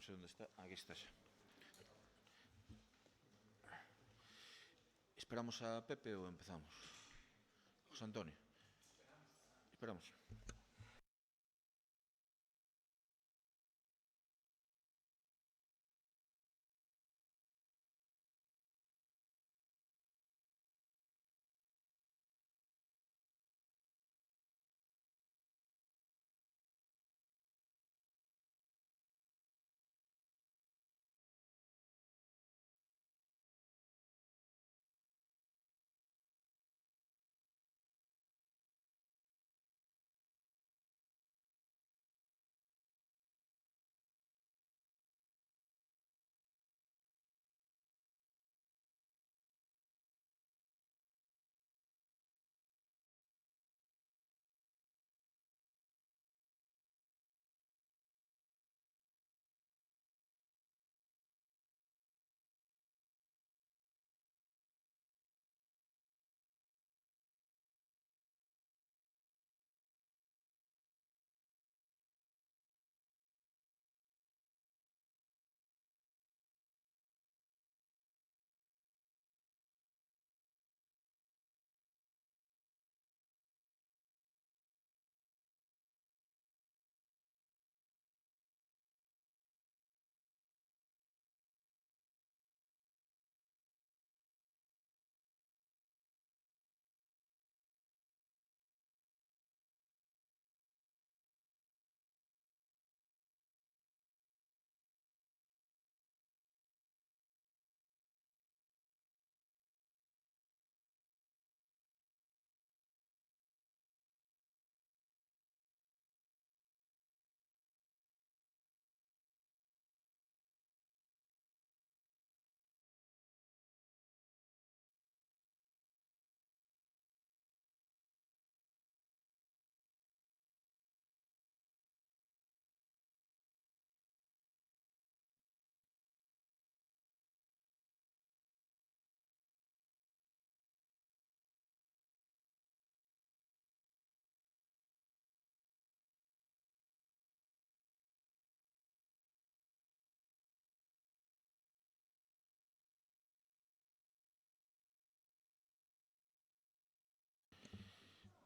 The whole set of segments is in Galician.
sei onde está. Aquí está xa. Esperamos a Pepe ou empezamos? José Antonio. Esperamos.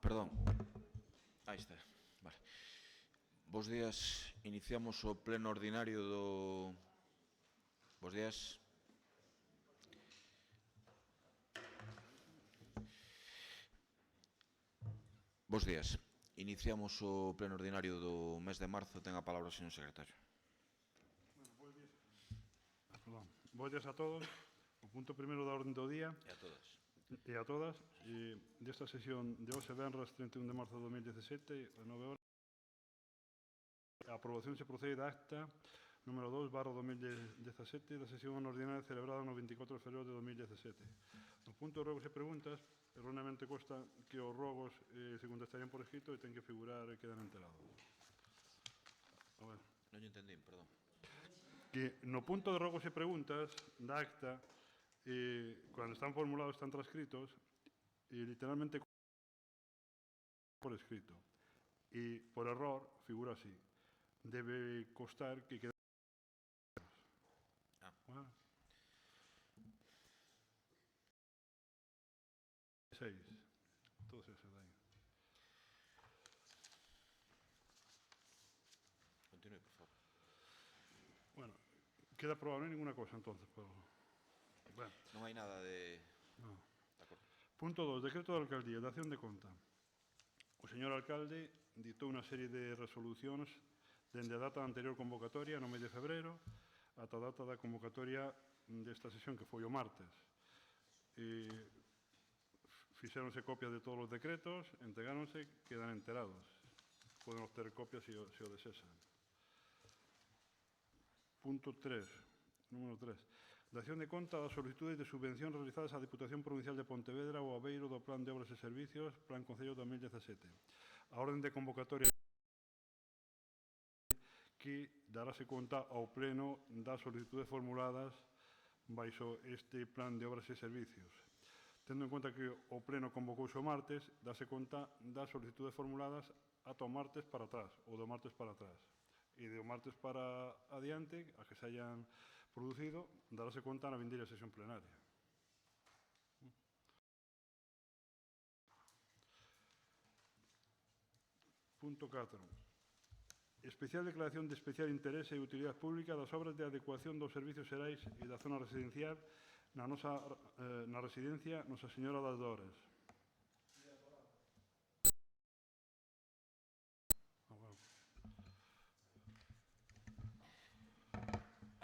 Perdón. Aí está. Vale. Bos días. Iniciamos o pleno ordinario do... Bos días. Bos días. Iniciamos o pleno ordinario do mes de marzo. Ten a palabra o señor secretario. Bos días a todos. O punto primeiro da orden do día E a todas. e a todas desta sesión de hoxe venres 31 de marzo de 2017 a 9 horas. A aprobación se procede da acta número 2/2017 da sesión ordinaria celebrada no 24 de febrero de 2017. No punto de rogos e preguntas, erróneamente consta que os rogos se contestarían por escrito e ten que figurar e quedan enterados. Non lle entendín, perdón. Que no punto de rogos e preguntas da acta, cando están formulados, están transcritos, e literalmente por escrito. E por error figura así. Debe constar que queda... Bueno. 6. Todos esos de aí. Continúe, por favor. Bueno, queda aprobado, non hai ninguna cosa, entonces. Pero... Bueno. Non hai nada de... No. De acordo. Punto 2. Decreto da Alcaldía, dación de conta. O señor alcalde ditou unha serie de resolucións dende a data da anterior convocatoria, no mes de febreiro, ata a data da convocatoria desta sesión, que foi o martes. Fixéronse copias de todos os decretos, entregáronse, quedan enterados. Poden obter copias se o desesan. Punto 3, número 3. Dación de conta das solicitudes de subvención realizadas á Diputación Provincial de Pontevedra ou Aveiro do Plan de Obras e Servicios, Plan Concello 2017. A orden de convocatoria que darase conta ao pleno das solicitudes formuladas baixo este Plan de Obras e Servicios. Tendo en conta que o pleno convocouse o martes, dase conta das solicitudes formuladas ata o martes para atrás, ou do martes para atrás. e do martes para adiante, a que se hayan producido, darase conta na vindeira sesión plenaria. Punto 4. Especial declaración de especial interese e utilidade pública das obras de adecuación dos servicios xerais e da zona residencial na residencia Nosa Señora das Dores.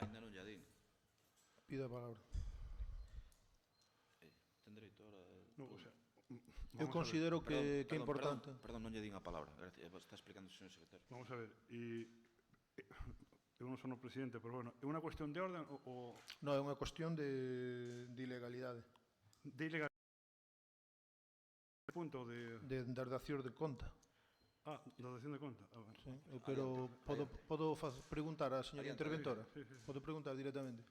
Ainda non lle din. Pido a palabra. Ten dereito ahora... No, o sea, Eu considero que é importante. Perdón, non lle din a palabra. Está explicando o señor secretario. vamos a ver, eu non son o presidente, pero bueno, é unha cuestión de orden ou Non, é unha cuestión de ilegalidade. de ilegalidade? Punto de... De dación de conta. Ah, da dación de conta. Ah, bueno. Sí, eu quero, podo preguntar á señora Adiante, interventora? sí. Podo preguntar directamente.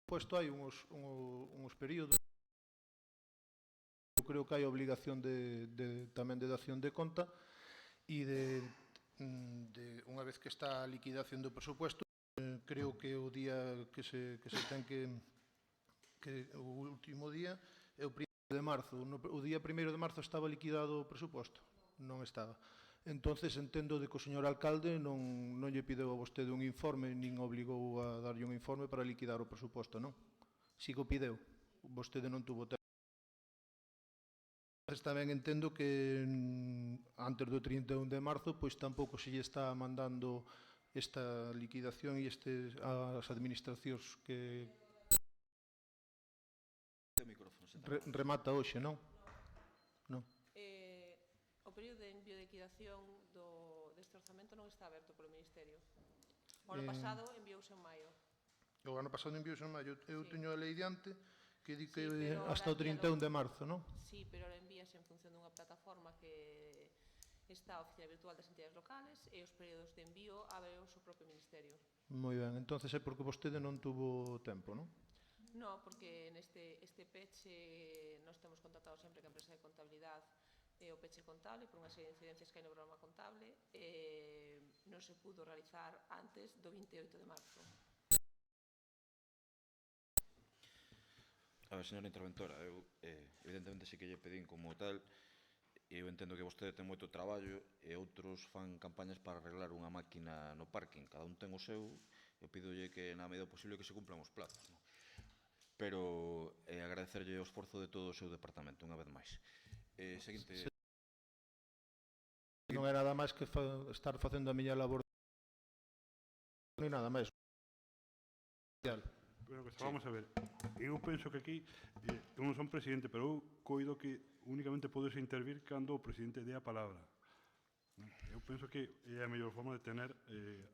Puesto hai uns períodos, eu creo que hai obligación tamén de dación de conta e de unha vez que está a liquidación do presupuesto, creo que o día que se ten que o último día é o 1 de marzo. O día 1 de marzo estaba liquidado o presuposto? Non estaba. Entonces entendo de que o señor alcalde non lle pideu a vostede un informe, nin obligou a darlle un informe para liquidar o presuposto, non? Si que o pideu. Vostede non tuvo tempo. Tamén entendo que antes do 31 de marzo pois tampouco se lle está mandando esta liquidación e as administracións que remata hoxe, non? Non. O período de envío de liquidación deste orzamento non está aberto polo Ministerio. O ano pasado enviouse en maio. O ano pasado enviouse en maio. Eu teño a lei diante que di que Sí, hasta o 31 de marzo, non? Sí, pero ahora envíase en función dunha plataforma que está a Oficina Virtual das Entidades Locales e os períodos de envío abreos o propio Ministerio. Moi ben, entonces é porque vostede non tuvo tempo, non? No, porque este peche nós temos contratado sempre que a empresa de contabilidade o peche contable por unha serie de incidencias que hai no programa contable non se pudo realizar antes do 28 de marzo. A ver, señora interventora, eu evidentemente sí que lle pedín como tal, e eu entendo que vostede ten moito traballo e outros fan campañas para arreglar unha máquina no parking. Cada un ten o seu, eu pídolle que na medida posible que se cumplan os plazos, non? Pero agradecerlle o esforzo de todo o seu departamento, unha vez máis. Seguinte... Non é nada máis que estar facendo a miña labor ni nada máis. Bueno, vamos a ver, eu penso que aquí, eu non son presidente, pero eu coido que únicamente podes intervir cando o presidente dé a palabra. Eu penso que é a mellor forma de tener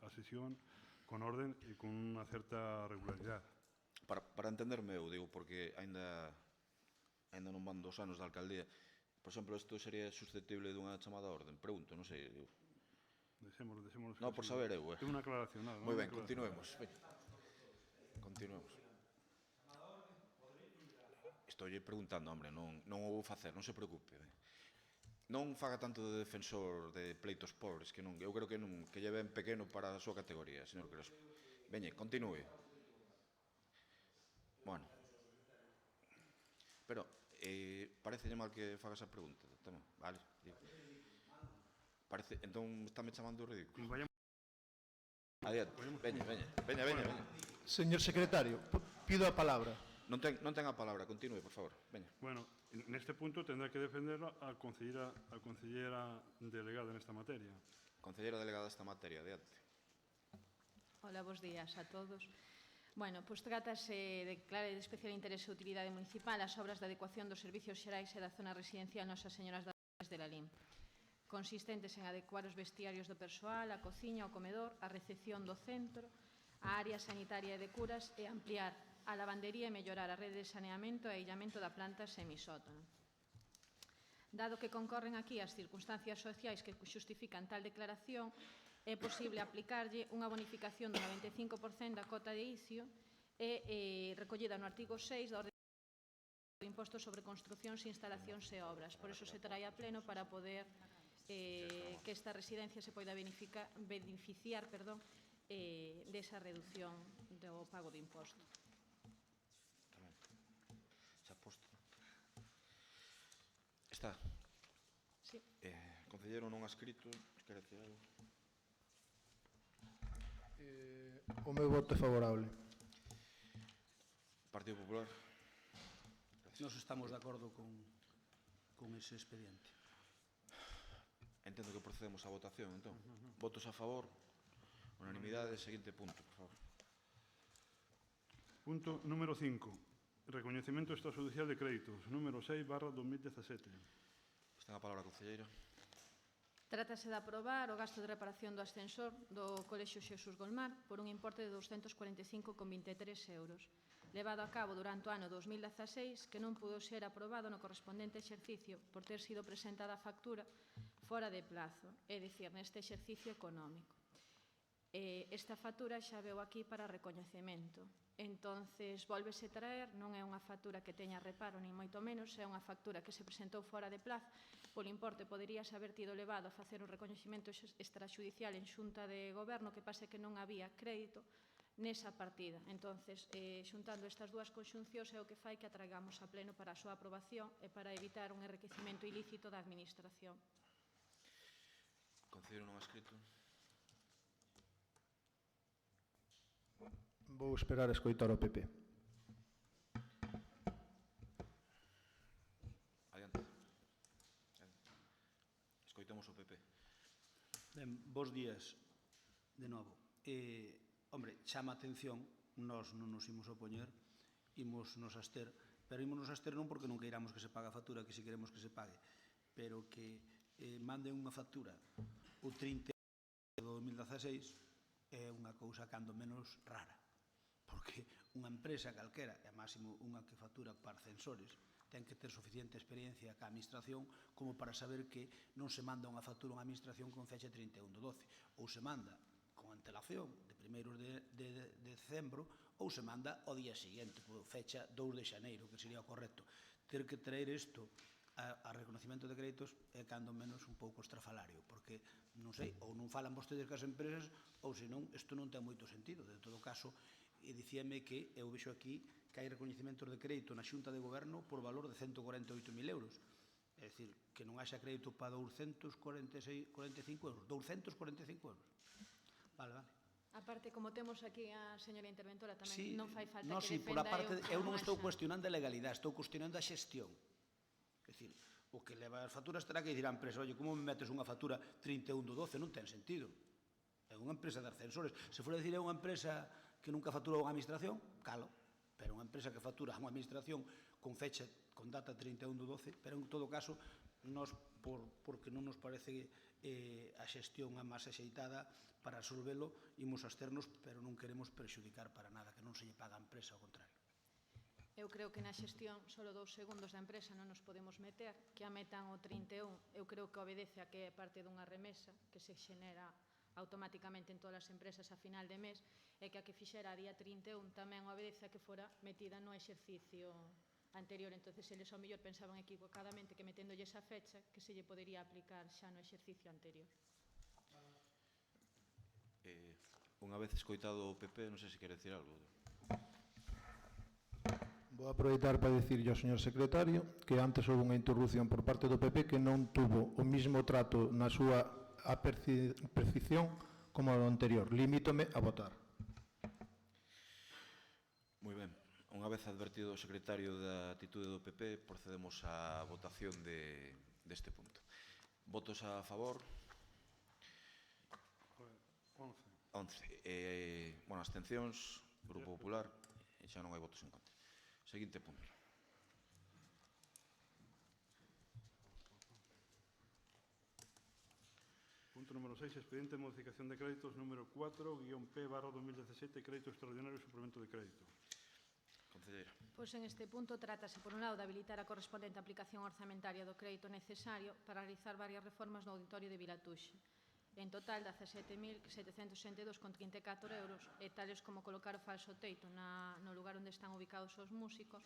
a sesión con orden e con unha certa regularidade. Para entenderme eu, digo, porque ainda non van 2 anos da alcaldía. Por exemplo, isto sería susceptible dunha chamada a orden? Pregunto, non sei, digo. Deixémoslo. Non, por saber eu. É unha aclaración, nada. Moi ben, continuemos. Continuemos. Estoulle preguntando, hombre, non o vou facer, non se preocupe. Non faga tanto de defensor de pleitos pobres, que non, eu creo que non, que lle ven pequeno para a súa categoría, señor Crespo. Veñe, continúe. Bueno. Pero, parecelle mal que faga esa pregunta, tamén, vale, digo. Parece, entón, estáme chamando ridículo. Adiante, veña. Señor secretario, pido a palabra. Non ten a palabra, continúe, por favor, veña. Bueno, neste punto tendrá que defenderlo a concellera delegada nesta materia. Concellera delegada desta materia, adiante. Hola, bos días a todos. Bueno, pois trátase de declarar de especial interese e utilidade municipal as obras de adecuación dos servicios xerais e da zona residencial Nosas Señoras das Dores de Lalín, consistentes en adecuar os vestiarios do persoal, a cociña, o comedor, a recepción do centro, a área sanitaria e de curas e ampliar a lavandería e mellorar a rede de saneamento e aillamento da planta semisótano. Dado que concorren aquí as circunstancias sociais que xustifican tal declaración, é posible aplicarlle unha bonificación do 95% da cota de ICIO e recollida no artigo 6 da Orde do Imposto sobre Construcións, Instalacións e Obras. Por iso se trae a pleno para poder que esta residencia se poida beneficiar desa reducción do pago de imposto. Xa posto. Está. Sí. Concelleiro non ha escrito, quere decir algo? O meu voto é favorable. Partido Popular. Nos estamos de acordo con ese expediente. Entendo que procedemos á votación, entón. Votos a favor, unanimidade, seguinte punto, por favor. Punto número 5. Recoñecemento extrajudicial de créditos. Número 6/2017. Está a palabra a concelleira. Trátase de aprobar o gasto de reparación do ascensor do Colexio Xesús Golmar por un importe de 245,23 euros, levado a cabo durante o ano 2016, que non pudo ser aprobado no correspondente exercicio por ter sido presentada a factura fora de plazo, é dicir, neste exercicio económico. Esta factura xa veu aquí para recoñecemento. Entonces, volvese traer, non é unha factura que teña reparo, nin moito menos, é unha factura que se presentou fora de plazo, polo importe poderíase haber tido levado a facer un recoñecemento extrajudicial en xunta de goberno, que pase que non había crédito nesa partida. Entonces, xuntando estas dúas conxuncións é o que fai que a traigamos a pleno para a súa aprobación e para evitar un enriquecemento ilícito da Administración. Concelleiro non ha escrito. Vou esperar a escoitar o PP. Adiante. Escoitamos o PP. Ben, bos días de novo. Hombre, chama a atención, nós non nos imos opoñer, imos nos abster, pero imos nos abster non porque non queiramos que se pague a factura, que si queremos que se pague, pero que manden unha factura o 30 de 2016 é unha cousa cando menos rara, porque unha empresa calquera, e a máximo unha que factura para ascensores, ten que ter suficiente experiencia ca administración como para saber que non se manda unha factura a unha administración con fecha 31 de 12, ou se manda con antelación de primeiros de decembro, ou se manda ao día seguinte, por fecha 2 de xaneiro, que sería o correcto. Ter que traer isto a reconocimiento de créditos é cando menos un pouco estrafalario, porque, non sei, ou non falan vostedes cas empresas, ou senón, isto non ten moito sentido. De todo caso, dicíame que, eu vexo aquí, que hai recoñecementos de crédito na Xunta de Goberno por valor de 148.000 euros. É dicir, que non haxa crédito para 245 euros. 245 euros. Vale, vale. A parte, como temos aquí a señora interventora, tamén Sí, non fai falta no, que sí, por a defenda parte, eu non estou haxa. cuestionando a legalidade, estou cuestionando a xestión. É dicir, o que leva as facturas terá que dicir a empresa, oye, como me metes unha factura 31 do 12? Non ten sentido. É unha empresa de ascensores. Se for a dicir é unha empresa que nunca factura unha administración, calo. Pero unha empresa que factura a unha administración con fecha, con data 31 do 12, pero en todo caso, nós, porque non nos parece a xestión a máis axeitada para resolvelo, imos absternos, pero non queremos perxudicar para nada, que non se lle paga a empresa, ao contrario. Eu creo que na xestión solo 2 segundos da empresa non nos podemos meter, que a metan o 31, eu creo que obedece a que é parte dunha remesa que se xenera automáticamente en todas as empresas a final de mes, e que a que fixera a día 31 tamén obedece a que fora metida no exercicio anterior. Entonces, eles ao mellor pensaban equivocadamente que meténdolle esa fecha que se lle podería aplicar xa no exercicio anterior. Unha vez escoitado o PP, non sei se quere decir algo. Vou aproveitar para dicirlle ao señor secretario que antes houve unha interrupción por parte do PP que non tuvo o mismo trato na súa percepción como o anterior. Limítome a votar. Moi ben. Unha vez advertido o secretario da atitude do PP, procedemos á votación deste punto. Votos a favor? 11. Bueno, abstencións, Grupo Popular, e xa non hai votos en contra. Seguinte punto. Punto número 6, expediente de modificación de créditos número 4-P/2017, crédito extraordinario e suplemento de crédito. Concelleira. Pois en este punto trátase, por un lado, de habilitar a correspondente aplicación orzamentaria do crédito necesario para realizar varias reformas no auditorio de Vilatuxe. En total, 17.762,34 euros, e tales como colocar o falso teito no lugar onde están ubicados os músicos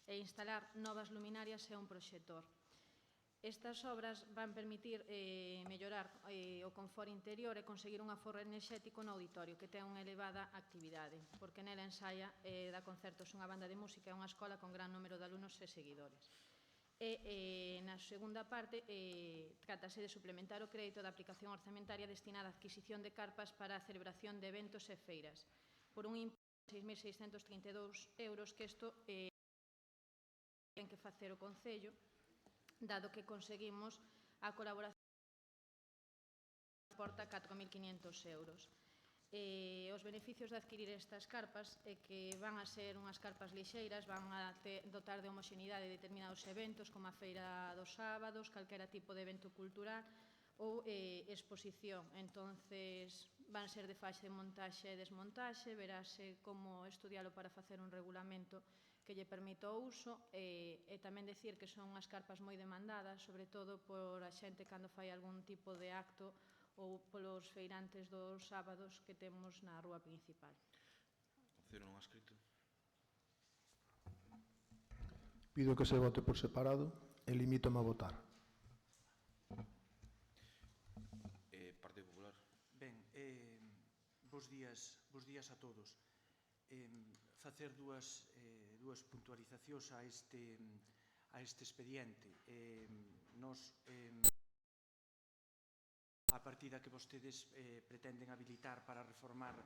e instalar novas luminarias e un proxector. En total, 4.245,34 euros. Este importe foi facturado ao Concello de Vilatuxe Estas obras van permitir mellorar o confort interior e conseguir un aforro enerxético no auditorio, que ten unha elevada actividade, porque nela ensaya e dá concertos unha banda de música e unha escola con gran número de alumnos e seguidores. E na segunda parte trátase de suplementar o crédito da aplicación orzamentaria destinada á adquisición de carpas para a celebración de eventos e feiras, por un importe de 6.632 euros, que isto ten que facer o Concello, dado que conseguimos a colaboración que aporta 4.500 euros. Os beneficios de adquirir estas carpas é que van a ser unhas carpas lixeiras, van a dotar de homoxeneidade de determinados eventos, como a feira dos sábados, calquera tipo de evento cultural ou exposición. Entonces, van ser de faixa de montaxe e desmontaxe, verase como estudialo para facer un regulamento que lle permita o uso, e tamén decir que son unhas carpas moi demandadas, sobre todo por a xente cando fai algún tipo de acto ou polos feirantes dos sábados que temos na rúa principal. Concello non ha escrito. Pido que se vote por separado e limítome a votar. Partido Popular. Ben, bos días a todos. Facer dúas puntualizacións a este expediente. Nos, a partida que vostedes pretenden habilitar para reformar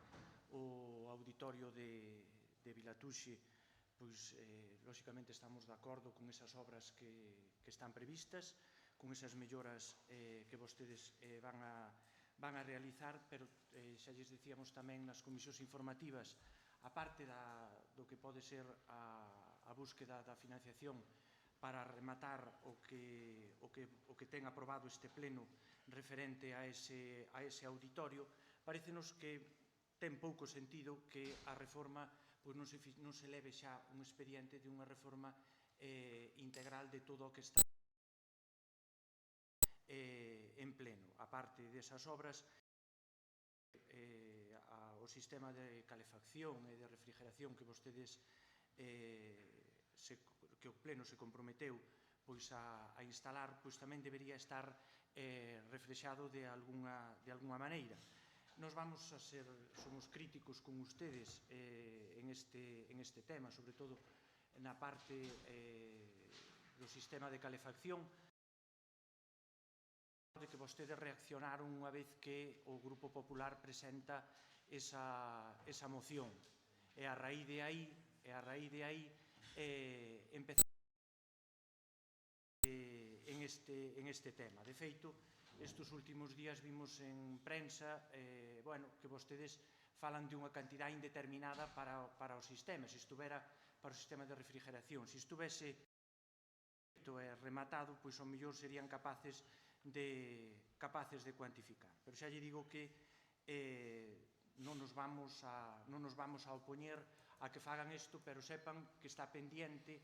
o auditorio de Vilatuxe, pois, lóxicamente, estamos de acordo con esas obras que están previstas, con esas melloras que vostedes van a realizar, pero xa lles dicíamos tamén nas comisións informativas, a parte do que pode ser a búsqueda da financiación para rematar o que ten aprobado este pleno referente a ese auditorio, parécenos que ten pouco sentido que a reforma non se leve xa un expediente de unha reforma integral de todo o que está en pleno. A parte desas obras, o sistema de calefacción e de refrigeración que vostedes que o pleno se comprometeu pois a instalar, pois tamén debería estar reflexado de alguna maneira. Nos somos críticos con ustedes en este tema, sobre todo na parte do sistema de calefacción, de que vostedes reaccionaron unha vez que o Grupo Popular presenta esa moción. E a raíz de aí empezamos en este tema. De feito, estes últimos días vimos en prensa que vostedes falan de unha cantidad indeterminada para o sistema, se estuvera para o sistema de refrigeración. Se estuvese rematado, pois ao mellor serían capaces de cuantificar. Pero xa lle digo que non nos vamos a opoñer a que fagan isto, pero sepan que está pendiente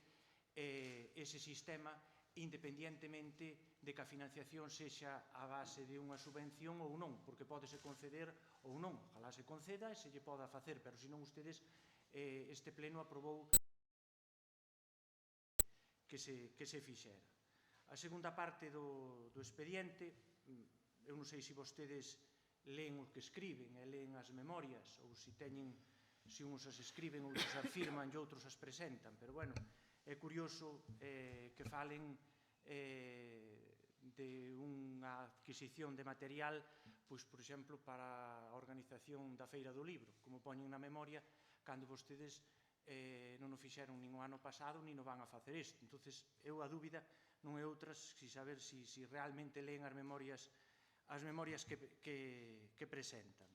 ese sistema, independientemente de que a financiación sexa a base de unha subvención ou non, porque podese conceder ou non. Ojalá se conceda e se lle poda facer, pero senón ustedes este pleno aprobou que se fixera. A segunda parte do expediente, eu non sei se vostedes leen o que escriben e leen as memorias, ou se uns as escriben, outros as firman e outros as presentan, pero, bueno, é curioso que falen de unha adquisición de material, pois, por exemplo, para a organización da Feira do Libro, como poñen na memoria, cando vostedes non o fixeron nin o ano pasado, nin o van a facer isto. Entón, eu a dúbida non é outra si saber se realmente leen as memorias que presentan.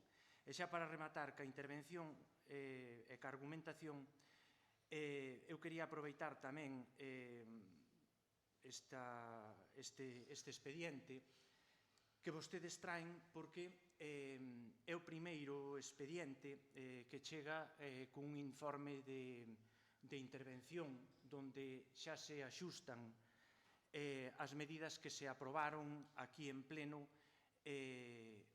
E xa para rematar ca intervención e ca argumentación, eu quería aproveitar tamén este expediente que vostedes traen, porque é o primeiro expediente que chega cun informe de intervención onde xa se axustan as medidas que se aprobaron aquí en pleno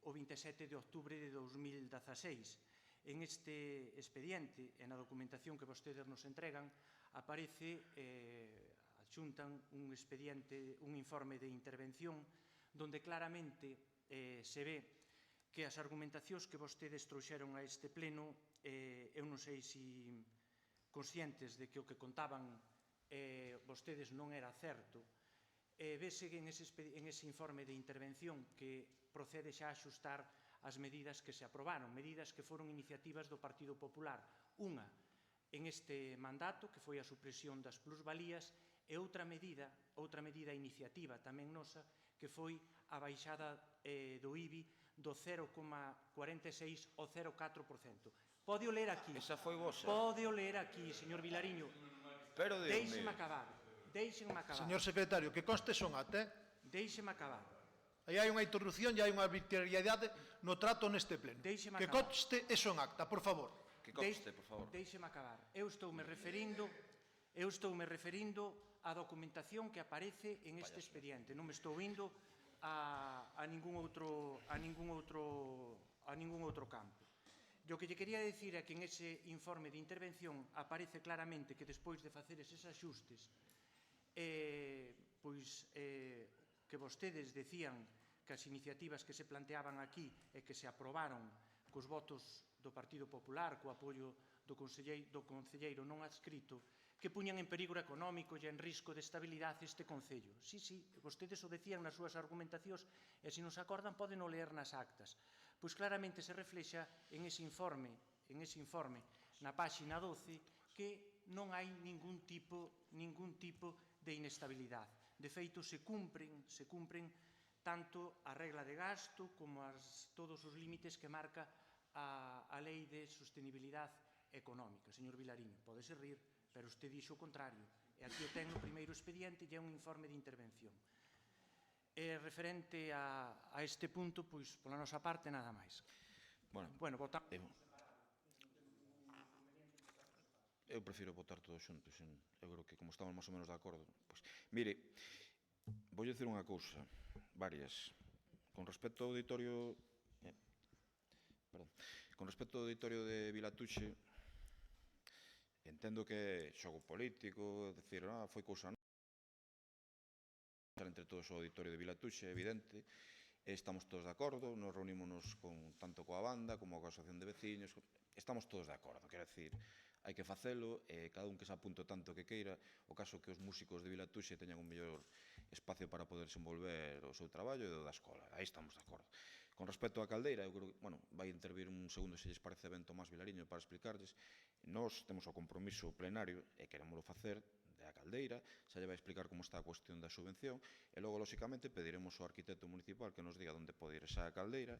o 27 de outubro de 2016. En este expediente, e na documentación que vostedes nos entregan, aparece xuntan un expediente, un informe de intervención, donde claramente se ve que as argumentacións que vostedes trouxeron a este pleno, eu non sei se conscientes de que o que contaban vostedes non era certo, vese en ese informe de intervención que procede xa a axustar as medidas que se aprobaron, medidas que foron iniciativas do Partido Popular. Unha en este mandato, que foi a supresión das plusvalías, e outra medida iniciativa tamén nosa, que foi a baixada do IBI do 0,46 ao 0,4%. Pode o ler aquí. Esa foi vosa. Pode o ler aquí, señor Vilariño. Pero, Dios mío. Deixeme acabar. Deixeme acabar. Señor secretario, que conste son acta, Deixeme acabar. Aí hai unha interrupción e hai unha arbitrariedade no trato neste pleno. Deixeme Que acabar. conste e son acta, por favor. Que conste, por favor. Deixeme acabar. Eu estoume referindo á documentación que aparece en este expediente. Non me estou indo a ningún outro campo. E o que lle quería dicir é que en ese informe de intervención aparece claramente que despois de facer eses axustes, que vostedes decían que as iniciativas que se planteaban aquí e que se aprobaron cos votos do Partido Popular, co apoio do concelleiro non adscrito, que puñan en perigo económico e en risco de estabilidade este Concello. Sí, vostedes o decían nas súas argumentacións e se non se acordan poden o ler nas actas. Pois claramente se reflexa en ese informe, na páxina 12, que non hai ningún tipo de inestabilidade. De feito, se cumpren tanto a regla de gasto como todos os límites que marca a Lei de Sostenibilidade Económica. Señor Vilariño, pódese rir, pero usted dixo o contrario. E aquí o ten no primeiro expediente e é un informe de intervención. Referente a este punto, pois, pola nosa parte, nada máis. Bueno, votamos. Eu prefiro votar todos xuntos. Eu creo que, como estamos máis ou menos de acordo, pois, mire, vou dicir unha cousa, varias. Con respecto ao auditorio de Vilatuxe, entendo que é xogo político, decir, foi cousa entre todos o auditorio de Vilatuxe, é evidente, estamos todos de acordo, nos reunímonos tanto coa banda como coa asociación de veciños, estamos todos de acordo, quero decir, hai que facelo, cada un que se apunte tanto que queira, o caso que os músicos de Vilatuxe teñan un mellor espacio para poder desenvolver o seu traballo e o da escola, aí estamos de acordo. Con respecto á caldeira, eu creo que, vai intervir un segundo se lles parece ben Tomás Vilariño para explicarles, nós temos o compromiso plenario e queremoslo facer da caldeira, xa lle vai explicar como está a cuestión da subvención e logo, lóxicamente, pediremos ao arquitecto municipal que nos diga onde pode ir esa caldeira,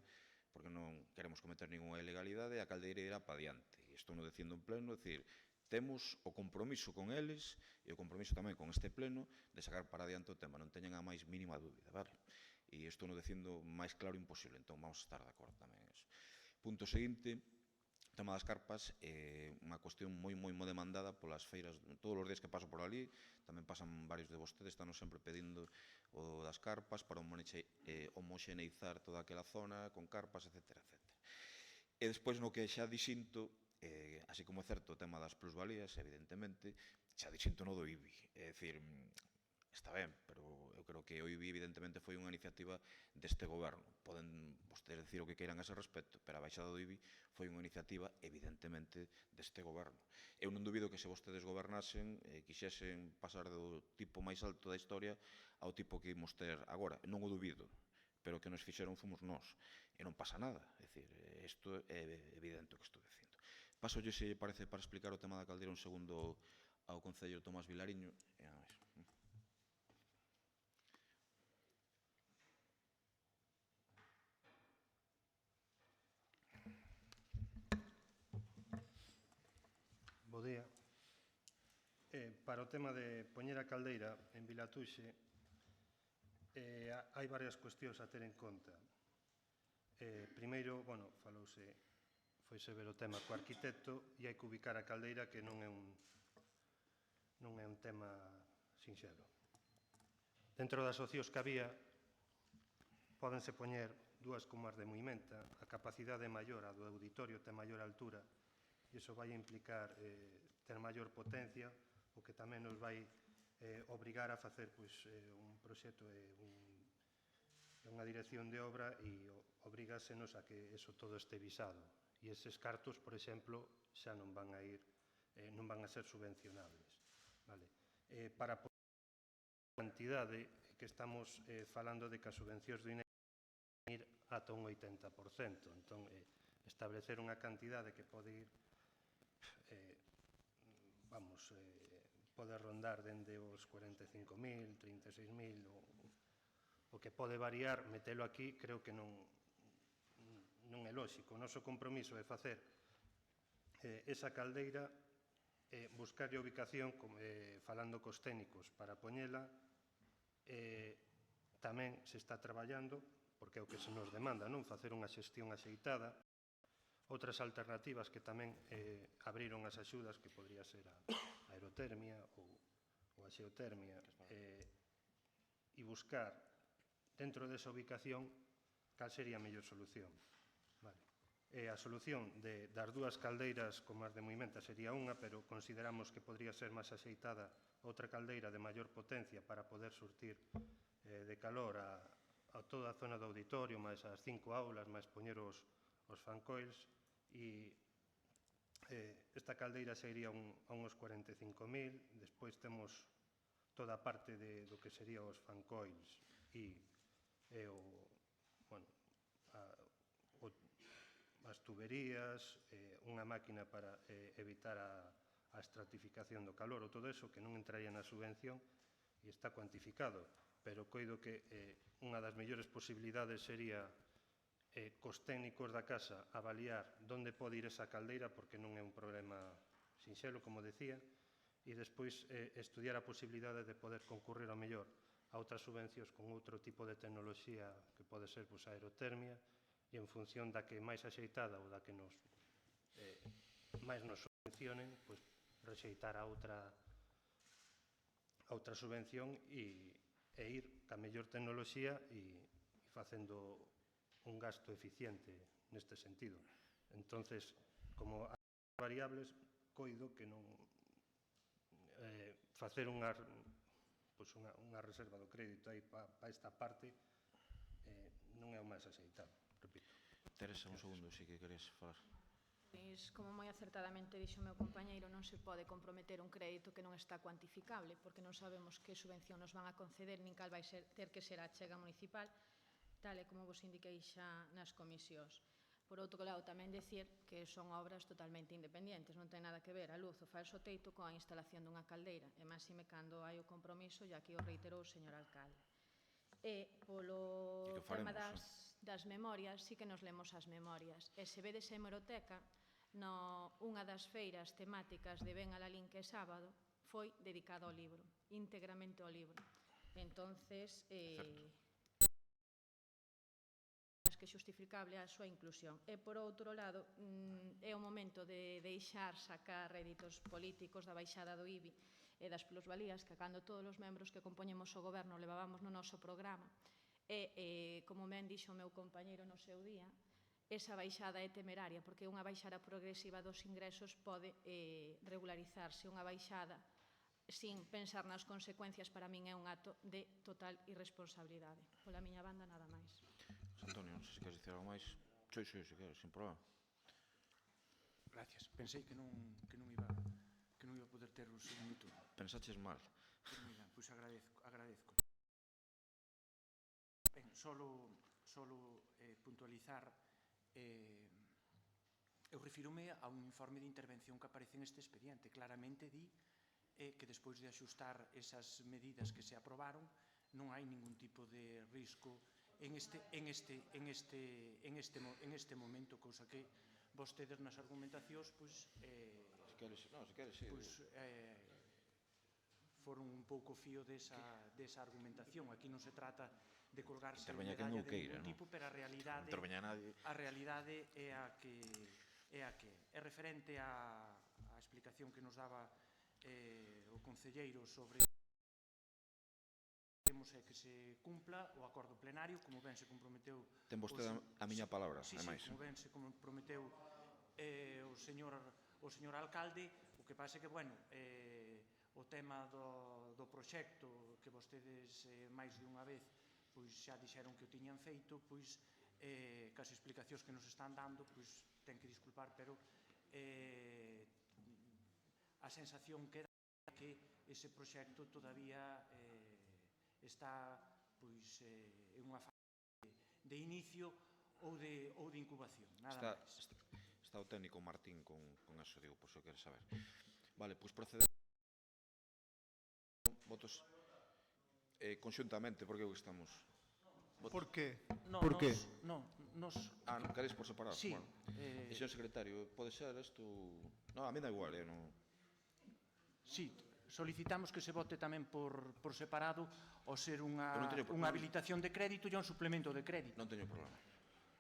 porque non queremos cometer ninguna ilegalidade e a caldeira irá para diante. E estou no dicindo en pleno, é dicir, temos o compromiso con eles e o compromiso tamén con este pleno de sacar para diante o tema, non teñen a máis mínima dúbida, vale? E estou no dicindo máis claro imposible, entón vamos a estar de acordo tamén en eso. Punto seguinte, o tema das carpas é unha cuestión moi demandada polas feiras, todos os días que paso por ali, tamén pasan varios de vostedes, están sempre pedindo o das carpas para homoxeneizar toda aquela zona con carpas, etc. E despois no que xa dixinto, así como é certo o tema das plusvalías, evidentemente, xa dixinto no do IBI, é dicir, está ben, pero eu creo que o IBI evidentemente foi unha iniciativa deste goberno. Poden vostedes dicir o que queiran a ese respecto, pero a baixada do IBI foi unha iniciativa evidentemente deste goberno. Eu non dubido que se vostedes gobernasen quixesen pasar do tipo máis alto da historia ao tipo que imos ter agora. Non o dubido, pero que nos fixeron fomos nós. E non pasa nada. É dicir, isto é evidente o que estou dicindo. Paso se lle parece para explicar o tema da caldeira un segundo ao concelleiro Tomás Vilariño. E nada máis. Bo día. Para o tema de poñer a caldeira en Vilatuxe, hai varias cuestións a ter en conta. Primeiro, foise ver o tema co arquitecto e hai que ubicar a caldeira, que non é un tema sinxelo. Dentro das opcións que había, pódense poñer dúas comas de movimenta, a capacidade maior, a do auditorio ten maior altura, e iso vai implicar ter maior potencia, o que tamén nos vai obrigar a facer un proxecto e unha dirección de obra e obrigásenos a que eso todo este visado. E eses cartos, por exemplo, xa non van a ser subvencionables. Para a cantidade que estamos falando de que as subvencións do INE ir ata un 80%. Entón, establecer unha cantidade que pode ir, pode rondar dende os 45.000, 36.000, o que pode variar, metelo aquí, creo que non é lóxico. O noso compromiso é facer esa caldeira, buscarlle ubicación, falando cos técnicos, para poñela. Tamén se está traballando, porque é o que se nos demanda, non? Facer unha xestión axeitada. Outras alternativas que tamén abriron as axudas, que podría ser a aerotermia ou a xeotermia, e buscar dentro desa ubicación cal sería a mellor solución. A solución das dúas caldeiras con máis de movimenta sería unha, pero consideramos que podría ser máis axeitada outra caldeira de maior potencia para poder surtir de calor a toda a zona do auditorio, máis as 5 aulas, máis poñer os fancoils, e esta caldeira sería a uns 45.000. Despois temos toda a parte do que sería os fancoils e as tuberías, unha máquina para evitar a estratificación do calor, ou todo eso que non entraría na subvención e está cuantificado, pero coido que unha das mellores posibilidades sería cos técnicos da casa avaliar onde pode ir esa caldeira, porque non é un problema sinxelo, como decía, e despois estudiar a posibilidade de poder concurrir ao mellor a outras subvencións con outro tipo de tecnoloxía, que pode ser a aerotermia, e en función da que máis axeitada ou da que máis nos subvencionen, rexeitar a outra subvención e ir ca mellor tecnoloxía e facendo un gasto eficiente neste sentido. Entonces, como hai variables, coido que non facer unha reserva do crédito aí para esta parte non é o máis axeitado, repito. Teresa, un segundo, si que queres falar. Pois, como moi acertadamente dixo o meu compañeiro, non se pode comprometer un crédito que non está cuantificable, porque non sabemos que subvención nos van a conceder, nin cal vai ter que ser a achega municipal, tal e como vos indiquei xa nas comisións. Por outro lado, tamén dicir que son obras totalmente independentes, non ten nada que ver a luz, o falso teito coa instalación dunha caldeira, e máxime cando hai o compromiso, e aquí o reiterou o señor alcalde. E polo tema das memorias, sí que nos lemos as memorias. E se vedes a hemeroteca, unha das feiras temáticas de Ben Alalín, que é sábado, foi dedicada ao libro, íntegramente ao libro. Entonces, que é justificable a súa inclusión. E, por outro lado, é o momento de deixar sacar réditos políticos da baixada do IBI e das plusvalías que cando todos os membros que compoñemos o goberno levábamos no noso programa e, como ben dixo o meu compañeiro no seu día, esa baixada é temeraria, porque unha baixada progresiva dos ingresos pode regularizarse. Unha baixada sin pensar nas consecuencias, para min é un acto de total irresponsabilidade. Pola miña banda, nada máis. Antonio, non sei se queres dicir algo máis. Sí, se queres, sin problema. Gracias. Pensei que non iba a poder ter o segundo turno. Pensaches mal. Pois agradezco. Ben, solo puntualizar, eu refírome a un informe de intervención que aparece neste expediente. Claramente di que despois de axustar esas medidas que se aprobaron, non hai ningún tipo de risco en este momento, cousa que vostedes nas argumentacións foron un pouco fío desa argumentación. Aquí non se trata de colgarse medalla de ningún tipo, pero a realidade é a que é referente á explicación que nos daba o concelleiro sobre que se cumpla o acordo plenario, como ben se comprometeu... Ten vostede a miña palabra, ademais. Como ben se comprometeu o señor alcalde. O que pasa é que, bueno, o tema do do proxecto que vostedes máis de unha vez pois xa dixeron que o tiñan feito, pois cas explicacións que nos están dando, pois ten que disculpar, pero a sensación que dá que ese proxecto todavía está pois en unha fase de inicio ou de incubación, nada máis. Está o técnico Martín con eso, digo, por se queres saber. Vale, pois procedemos votos conxuntamente, porque o que estamos... Por qué? No, Por qué? non queréis por separado? Sí. Bueno, señor secretario, pode ser isto... No, a mí da igual, non... Sí, solicitamos que se vote tamén por separado ao ser unha habilitación de crédito e un suplemento de crédito. Non teño problema.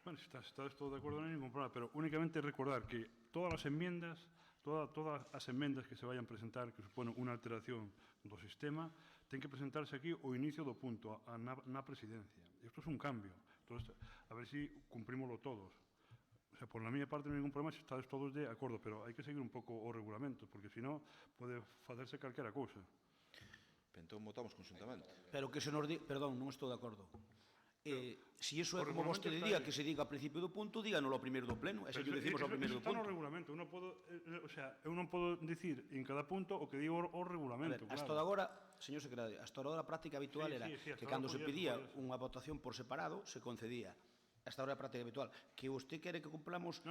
Bueno, si estás todos de acuerdo, no hay ningún problema, pero únicamente recordar que todas as enmiendas que se vayan a presentar, que suponen unha alteración do sistema, ten que presentarse aquí ao inicio do punto, na presidencia. Isto é un cambio. Entonces, a ver si cumprímoslo todos. O sea, por la miña parte non hai ningún problema se estades todos de acordo, pero hai que seguir un pouco o regulamento, porque senón pode facerse calquera cousa. Entón votamos conjuntamente. Pero que se nos diga... Perdón, non estou de acordo. Si iso é como vostede diga, que se diga ao principio do punto, díganos ao primeiro do pleno. E se lle decimos ao primeiro do punto. Está no regulamento. Eu non podo dicir en cada punto o que digo o regulamento. Hasta agora, señor secretario, hasta agora a práctica habitual era que cando se pedía unha votación por separado, se concedía. Hasta agora a práctica habitual. Que usted quere que cumplamos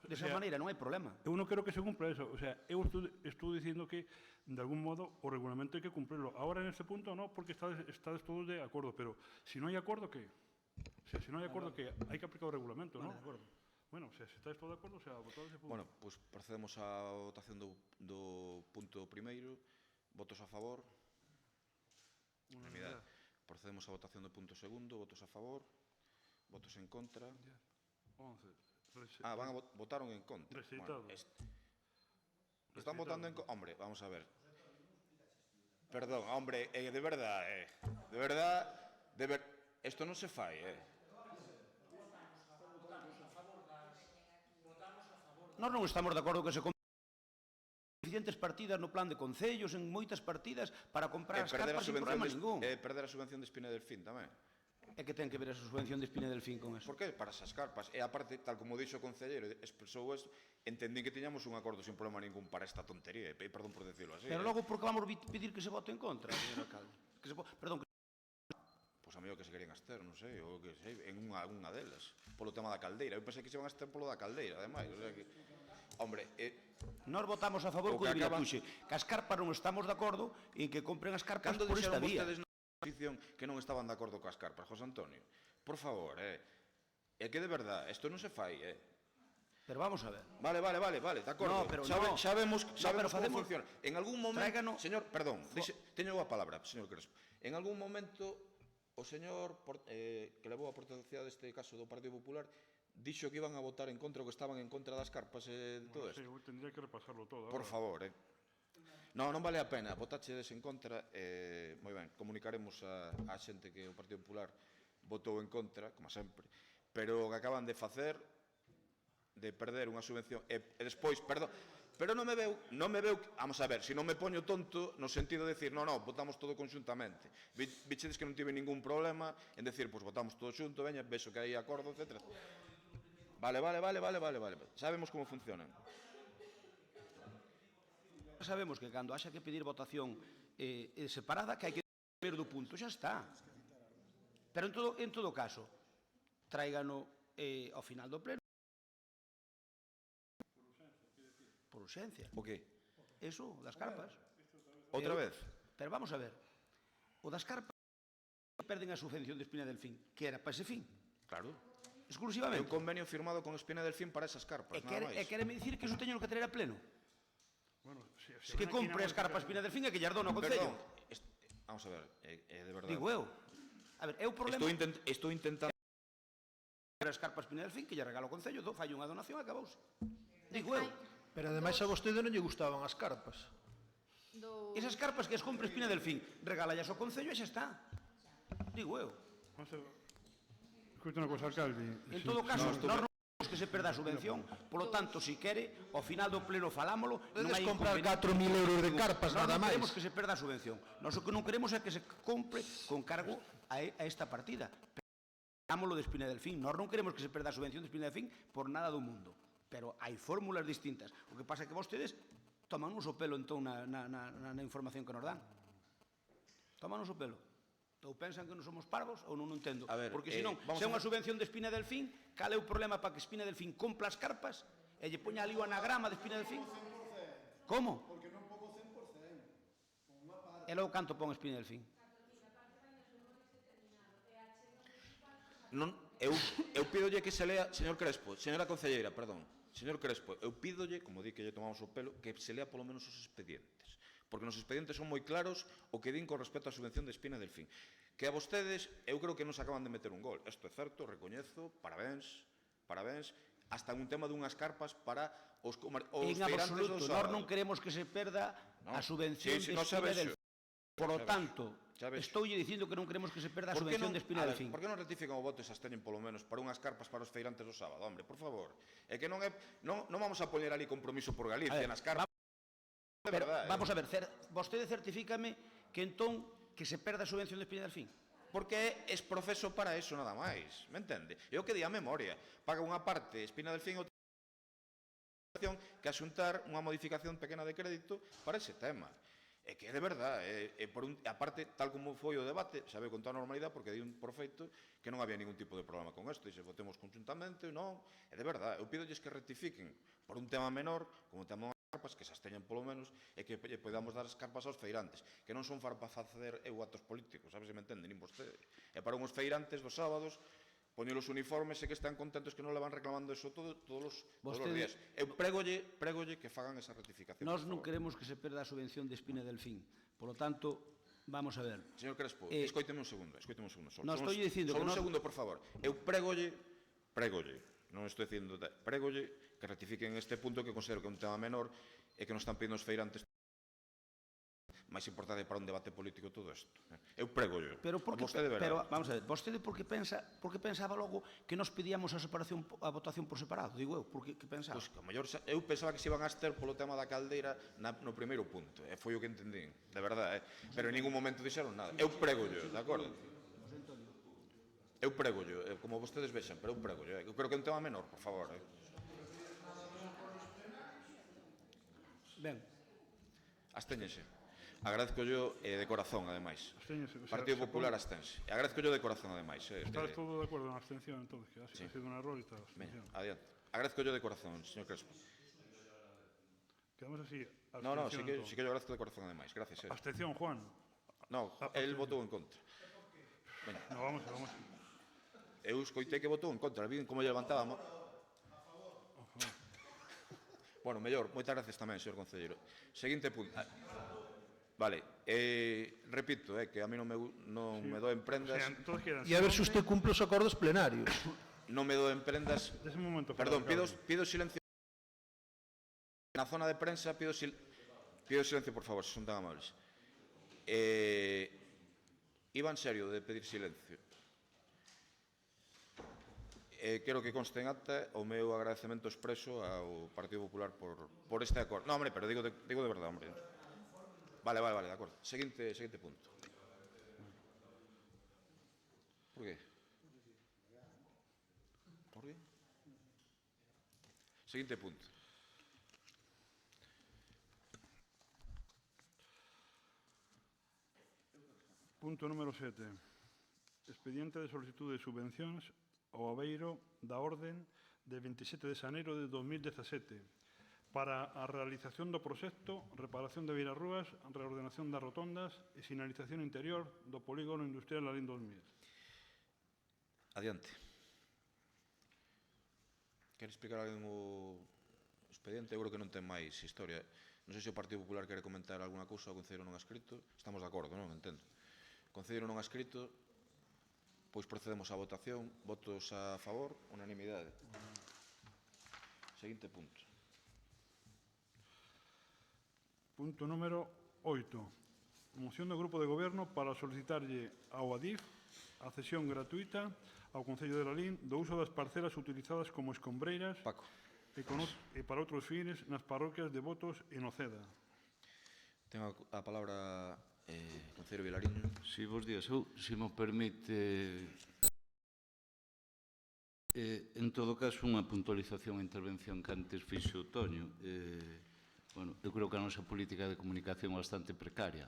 desa maneira, non hai problema. Eu non quero que se cumpla eso. O sea, eu estou dicindo que, de algún modo, o regulamento hai que cumplirlo. Ahora, en este punto, non, porque estades todos de acordo. Pero, se non hai acordo, que? O sea, se non hai acordo, que hai que aplicar o regulamento, non? Bueno, o sea, se estades todos de acordo, o sea, votado ese punto. Bueno, pois procedemos á votación do punto primeiro. Votos a favor. Unanimidade. Procedemos á votación do punto segundo. Votos a favor. Votos en contra. 11. Votaron en contra. Rexeitado. Están votando en contra. Hombre, vamos a ver. Perdón, hombre, de verdad, esto non se fai, Nós non estamos de acordo que se compren suficientes partidas no plan de concellos, en moitas partidas, para comprar as carpas sin problema ningún. Perder a subvención de Espina Delfín tamén. É que ten que ver esa subvención de Espina Delfín con eso. Por que? Para esas carpas. E aparte, tal como dixo o concelleiro, expresou isto, entendín que tiñamos un acordo sin problema ningún para esta tontería, e perdón por decirlo así. Pero logo, por que vamos pedir que se vote en contra, señor alcalde? Perdón, Pois a mí o que se querían abster, non sei, ou que sei, en unha delas, polo tema da caldeira. Eu pensei que se iban a abster polo da caldeira, ademais, o sea que... Hombre, nós votamos a favor co de Villatuxe, que as carpas non estamos de acordo en que compren as carpas por esta vía. Cando dixeron vostedes na oposición que non estaban de acordo coas carpas, José Antonio? Por favor, é que de verdad, isto non se fai, Pero vamos a ver. Vale, de acordo. No, pero xa vemos como funciona. En algún momento, tráiganos... señor, perdón, teño a palabra, señor Crespo. En algún momento, o señor que levou a portavoz deste caso do Partido Popular dixo que iban a votar en contra ou que estaban en contra das carpas e de todo isto. Sí, tendría que repasarlo todo. Por favor, Non vale a pena, votachedes en contra, moi ben, comunicaremos a xente que o Partido Popular votou en contra, como sempre, pero o que acaban de facer, de perder unha subvención, e despois, perdón, pero non me veu, vamos a ver, se non me poño tonto, no sentido de decir, non, votamos todo conxuntamente. Vichedes que non tive ningún problema en decir, pois votamos todo xunto, veña, vexo que hai acordo, etc. Vale. Sabemos como funcionan. Sabemos que cando haxa que pedir votación separada, que hai que ver do punto, xa está. Pero en todo caso, tráigano ao final do pleno. Por urxencia. O que? Eso, das carpas. Outra vez? Pero vamos a ver. O das carpas perden a subvención de Espina Delfín, que era para ese fin. Claro. Exclusivamente. É un convenio firmado con Espina Delfín para esas carpas, nada máis. E quereme dicir que iso teño que traer a pleno. Bueno, que compre as carpas Espina Delfín e que llas dona ao Concello. Vamos a ver, de verdade. Digo eu. A ver, é o problema... Estou intentando... as carpas Espina Delfín, que lle regalo ao Concello, fai unha donación e acabouse. Digo eu. Pero ademais a vostede non lle gustaban as carpas. Esas carpas que as compre Espina Delfín, regálallas ao Concello e xa está. Digo eu. Escoita unha cosa, alcalde. En todo caso, nós non que se perda a subvención, polo tanto, se quere, ao final do pleno falámolo, non Podedes hai comprar inconveniente. 4.000 euros de carpas, Nós nada non queremos máis. que se perda a subvención. Nós o que non queremos é que se compre con cargo a esta partida. Falámolo de Espina Delfín. Nós non queremos que se perda a subvención de Espina Delfín por nada do mundo. Pero hai fórmulas distintas. O que pasa é que vostedes tomannos o pelo entón na información que nos dan. Tomannos o pelo. Ou pensan que non somos parvos ou non entendo. A ver, porque senón, se é unha subvención de Espina Delfín, cal é o problema para que Espina Delfín compra as carpas e lle poña ali o anagrama de Espina Delfín? Como? Porque non pon o 100%. E logo canto pon Espina Delfín? Non, eu pídolle que se lea, señor Crespo, señora concelleira, perdón, señor Crespo, eu pídolle, como di que lle tomamos o pelo, que se lea polo menos os expedientes, porque nos expedientes son moi claros o que din con respecto á subvención de Espina Delfín. Que a vostedes, eu creo que nos acaban de meter un gol, isto é certo, recoñezo, parabéns, hasta un tema dunhas carpas para os feirantes absoluto, dos nós sábados. non queremos que se perda a subvención de no Espina sabes, Delfín. Por lo tanto, estoulle dicindo que non queremos que se perda a subvención de Espina Delfín. Por que non rectifican o voto e se absteñen polo menos para unhas carpas para os feirantes do sábado? Hombre, por favor. É que non vamos a poñer ali compromiso por Galicia nas carpas. Pero, vamos a ver, vostede certifícame que entón que se perda a subvención de Espina Delfín? Porque é proceso para eso nada máis, me entende? É o que di a memoria. Paga unha parte Espina Delfín outra que asuntar unha modificación pequena de crédito para ese tema. É que é de verdade, aparte, tal como foi o debate, sabe con toda a normalidade, porque di un por feito que non había ningún tipo de problema con isto, e se votemos conjuntamente, non, é de verdade, eu pídolles que rectifiquen por un tema menor, como tema das carpas, que se absteñan polo menos, e que podamos dar as carpas aos feirantes, que non son para facer eu actos políticos, sabe se me entende, nin vostede. É para uns feirantes dos sábados, poñen os uniformes e que están contentos que non le van reclamando eso todos os días. Eu prégolle que fagan esa rectificación. Nós non queremos que se perda a subvención de Espina Delfín. Por lo tanto, vamos a ver. Señor Crespo, escoíteme un segundo. Non estou dicindo que un segundo, por favor. Eu prégolle, non estou dicindo, prégolle que rectifiquen este punto que considero que é un tema menor e que non están pedindo os feirantes máis importante para un debate político todo isto. Eu prego-llo. Pero vamos a ver, vostede por que pensaba logo que nos pedíamos a votación por separado? Digo eu, por que pensaba? Pois, mellor, eu pensaba que se iban a abster polo tema da caldeira no primeiro punto, e foi o que entendín, de verdade, pero en ningún momento dixeron nada. Eu prego-llo, de acordo? Eu prego-llo, como vostedes vexan, pero eu prego-llo. Eu creo que é un tema menor, por favor. Ben. Abstéñense. Agradezco-llo de corazón, ademais. Partido Popular abstense. E agradezco-yo de corazón, ademais. Estás todo de acordo na abstención, entonces, que ha sido un error e está abstención. Adiante. Agradezco-yo de corazón, señor Crespo. Quedamos así. No, sí que yo agradezco de corazón, ademais. Gracias. Abstención, Juan. No, el votou en contra. No, vamos. Eu escoitei que votou en contra. Viden como lle levantaba. Bueno, mellor. Moitas gracias tamén, señor concelleiro. Seguinte punto. Vale, repito, que a mí non me doen prendas. E a ver se usted cumple os acordos plenarios. Non me doen prendas. Perdón, pido silencio. Na zona de prensa pido silencio, por favor, se son tan amables. Iba en serio de pedir silencio. Quero que conste en acta o meu agradecemento expreso ao Partido Popular por este acordo. No, hombre, pero digo de verdade, hombre. Vale, de acordo. Seguinte punto. Por qué? Seguinte punto. Punto número 7. Expediente de solicitud de subvencións ao Aveiro da orden de 27 de xaneiro de 2017 para a realización do proxecto, reparación de beirarrúas, reordenación das rotondas e sinalización interior do polígono industrial Lalín 2000. Adiante. Quere explicar alguén o expediente? Eu creo que non ten máis historia. Non sei se o Partido Popular quere comentar alguna cousa, o Concelleiro non ha escrito. Estamos de acordo, non? Entendo. O Concelleiro non ha escrito, pois procedemos á votación. Votos a favor, unanimidade. Seguinte punto. Punto número 8. Moción do Grupo de Goberno para solicitarlle ao ADIF a cesión gratuita ao Concello de Lalín do uso das parcelas utilizadas como escombreiras Paco. e para outros fines nas parroquias de Botos e Noceda. Tengo a palabra concelleiro Vilariño. Sí, bons días. Eu, se me permite, en todo caso, unha puntualización a intervención que antes fixo Toño. Bueno, eu creo que a nosa política de comunicación é bastante precaria,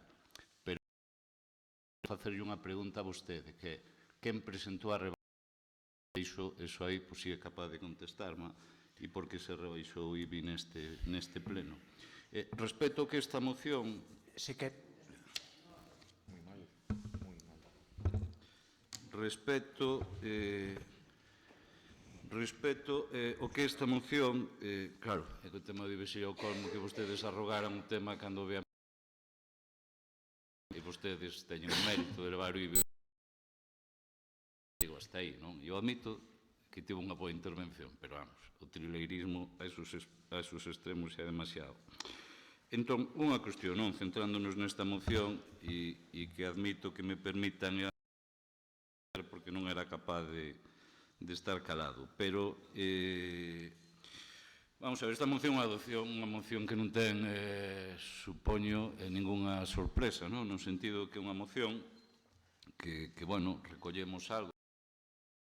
pero facerlle unha pregunta a vostede, que é quen presentou a rebaixar? Iso aí, pois, si é capaz de contestarme e por que se rebaixou o IBI neste pleno. Respecto que esta moción... Se que... Moi mal. Respecto o que esta moción, claro, é que o tema do IBI sería o colmo que vostedes arrogaran un tema cando vean e vostedes teñen o mérito de levar o IBI. Digo, hasta aí, non? Eu admito que tivo unha boa intervención, pero vamos, o trileirismo a esos extremos é demasiado. Entón, unha cuestión, non? Centrándonos nesta moción e que admito que me permitan porque non era capaz de estar calado, pero vamos a ver, esta moción é unha moción que non ten, supoño, ningunha sorpresa, non? No sentido que é unha moción que, bueno, recollemos algo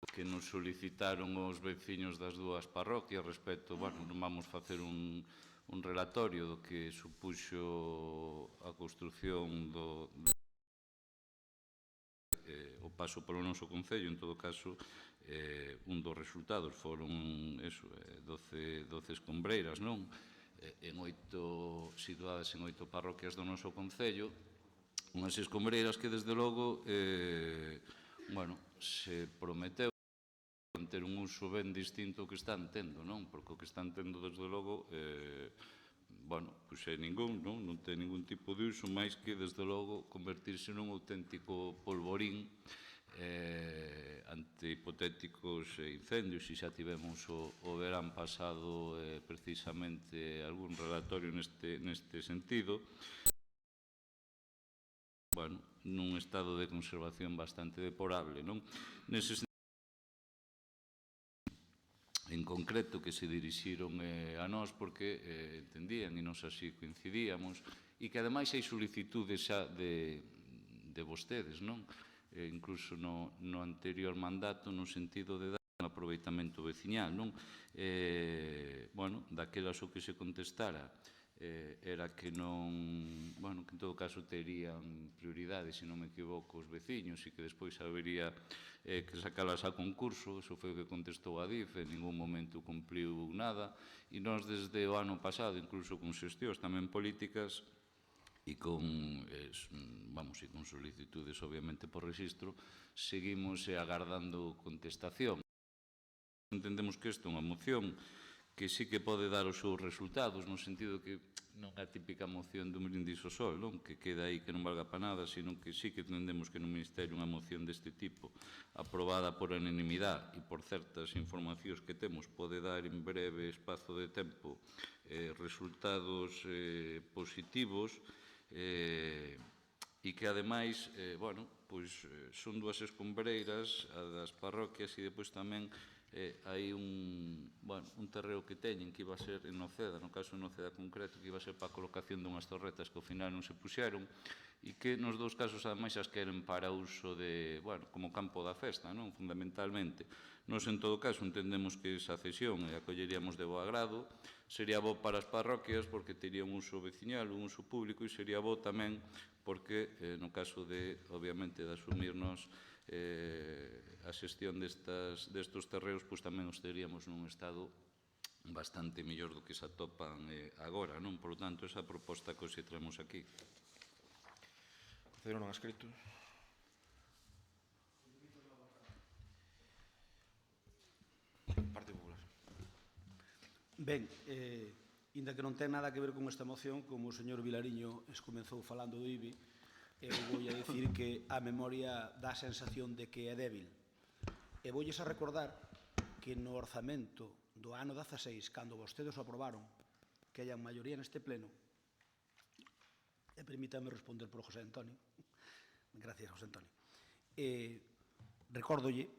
que nos solicitaron os veciños das dúas parroquias respecto, bueno, non vamos facer un relatorio do que supuxo a construción o paso polo noso concello. En todo caso, un dos resultados foron 12 escombreiras, non? Situadas en 8 parroquias do noso concello, unhas escombreiras que, desde logo, bueno, se prometeu ter un uso ben distinto ao que están tendo, non? Porque o que están tendo, desde logo, bueno, pois é ningún, non? Non ten ningún tipo de uso, máis que, desde logo, convertirse nun auténtico polvorín ante hipotéticos incendios. E xa tivemos o verán pasado precisamente algún relatorio neste sentido. Bueno, nun estado de conservación bastante deplorable, non? Nese sentido, en concreto, que se dirixiron a nós porque entendían e nos así coincidíamos, e que ademais hai solicitudes xa de vostedes, non? Incluso no anterior mandato, no sentido de dar un aproveitamento veciñal, non? Bueno, daquelas o que se contestara era que non, bueno, que en todo caso terían prioridade, se non me equivoco, os veciños, e que despois habería que sacalas a concurso. Iso foi o que contestou a DIF, en ningún momento cumpliu nada, e nós desde o ano pasado, incluso con xestións tamén políticas e con solicitudes obviamente por rexistro, seguimos agardando contestación. Entendemos que isto é unha moción que sí que pode dar os seus resultados, no sentido que non é a típica moción do brindis ao sol, non? Que queda aí que non valga para nada, sino que sí que entendemos que no Ministerio unha moción deste tipo, aprobada por unanimidade e por certas informacións que temos, pode dar en breve espazo de tempo resultados positivos, e que, ademais, bueno, pois son dúas escombreiras, a das parroquias, e depois tamén hai un terreo que teñen que iba a ser en Noceda, no caso de Noceda concreto, que iba a ser para a colocación dunhas torretas que ao final non se puxeron, e que nos dous casos, ademais, as queren para uso de, bueno, como campo da festa, non? Fundamentalmente. Nos, en todo caso, entendemos que esa cesión a colleríamos de bo agrado, sería bo para as parroquias porque tería un uso veciñal, un uso público, e sería bo tamén porque, no caso de, obviamente, de asumirnos a xestión destos terreos, pois tamén os teríamos nun estado bastante mellor do que se atopan agora, non? Por lo tanto, esa proposta que hoxe traemos aquí. Concelleiro non escrito. Partido Popular. Ben, inda que non ten nada que ver con esta moción, como o señor Vilariño comezou falando do IBI, eu vou a dicir que a memoria dá a sensación de que é débil. E voulles a recordar que no orzamento do ano 16, cando vostedes o aprobaron, que hayan maioría neste pleno, e permítame responder por José Antonio, gracias, José Antonio, recórdolle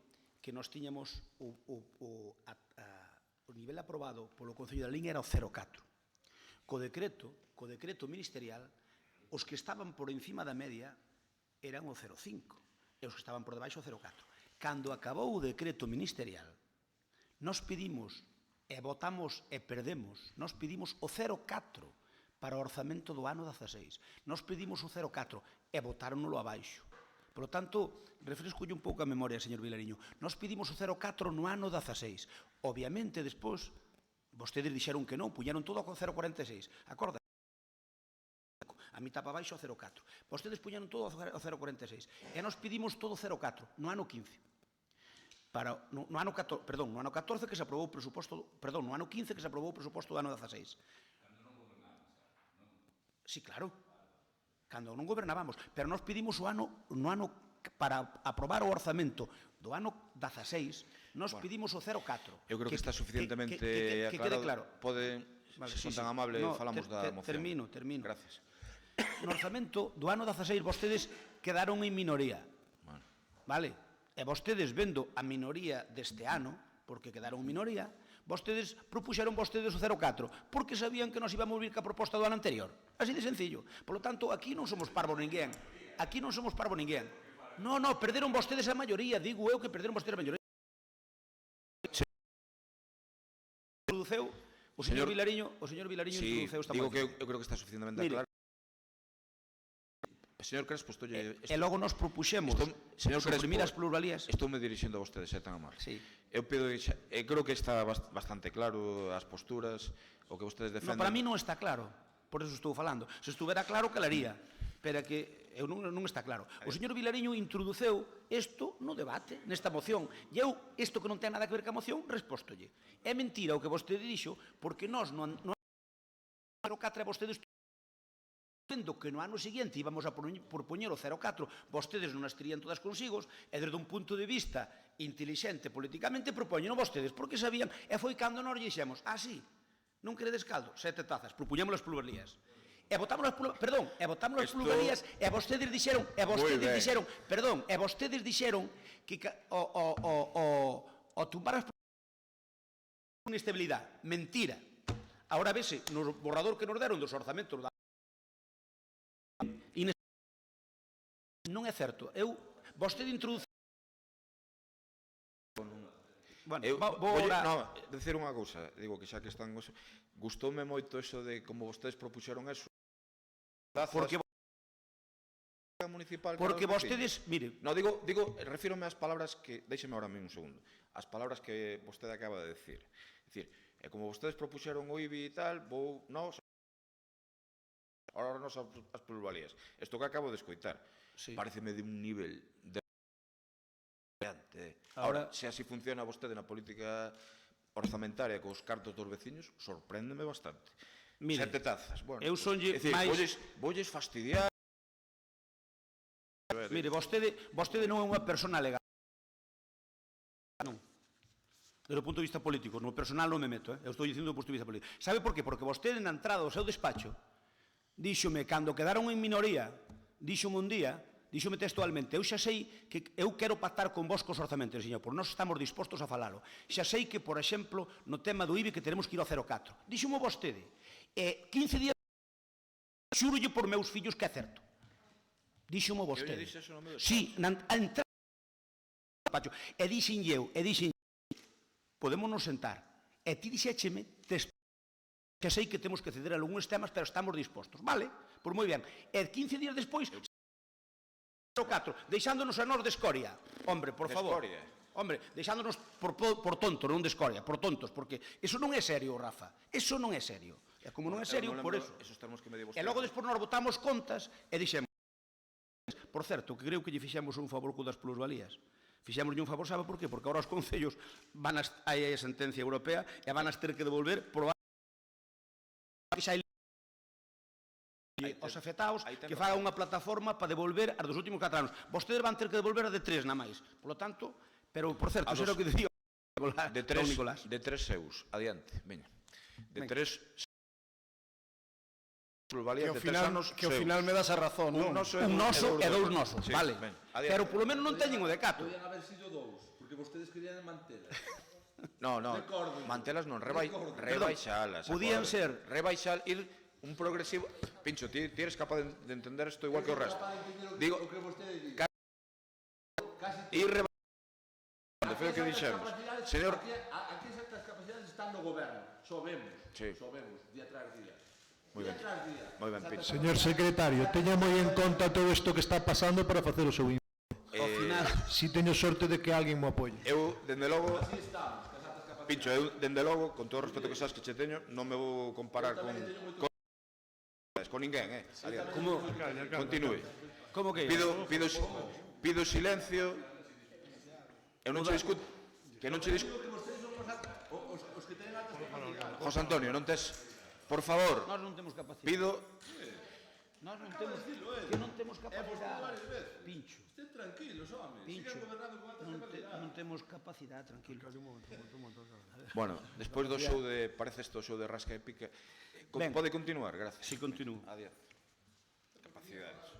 que nós tiñamos o nivel aprobado polo Concello da Limia era o 0,4. Co decreto ministerial, os que estaban por encima da media eran o 0,5 e os que estaban por debaixo o 0,4. Cando acabou o decreto ministerial, nós pedimos e votamos e perdemos, nós pedimos o 0,4 para o orzamento do ano 16. Nós pedimos o 0,4 e votáronolo abaixo. Por lo tanto, refrescolle un pouco a memoria, señor Vilariño. Nós pedimos o 0,4 no ano 16. Obviamente, despois, vostedes dixeron que non, puñeron todo con 0,46. Acorda? A mitad para baixo o 0,4. Vostedes puñeron todo o 0,46. E nós pedimos todo o 0,4 no ano 15. No ano 14 que se aprobou o presuposto, no ano 15 que se aprobou o presuposto do ano 16. Cando non gobernábamos. Sí, claro. Cando non gobernábamos, pero nós pedimos no ano para aprobar o orzamento do ano 16, nós pedimos o 0,4. Eu creo que está suficientemente aclarado. Pode, se son tan amable, falamos da moción. Termino. Gracias. No orzamento do ano 16 vostedes quedaron en minoría. Vale? E vostedes vendo a minoría deste ano, porque quedaron en minoría, vostedes propuxeron o 0,4, porque sabían que nos íbamos vir ca proposta do ano anterior. Así de sencillo. Por lo tanto, aquí non somos parvo ninguén. Non, perderon vostedes a maioría, digo eu que perderon vostedes a maioría. O señor Vilariño introduceu esta moción. Eu creo que está suficientemente claro. Señor Crespo, e logo nos propuxemos suprimir as pluralías. Estou me dirixindo a vostedes, é tan amable. Eu creo que está bastante claro as posturas, o que vostedes defenden. Para mí non está claro, por eso estou falando. Se estuvera claro, calaría, pero que non está claro. O señor Vilariño introduceu isto no debate, nesta moción, e eu, isto que non ten nada que ver ca moción, respóstolle. É mentira o que vostede dixo, porque nós non catre vostedes vendo que no ano seguinte íbamos a propoñer o 0,4, vostedes non as terían todas consigos, e desde un punto de vista intelixente politicamente propoñen vostedes, porque sabían, e foi cando nós dixemos, sí, non queredes caldo, 7 tazas, propoñemos as pluralías. E votamos as pluralías, e vostedes dixeron, que o tumbar as pluralías unha inestabilidade. Mentira. Ahora vese, no borrador que nos deron dos orzamentos da non é certo. Vostede introduce... Vou decir unha cousa, digo que xa que están... Gustoume moito eso de como vostedes propuxeron eso. Porque vostedes, mire... Non, digo, refírome ás palabras que... Deixeme ahora un segundo. As palabras que vostede acaba de decir. É dicir, como vostedes propuxeron o IBI e tal, vou... Ahora nos as pluralías. Isto que acabo de escoitar, pareceme de un nivel de... Ahora, se así funciona vostede na política orzamentaria cos cartos dos veciños, sorpréndeme bastante. 7 tazas. Eu sonlle máis... Voulles fastidiar... Mire, vostede non é unha persona legal. Non. Desde o punto de vista político. No personal non me meto, eu estou dicindo do punto de vista político. Sabe por qué? Porque vostede na entrada do seu despacho díxome, cando quedaron en minoría, díxome un día, díxome textualmente, eu xa sei que eu quero pactar con vos cos orzamentos, señor, por nós estamos dispostos a falalo. Xa sei que, por exemplo, no tema do IBI que teremos que ir ao 0,4. Díxome vostede, e 15 días xúrolle por meus fillos que é certo. Díxome vostede. Sí, a entrar no despacho. E dixenlle eu, podemos nos sentar. E ti dixécheme textualmente, xa sei que temos que ceder a algúns temas, pero estamos dispostos. Vale, pois moi ben. E 15 días despois, 0,4, deixándonos a nós de escoria. Hombre, por favor. Hombre, deixándonos por tontos, non de escoria, por tontos, porque eso non é serio, Rafa. Eso non é serio. E como non é serio, por eso. E logo despois nos botamos contas e dixemos, por certo, que creo que lle fixemos un favor co das plusvalías. Fixémoslle un favor, sabe por qué? Porque agora os concellos van a sentencia europea e van a ter que devolver os afectados que faga unha plataforma para devolver as dos últimos 4 anos. Vostedes van ter que devolver a de 3 na máis. Por lo tanto, pero, por certo, xero que dicía de 3 euros, adiante, veña. De 3 Plusvalía Que de 3 anos ao final me das a razón, non? Un noso Un noso e dous nosos, Sí, vale. ben, Pero polo menos non teñen o decato. Podían haber sido dous, porque vostedes querían mantelas. No, Recordo. mantelas non, rebaixalas. Podían ser- Rebaixar, ir un progresivo... Pincho, ti eres capaz de entender isto igual que o resto. Digo, O que vostedes dicen. ir rebaixando, foi o que dixemos. Señor... Aquí esas capacidades están no goberno, sabemos, Sí. día tras día. Moi ben, moi ben, Pincho. Señor secretario, teña moi en conta todo isto que está pasando para facer o seu Ao final, si teño sorte de que alguén me apoie. Eu, dende logo... Pincho, eu, dende logo, con todo o respeto que sabes que che teño, non me vou comparar con ninguén, Adiante. como Continúe. como que Pido silencio. Eu non che discuto... Que non che discuto... José Antonio, non tes... Por favor, nós non temos capacidade. pido... Nós non temos que non temos capacidade. Pincho. Estén tranquilos, home. Pincho. Non temos capacidade, tranquilo. Bueno, despois do show de... Parece isto o show de rasca e pica. Ben. Pode continuar, gracias. Si continúo. Adiante. Capacidades.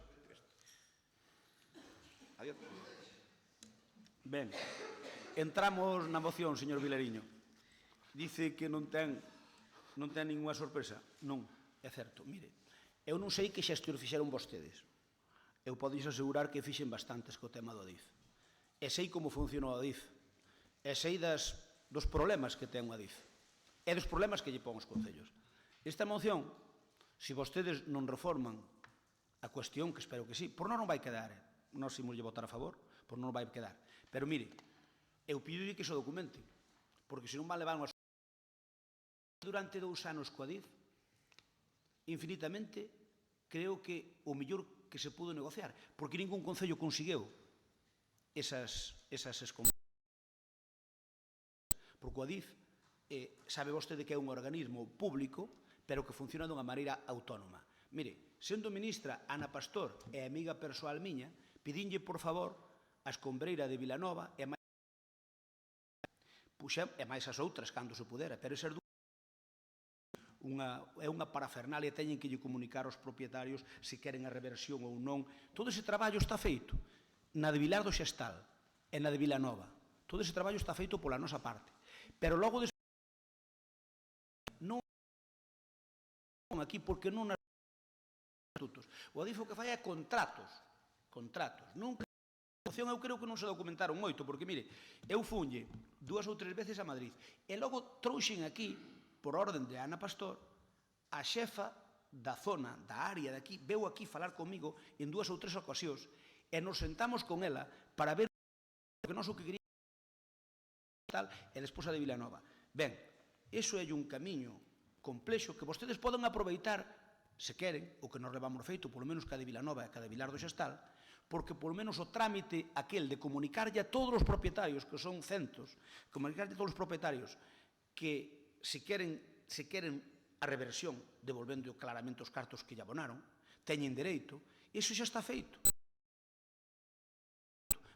Adiante. Ben, entramos na moción, señor Vilariño. Dice que non ten ninguna sorpresa. Non, é certo. Mire, eu non sei que xestión fixeron vostedes. Eu podes asegurar que fixen bastantes co tema do ADIF. E sei como funciona o ADIF. E sei dos problemas que ten o ADIF. E dos problemas que lle pon os concellos. Esta moción, se vostedes non reforman a cuestión, que espero que sí, por non vai quedar. Nós imos lle votar a favor, por non vai quedar. Pero mire, eu pido que se documente, porque se non van levar unhas... Durante 2 anos co ADIF, infinitamente, creo que o mellor que se pudo negociar, porque ningún concello conseguiu esas escombros. Porque o ADIF, sabe vostede que é un organismo público, pero que funciona dunha maneira autónoma. Mire, sendo ministra Ana Pastor e amiga persoal miña, pedinlle, por favor, a escombreira de Vilanova e máis as outras, cando se pudera, pero esas é unha parafernalia, teñen que lle comunicar aos propietarios se queren a reversión ou non. Todo ese traballo está feito na de Vilar do Xestal e na de Vilanova. Todo ese traballo está feito pola nosa parte. Pero logo non aquí porque non nas estatutos. O ADIF o que fai é contratos. Nunca eu creo que non se documentaron moito, porque, mire, eu funlle 2 ou 3 veces a Madrid e logo trouxen aquí, por orden de Ana Pastor, a xefa da zona, da área de aquí, veu aquí falar comigo en 2 ou 3 ocasións e nos sentamos con ela para ver que nós o que queríamos e despois a de Vilanova. Ben, iso é un camiño complexo que vostedes poden aproveitar, se queren, o que nos levamos feito, polo menos que a de Vilanova e que a de Vilar do Xestal, porque polo menos o trámite aquel de comunicarlle a todos os propietarios, que son centos, comunicarlle a todos os propietarios que se queren a reversión, devolvendo claramente os cartos que lle abonaron, teñen dereito, iso xa está feito.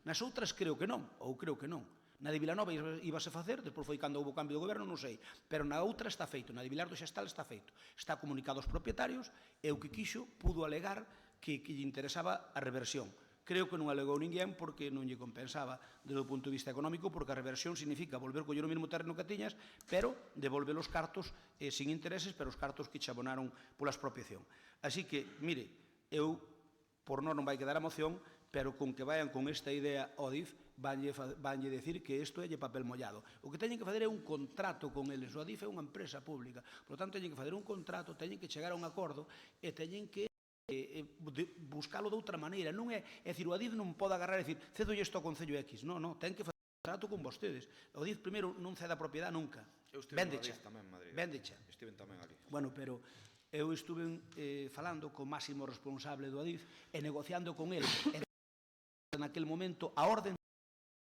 Nas outras creo que non, ou creo que non. Na de Vilanova íbase facer, despois foi cando houve cambio de goberno, non sei, pero na outra está feito, na de Vilar do Xestal está feito. Está comunicado aos propietarios e o que quixo pudo alegar que lle interesaba a reversión. Creo que non alegou ninguén porque non lle compensaba desde o punto de vista económico, porque a reversión significa volver coller o mesmo terreno que tiñas, pero devolver os cartos sin intereses, pero os cartos que che abonaron pola expropiación. Así que, mire, eu, por non vai quedar a moción, pero con que vayan con esta idea ao DIF, vanlle decir que isto é papel mollado. O que teñen que fazer é un contrato con eles. O DIF é unha empresa pública. Por lo tanto, teñen que fazer un contrato, teñen que chegar a un acordo e teñen que buscalo de outra maneira. Non é dicir, o ADIF non pode agarrar e dicir, cedo isto ao Concello X. Non, ten que fazer un contrato con vostedes. O ADIF primeiro non cede a propiedade nunca. Eu estive no ADIF tamén, Madrid. Vendecha. Estive tamén ali. Bueno, pero eu estuve falando co máximo responsable do ADIF e negociando con ele. Naquel momento, a orden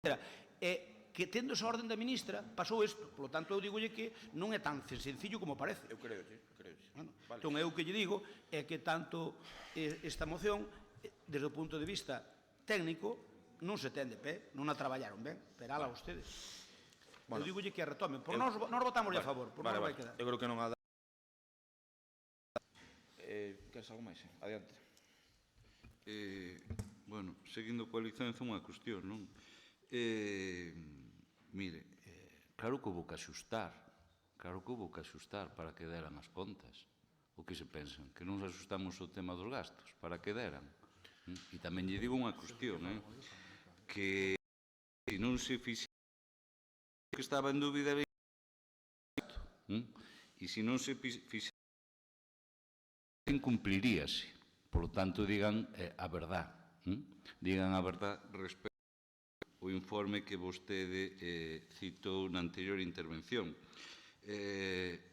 que tendo esa orden da ministra, pasou isto. Por lo tanto, eu digolle que non é tan sencillo como parece. Eu creo. Bueno, entón, eu que lle digo é que tanto esta moción, desde o punto de vista técnico, non se ten de pé, non a traballaron ben, perala vostedes. Eu digolle que a retomen. Por nós votamos a favor, por nós vai quedar. Eu creo que non ha tes algo máis? Adiante. Bueno, seguindo coa licenza, unha cuestión, non? Mire, claro que houve que axustar, para que deran as contas. O que se pensan? Que non axustamos o tema dos gastos para que deran? E tamén lle digo unha cuestión, que se non se fixera que estaba en dúbida e se non se fixera incumpliríase. Por lo tanto, digan a verdad. Digan a verdad respecto ao informe que vostede citou na anterior intervención.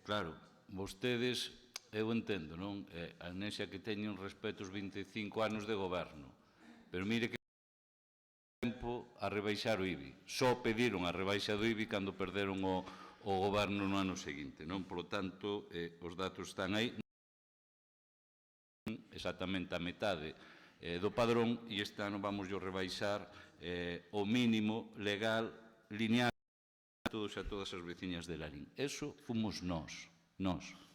Claro, vostedes, eu entendo, non? A amnesia que teñen respecto aos 25 anos de goberno. Pero mire que tempo a rebaixar o IBI. Só pediron a rebaixa do IBI cando perderon o goberno no ano seguinte, non? Por lo tanto, os datos están aí. Exactamente a metade do padrón e este ano vamos a rebaixar o mínimo legal lineal a todos e a todas as veciñas de Lalín. Eso fomos nós,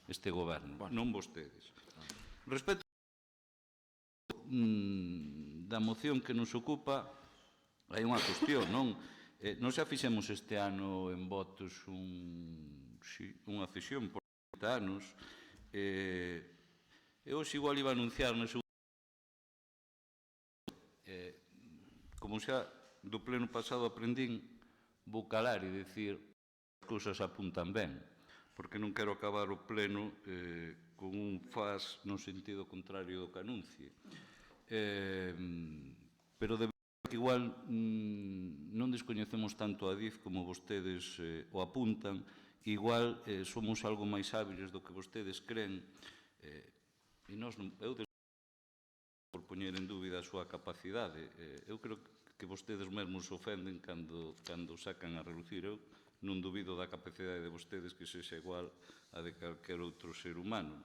este goberno, non vostedes. Respecto da moción que nos ocupa, hai unha cuestión, non? Non xa fixemos este ano en votos unha cesión por 30 anos. Eu hoxe igual iba a anunciar no seu... Como xa do pleno pasado aprendín, vou calar e dicir as cousas apuntan ben, porque non quero acabar o pleno con un fas no sentido contrario do que anuncie. Pero de verdade que igual non descoñecemos tanto a DIF como vostedes o apuntan, igual somos algo máis hábiles do que vostedes creen, e eu por poñer en dúbida a súa capacidade. Eu creo que vostedes mesmos se ofenden cando sacan a relucir. Eu non dubido da capacidade de vostedes que sexa igual a de calquer outro ser humano.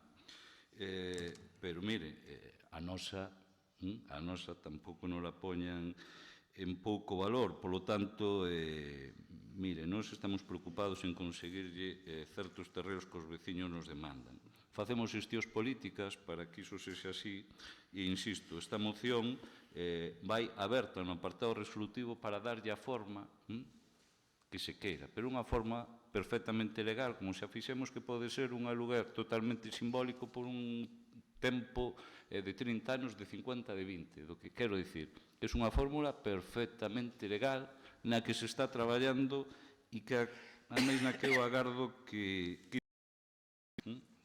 Pero, mire, a nosa tampouco non la poñan en pouco valor. Por lo tanto, mire, nós estamos preocupados en conseguirlle certos terreos que os veciños nos demandan. Facemos xestións políticas para que iso sexa así e, insisto, esta moción vai aberta no apartado resolutivo para darlle a forma que se queira, pero unha forma perfectamente legal, como xa fixemos, que pode ser un aluguer totalmente simbólico por un tempo de 30 anos, de 50, de 20. Do que quero dicir, é unha fórmula perfectamente legal na que se está traballando e que, a máis na que eu agardo que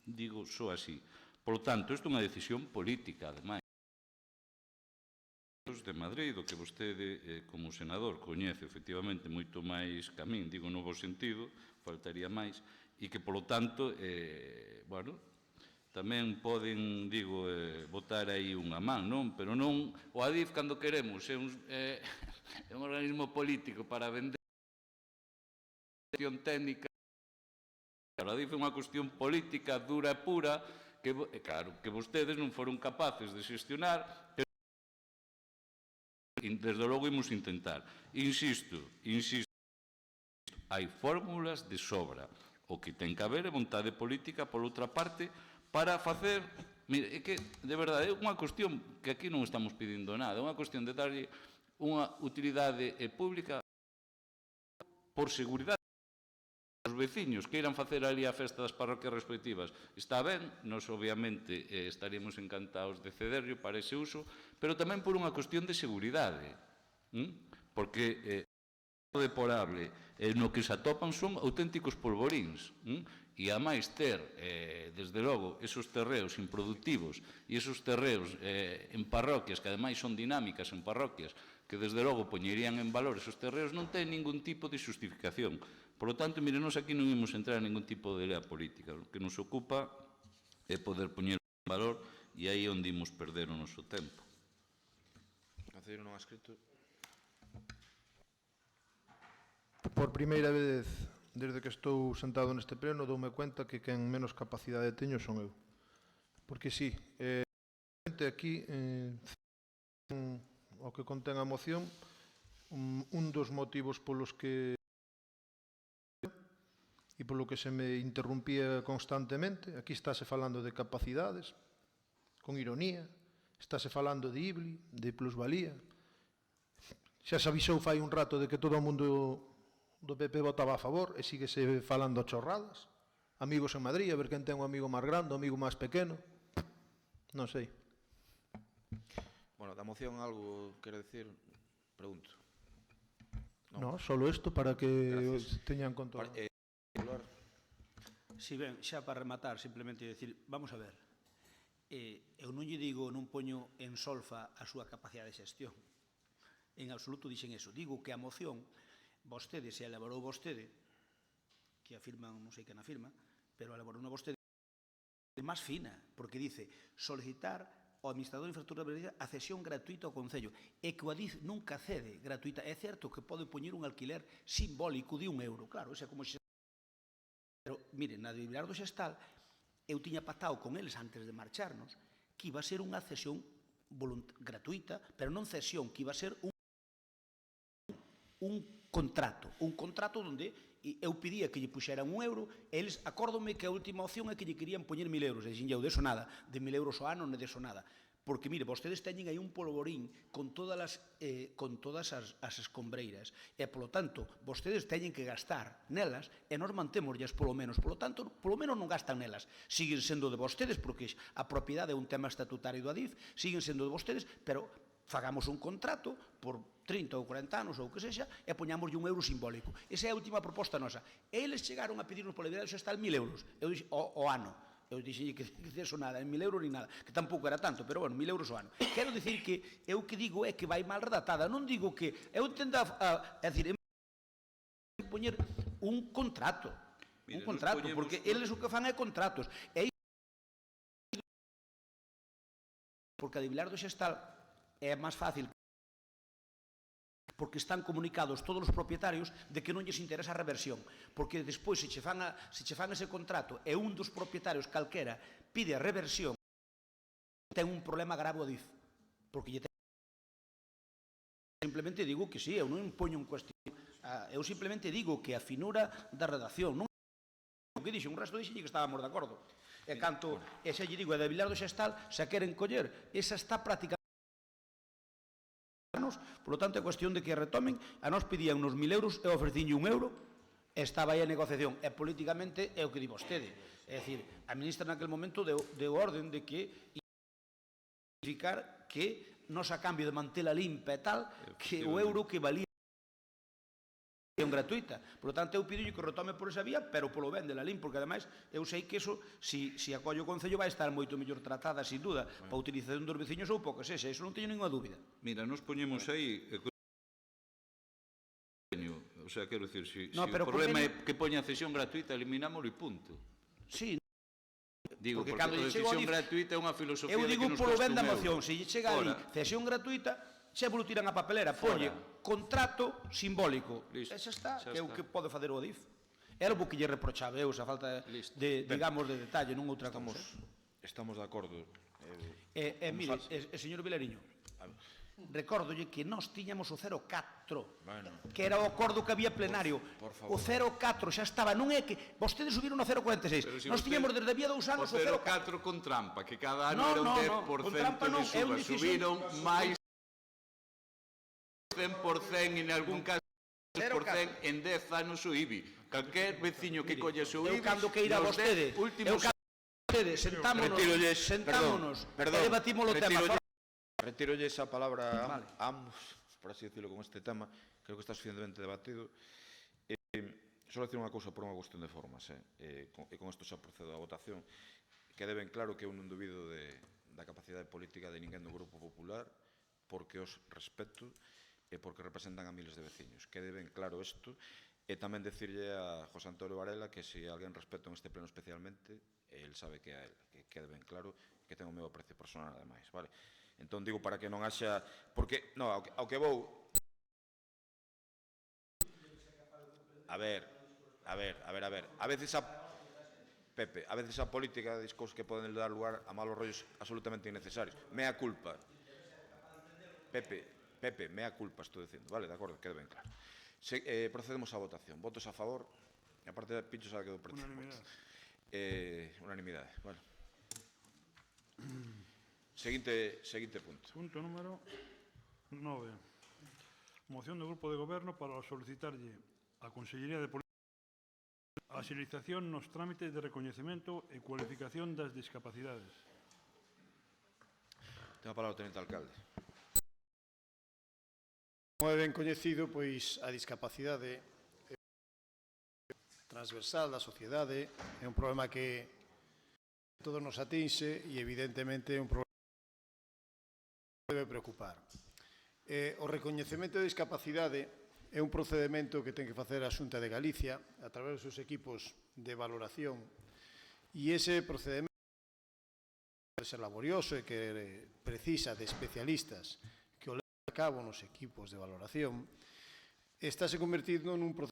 digo só así. Por lo tanto, isto é unha decisión política, ademais, de Madrid, do que vostede, como senador, coñece efectivamente moito máis que a min, digo no bo sentido, faltaría máis, e que, polo tanto, bueno, tamén poden, digo, botar aí unha man, non? Pero non, o ADIF, cando queremos, é un organismo político para vender a cuestión técnica. A ADIF é unha cuestión política dura e pura que, claro, que vostedes non foron capaces de xestionar, pero desde logo imos intentar. Insisto, hai fórmulas de sobra. O que ten que haber é vontade política, por outra parte, para facer... Mire, é que, de verdade, é unha cuestión que aquí non estamos pedindo nada, é unha cuestión de darlle unha utilidade pública por seguridade. Os veciños que irán facer ali a festa das parroquias respectivas está ben, nós obviamente estaríamos encantados de cederlo para ese uso, pero tamén por unha cuestión de seguridade, porque o deporable no que se atopan son auténticos polvoríns, e a máis ter, desde logo, esos terreos improductivos e esos terreos en parroquias, que ademais son dinámicas en parroquias, que desde logo poñerían en valor esos terreos, non ten ningún tipo de justificación. Por lo tanto, mire, nós aquí non imos entrar en ningún tipo de lea política. O que nos ocupa é poder poñer en valor e aí onde imos perder o noso tempo. Concelleiro non ha escrito. Por primeira vez, desde que estou sentado neste pleno, doume cuenta que quen menos capacidade teño son eu. Porque sí, aquí, o que contén a moción, un dos motivos polos que e polo que se me interrumpía constantemente, aquí estáse falando de capacidades, con ironía, estáse falando de IBLI, de plusvalía. Xa se avisou fai un rato de que todo o mundo do PP votaba a favor e síguese falando chorradas. Amigos en Madrid, a ver quen ten o amigo máis grande, o amigo máis pequeno. Non sei. Bueno, da moción algo quero decir, pregunto. No, solo isto para que teñan control. Si ben, xa para rematar, simplemente decir, vamos a ver, eu non lle digo, non poño en solfa a súa capacidade de xestión. En absoluto dixen eso. Digo que a moción, vostede, se elaborou vostede, que afirman, non sei quen afirma, pero elaborou unha vostede máis fina, porque dice solicitar ao administrador de infraestructura a cesión gratuita ao Concello, e que o Adif nunca cede gratuita. É certo que pode poñer un alquiler simbólico de €1. Claro, ese é como xe... Pero, mire, na de Vilar do Xestal, eu tiña pactado con eles antes de marcharnos que iba a ser unha cesión gratuita, pero non cesión, que iba a ser un contrato onde eu pedía que lle puxeran €1 e eles, acórdome que a última opción é que lle querían poñer €1.000, e dixen, eu deso nada, de €1.000 ao ano, non deso nada. Porque, mire, vostedes teñen aí un polvorín con todas as escombreiras, e, polo tanto, vostedes teñen que gastar nelas, e nós mantémoslas polo menos. Polo tanto, polo menos non gastan nelas. Siguen sendo de vostedes, porque a propiedade é un tema estatutario do Adif, siguen sendo de vostedes, pero fagamos un contrato por 30 ou 40 anos ou o que sexa e poñámoslle €1 simbólico. Esa é a última proposta nosa. Eles chegaron a pedirnos pola Vilar do Xestal €1.000 ao ano. Eu dixenlle que deso nada, en €1.000 ni nada, que tampouco era tanto, pero bueno, €1.000 ao ano. Quero dicir que eu que digo é que vai mal redactada, non digo que... Eu entendo é dicir, poñer un contrato, porque eles o que fan é contratos. Porque a de Vilar do Xestal é máis fácil, porque están comunicados todos os propietarios de que non lles interesa a reversión, porque despois se che fan ese contrato e un dos propietarios calquera pide a reversión, ten un problema grave o DIF, porque lle ten... Simplemente digo que sí, eu non poño en cuestión, eu simplemente digo que a finura da redacción, non o que dixen, un resto dixen que estábamos de acordo, e canto, e xa lle digo, a de Vilar do Xestal, se a queren coller, esa está prácticamente... Por lo tanto, é cuestión de que retomen. A nos pedían uns €1.000 e ofrecinlle €1 e estaba aí a negociación. E políticamente é o que di vostede. É dicir, a ministra naquele momento deu orden de que significar que nos a cambio de mantela limpa e tal, que o euro que valía gratuita. Por lo tanto, eu pido que retome por esa vía, pero polo ben de la LIM, porque ademais eu sei que eso, se acolle o Concello, vai estar moito mellor tratada, sin duda, para a utilización dos veciños ou pouco sexa, eso non teño ninguna dúbida. Mira, nos poñemos aí... O sea, quero dicir, se o problema é que poña cesión gratuita, eliminámoslo e punto. Sí, digo, porque a cesión gratuita é unha filosofía de que nos costa €1. Eu digo polo ben da moción, se lle chega ali cesión gratuita, xa vos tiran a papelera, poñe contrato simbólico. Esa está, que é o que pode fazer o Adif. Era o que lle reprochaba eu, esa falta de, digamos, de detalle, non outra cousa. Estamos de acordo. Mire, señor Vilariño, recórdolle que nós tiñamos o 04, que era o acordo que había plenario. O 04 xa estaba, non é que vostedes subiron o 0,46. Nós tiñamos desde había 2 anos o 04 con trampa, que cada ano era un 10% de suba. Subiron máis 100% en algún caso 10% en 10 anos o IBI. Calquer veciño que colle o seu IBI, eu cando que ir a vostede, sentámonos e debatimos o tema. Retirolle esa palabra a ambos, por así decirlo, con este tema. Creo que está suficientemente debatido. Só decir unha cousa por unha cuestión de formas, e con isto xa procedo á votación, que deben claro que eu non dubido da capacidade política de ninguén do Grupo Popular, porque os respeto e porque representan a miles de veciños. Que deben claro isto, e tamén decirlle a José Antonio Varela que se alguén respeto en este pleno especialmente, el sabe que a él, que quede ben claro, que ten o meu aprecio personal ademais, vale? Entón digo para que non haxa... Porque, non, ao que vou... A ver. A veces Pepe, a veces a política diz cousas que poden dar lugar a malos rollos absolutamente innecesarios. Mea culpa. Pepe, mea culpa, estou dicindo. Vale, de acordo, quede ben claro. Procedemos á votación. Votos a favor. E aparte de Picho sabe que do partido. Unanimidade. Vale. Seguinte punto. Punto número 9. Moción do Grupo de Goberno para solicitarlle á Consellería de Política a agilización nos trámites de recoñecemento e cualificación das discapacidades. Ten a palabra o Tenente Alcalde. Como é ben coñecido, pois a discapacidade é transversal da sociedade, é un problema que todos nos atinxe e evidentemente é un problema que debe preocupar. O recoñecemento de discapacidade é un procedimento que ten que facer a Xunta de Galicia a través dos seus equipos de valoración e ese procedimento pode ser laborioso e que precisa de especialistas que o levan a cabo nos equipos de valoración, estáse convertindo nun proceso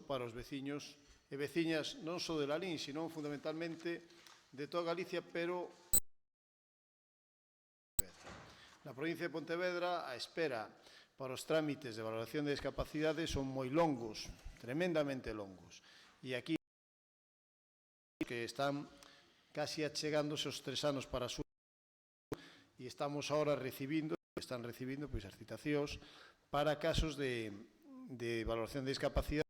para os veciños e veciñas non só de Lalín, sino fundamentalmente de toda Galicia, pero na provincia de Pontevedra a espera para os trámites de valoración de discapacidade son moi longos, tremendamente longos. E aquí que están casi achegándose os 3 anos para a súa e estamos agora están recibindo pois as citacións para casos de valoración de discapacidade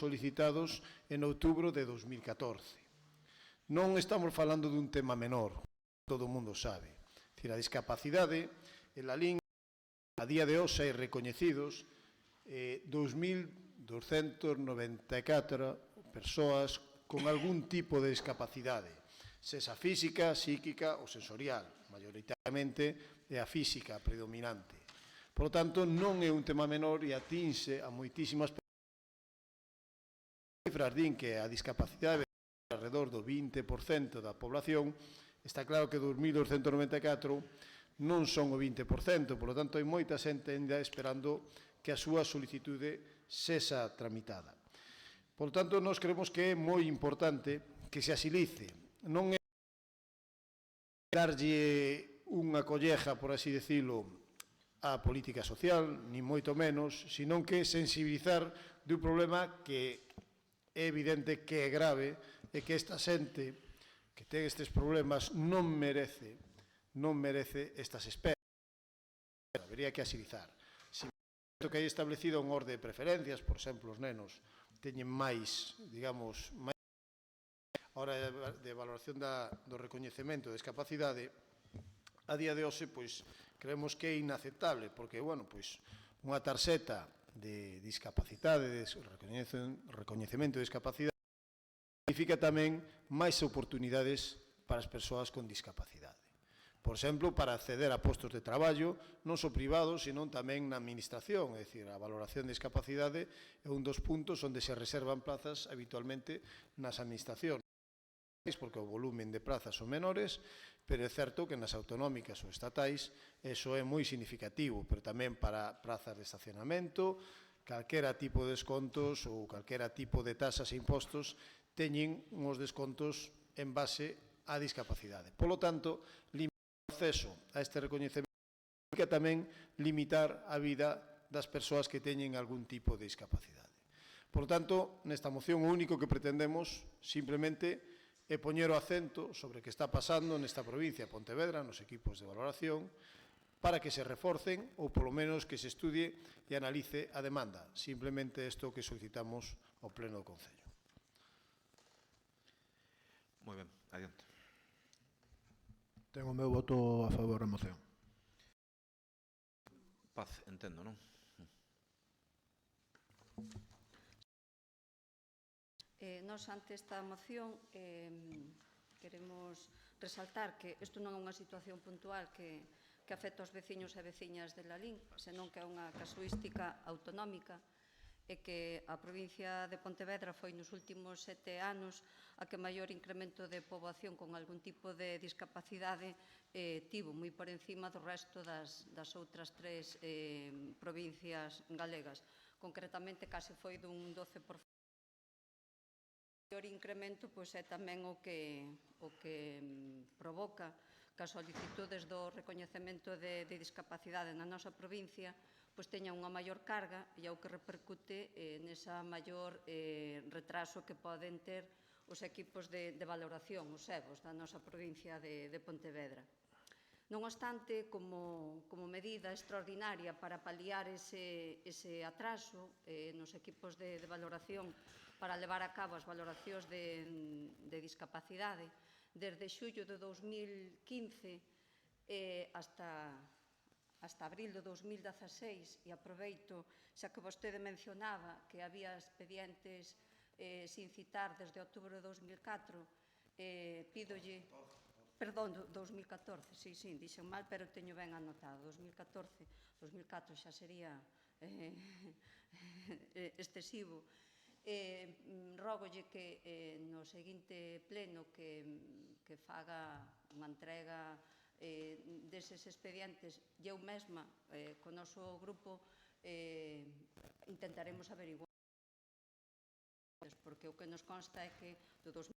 solicitados en outubro de 2014. Non estamos falando dun tema menor, todo o mundo sabe. A discapacidade en Lalín a día de hoxe hai recoñecidos 2.294 persoas con algún tipo de discapacidade, sesa física, psíquica ou sensorial, maioritariamente é a física predominante. Por lo tanto, non é un tema menor e atinse a moitísimas persoas. As cifras din que a discapacidade é alrededor do 20% da población. Está claro que 2.294 non son o 20%, por lo tanto, hai moita xente ainda esperando que a súa solicitude sexa tramitada. Por lo tanto, nós creemos que é moi importante que se asilice. Non é darlle unha colleja, por así decirlo, á política social, ni moito menos, senón que sensibilizar dun problema que é evidente que é grave e que esta xente que ten estes problemas non merece estas esperas. Habería que asilizar. Se que hai establecido un orde de preferencias, por exemplo, os nenos teñen máis, digamos, máis a hora de valoración do recoñecemento de discapacidade, a día de hoxe, pois, creemos que é inaceptable, porque, bueno, pois, unha tarxeta de discapacidade, de recoñecemento de discapacidade, significa tamén máis oportunidades para as persoas con discapacidade. Por exemplo, para acceder a postos de traballo, non só privados, senón tamén na administración, é dicir, a valoración de discapacidade é un dos puntos onde se reservan plazas habitualmente nas administracións, porque o volumen de plazas son menores, pero é certo que nas autonómicas ou estatais eso é moi significativo, pero tamén para plazas de estacionamento, calquera tipo de descontos ou calquera tipo de tasas e impostos teñen uns descontos en base á discapacidade. Por lo tanto, limitar o acceso a este recoñecemento significa tamén limitar a vida das persoas que teñen algún tipo de discapacidade. Por lo tanto, nesta moción o único que pretendemos simplemente é poñer o acento sobre o que está pasando nesta provincia de Pontevedra, nos equipos de valoración, para que se reforcen ou polo menos que se estudie e analice a demanda. Simplemente isto que solicitamos ao Pleno do Concello. Moi ben, adiante. Ten o meu voto a favor da moción. Paz, entendo, non? Nos, ante esta moción, queremos resaltar que isto non é unha situación puntual que afecta aos veciños e veciñas de Lalín, senón que é unha casuística autonómica e que a provincia de Pontevedra foi nos últimos 7 anos a que maior incremento de poboación con algún tipo de discapacidade tivo, moi por encima do resto das outras 3 provincias galegas. Concretamente, case foi dun 12%. O maior incremento é tamén o que provoca que as solicitudes do recoñecemento de discapacidade na nosa provincia teña unha maior carga e ao que repercute nesa maior retraso que poden ter os equipos de valoración, os EVOS, da nosa provincia de Pontevedra. Non obstante, como medida extraordinaria para paliar ese atraso nos equipos de valoración para levar a cabo as valoracións de discapacidade, desde xullo de 2015 hasta abril de 2016, e aproveito, xa que vostede mencionaba que había expedientes sin citar desde outubro de 2004, pídolle... Perdón, 2014, sí, dixen mal, pero teño ben anotado. 2014, 2004 xa sería excesivo. Rógolle que no seguinte pleno que faga unha entrega deses expedientes, e eu mesma, co noso grupo, intentaremos averiguar, porque o que nos consta é que do 2000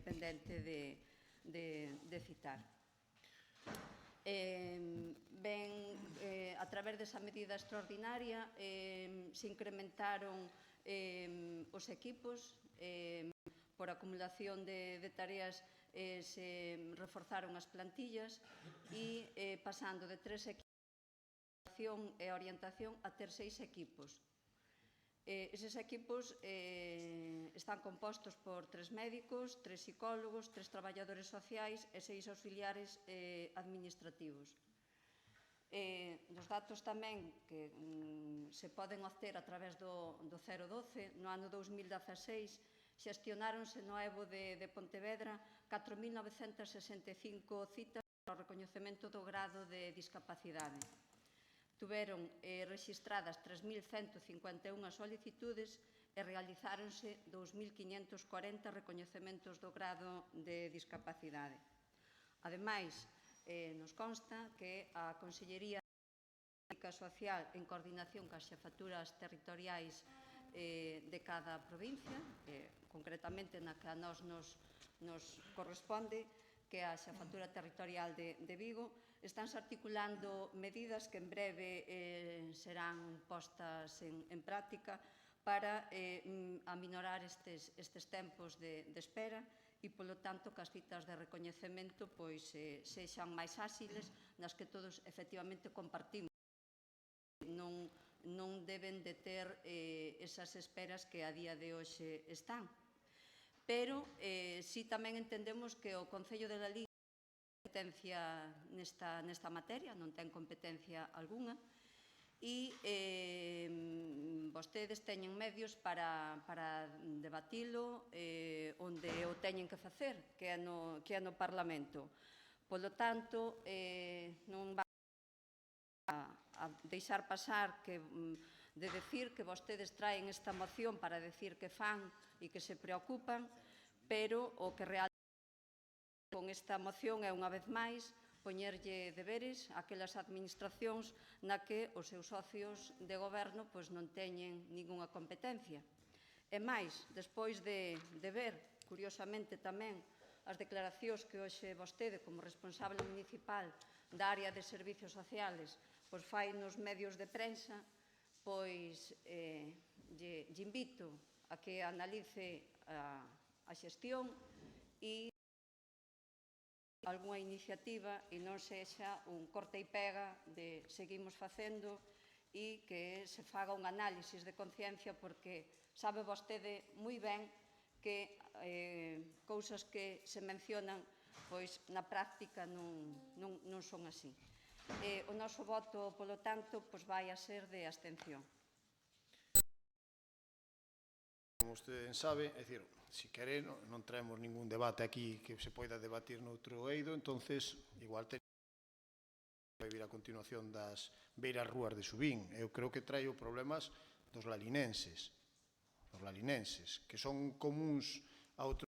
pendente de citar. Ben, a través desa medida extraordinaria se incrementaron os equipos, por acumulación de tareas se reforzaron as plantillas e pasando de 3 equipos de formación e orientación a ter 6 equipos. Eses equipos están compostos por 3 médicos, 3 psicólogos, 3 traballadores sociais e 6 auxiliares administrativos. Dos datos tamén que se poden obter a través do 012, no ano 2016 xestionáronse no EVO de Pontevedra 4.965 citas para o recoñecemento do grado de discapacidade. Tuveron registradas 3.151 solicitudes e realizáronse 2.540 recoñecementos do grado de discapacidade. Ademais, nos consta que a Consellería de Política Social, en coordinación cas xefaturas territoriais de cada provincia, concretamente na que a nós nos corresponde, que é a xefatura territorial de Vigo, estánse articulando medidas que en breve serán postas en práctica para aminorar estes tempos de espera e, polo tanto, que as citas de recoñecemento sexan máis áxiles, nas que todos efectivamente compartimos. Non deben de ter esas esperas que a día de hoxe están. Pero si tamén entendemos que o Concello de Lalín competencia nesta materia, non ten competencia algunha, e vostedes teñen medios para debatilo onde o teñen que facer, que é no Parlamento. Polo tanto, non vai a deixar pasar de decir que vostedes traen esta moción para decir que fan e que se preocupan, pero o que realmente con esta moción é unha vez máis poñerlle deberes àquelas administracións na que os seus socios de goberno non teñen ningunha competencia. E máis, despois de ver, curiosamente tamén, as declaracións que hoxe vostede, como responsable municipal da área de servicios sociales, fai nos medios de prensa, lle invito a que analice a xestión e algunha iniciativa e non sexa un corte e pega de seguimos facendo e que se faga un análisis de conciencia, porque sabe vostede moi ben que cousas que se mencionan na práctica non son así. O noso voto, polo tanto, vai a ser de abstención. Como usted sabe, é dicir, se quere, non traemos ningún debate aquí que se poida debatir noutro eido, entonces, igual vai vir a continuación das beiras rúas de Subín. Eu creo que traio problemas dos lalinenses, que son comuns a outros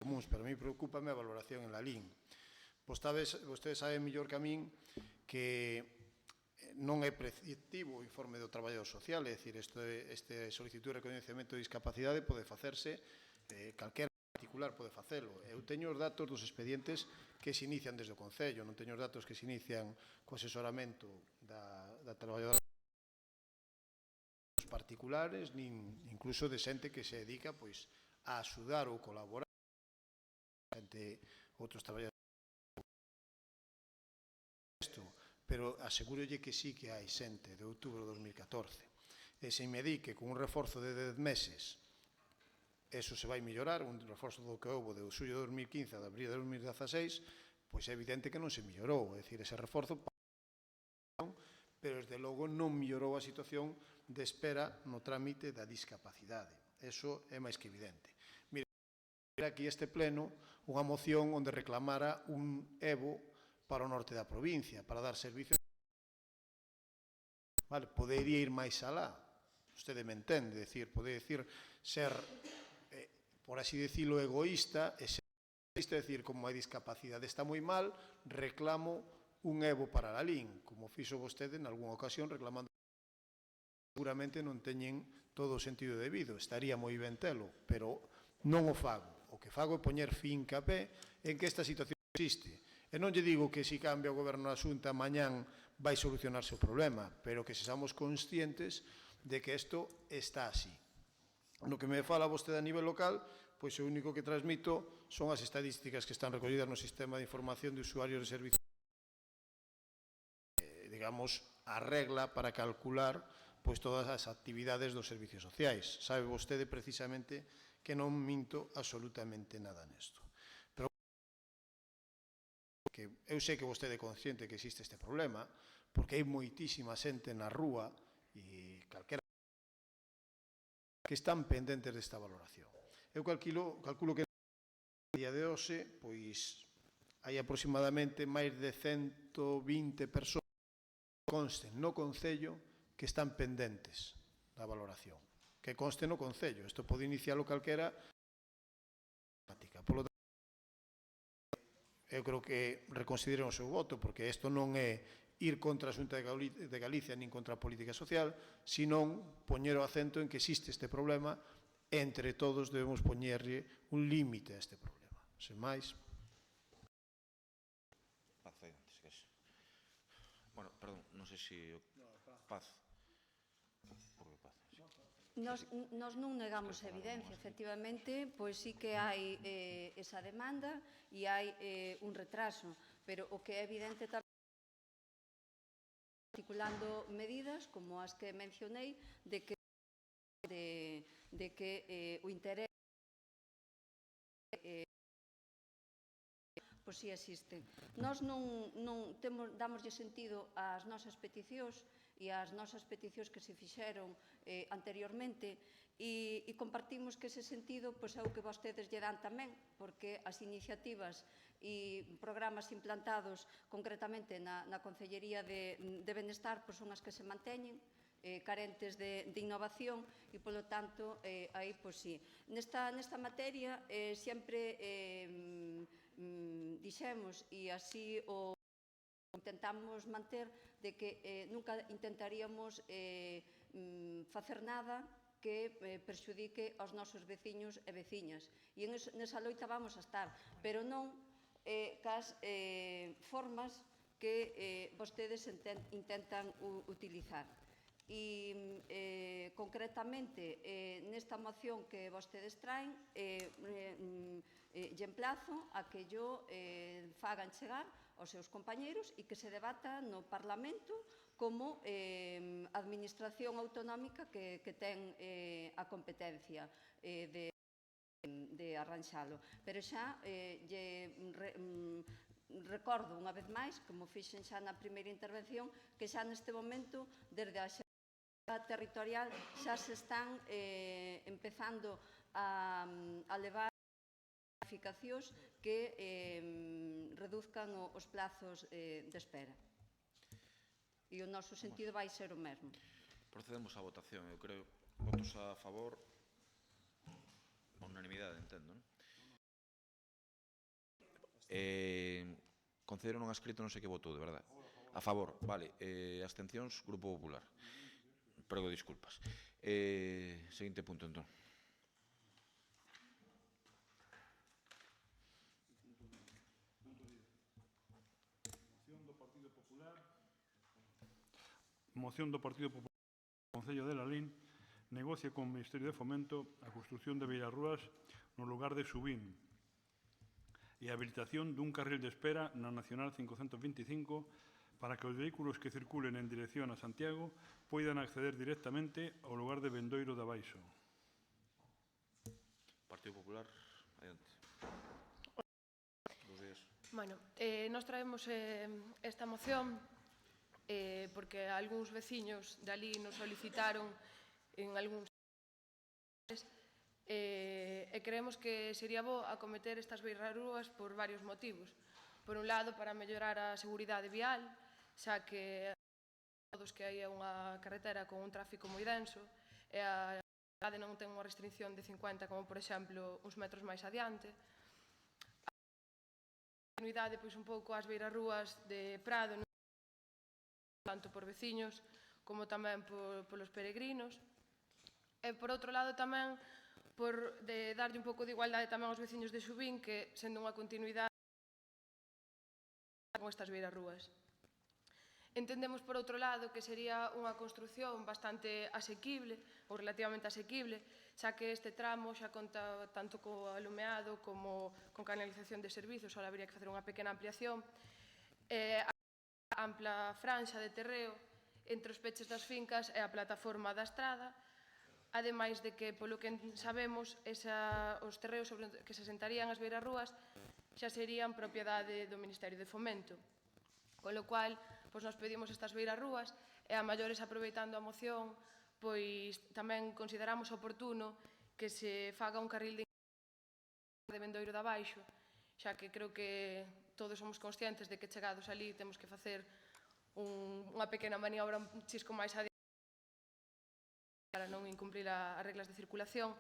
comuns, pero a mí preocúpame a valoración en Lalín. Vostedes saben mellor que a min que non é preceptivo o informe do traballador social, é dicir, este solicitud de recoñecemento de discapacidade pode facerse, calquera particular pode facelo. Eu teño os datos dos expedientes que se inician desde o Concello, non teño os datos que se inician co asesoramento da traballadora particulares, nin incluso de xente que se dedica pois a axudar ou colaborar entre outros traballadores. Pero asegúrolle que sí que hai xente de outubro de 2014. E se me di que con un reforzo de 10 meses eso se vai mellorar, un reforzo do que houve de xullo de 2015 a de abril de 2016, pois é evidente que non se mellorou. É dicir, ese reforzo, pero desde logo non mellorou a situación de espera no trámite da discapacidade. Eso é máis que evidente. Mire, aquí este pleno unha moción onde reclamara un EVO para o norte da provincia, para dar servicios. Vale, podería ir máis alá, vostede me entende, pode decir ser, por así decirlo, egoísta, e ser egoísta, decir, como a discapacidade está moi mal, reclamo un EVO para a LIN, como fixo vostede en algunha ocasión reclamando. Seguramente non teñen todo o sentido debido, estaría moi ben telo, pero non o fago. O que fago é poñer fincapé en que esta situación existe. E non lle digo que se cambia o goberno da Xunta mañán vai solucionarse o problema, pero que sexamos conscientes de que isto está así. No que me fala vostede a nivel local, pois o único que transmito son as estadísticas que están recollidas no sistema de información de usuarios de servicios, digamos, a regla para calcular pois todas as actividades dos servicios sociais. Sabe vostede precisamente que non minto absolutamente nada nesto. Que eu sei que vostede é consciente que existe este problema, porque hai moitísima xente na rúa e calquera que están pendentes desta valoración. Eu calculo que no día de hoxe, pois, hai aproximadamente máis de 120 persoas que consten no Concello que están pendentes da valoración. Que conste no Concello. Isto pode inicialo calquera. Por lo tanto, eu creo que reconsideren o seu voto, porque isto non é ir contra a Xunta de Galicia nin contra a política social, senón poñer o acento en que existe este problema e entre todos debemos poñerlle un límite a este problema. Sen máis. Paz, antes que eso. Bueno, perdón, non sei se... Paz. Por que Paz? Nos non negamos a evidencia, efectivamente, pois sí que hai esa demanda e hai un retraso, pero o que é evidente tamén articulando medidas como as que mencionei de que o interés pois si existe. Nós non damoslle sentido ás nosas peticións e as nosas peticións que se fixeron anteriormente e compartimos que ese sentido é o que vostedes lle dan tamén, porque as iniciativas e programas implantados concretamente na Concellería de Benestar son as que se manteñen, carentes de innovación e, polo tanto, aí, pois sí. Nesta materia, sempre dixemos, e así o intentamos manter, de que nunca intentaríamos facer nada que perxudique aos nosos veciños e veciñas. E nesa loita vamos a estar, pero non cas formas que vostedes intentan utilizar. E concretamente nesta moción que vostedes traen lle emplazo a que yo fagan chegar aos seus compañeiros e que se debata no Parlamento como administración autonómica que ten a competencia de arranxalo. Pero xa recordo unha vez máis, como fixen xa na primeira intervención, que xa neste momento, desde a territorial, xa se están empezando a levar modificacións que reduzcan os plazos de espera. E o noso sentido vai ser o mesmo. Procedemos á votación. Eu creo votos a favor, unanimidade, entendo, non? Concelleiro non ha escrito, non sei que votou, de verdade. A favor, vale. Abstencións, Grupo Popular. Prego disculpas. Seguinte punto, entón. Moción do Partido Popular do Concello de Lalín negocia con o Ministerio de Fomento a construción de beirarrúas no lugar de Subín e a habilitación dun carril de espera na Nacional 525 para que os vehículos que circulen en dirección a Santiago poidan acceder directamente ao lugar de Bendoiro de Abaixo. Partido Popular, adiante. Bos días. Bueno, nós traemos esta moción porque algúns veciños de ali nos solicitaron en algúns e creemos que sería bo acometer estas beirarrúas por varios motivos. Por un lado, para mellorar a seguridade vial, xa que todos que hai unha carretera con un tráfico moi denso e a cidade non ten unha restricción de 50 como, por exemplo, uns metros máis adiante. A continuidade, pois, un pouco ás beirarrúas de Prado, tanto por veciños como tamén polos peregrinos. E, por outro lado, tamén por darlle un pouco de igualdade tamén aos veciños de Subín, que, sendo unha continuidade con estas beirarrúas. Entendemos, por outro lado, que sería unha construción bastante asequible, ou relativamente asequible, xa que este tramo xa conta tanto co alumeado como con canalización de servizos, ahora habría que facer unha pequena ampliación. A ampla franxa de terreo entre os peches das fincas e a plataforma da estrada, ademais de que, polo que sabemos, os terreos sobre que se sentarían as beirarrúas xa serían propiedade do Ministerio de Fomento. Con lo cual, nos pedimos estas beirarrúas e a maiores, aproveitando a moción, pois tamén consideramos oportuno que se faga un carril de Bendoiro de Abaixo, xa que creo que todos somos conscientes de que chegados ali temos que facer unha pequena maniobra un chisco máis adiante para non incumplir as reglas de circulación,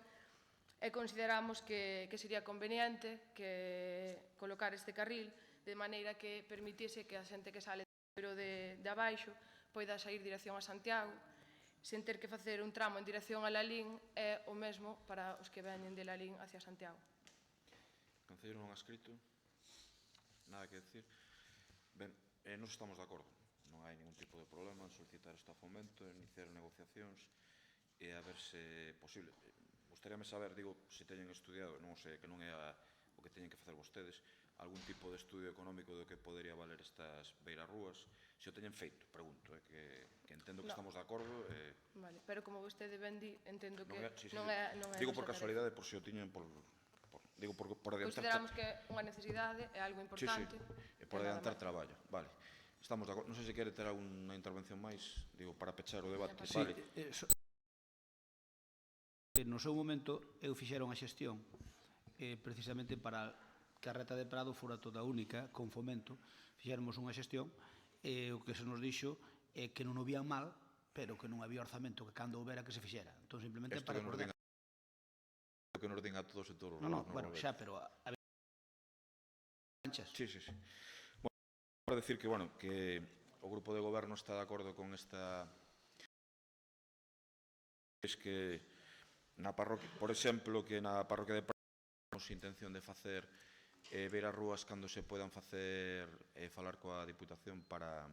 e consideramos que sería conveniente que colocar este carril de maneira que permitiese que a xente que sale de Abaixo poida sair dirección a Santiago sen ter que facer un tramo en dirección a Lalín e o mesmo para os que veñen de Lalín hacia Santiago. Concelleiro non ha escrito. Nada que decir. Ben, nos estamos de acordo. Non hai ningún tipo de problema en solicitar este fomento, en iniciar negociacións e a ver se posible. Gustaríame saber, digo, se teñen estudiado, non sei, que non é o que teñen que facer vostedes, algún tipo de estudio económico do que podería valer estas beirarrúas. Se o teñen feito, pregunto, que entendo que estamos de acordo. Vale, pero como vostede ben di, entendo que non é... Digo por casualidade, por se o tiñen digo por adiantar... Consideramos que é unha necesidade, é algo importante. E por adiantar traballo, vale. Estamos de acordo. Non sei se quere ter alguna intervención máis, digo, para pechar o debate. Vale. No seu momento, eu fixera unha xestión precisamente para que a reta de Prado fora toda única, con Fomento, fixéramos unha xestión e o que se nos dixo é que non o vían mal, pero que non había orzamento, que cando houbera que se fixera. Entón, simplemente para acordar. Que nos den a todos e todos os lados. Bueno, xa, pero a anchas. Sí. Bueno, para decir que, bueno, que o grupo de goberno está de acordo con esta... Es que na parroquia, por exemplo, que na parroquia de Prado temos intención de facer beirarrúas cando se poidan facer, falar coa Diputación para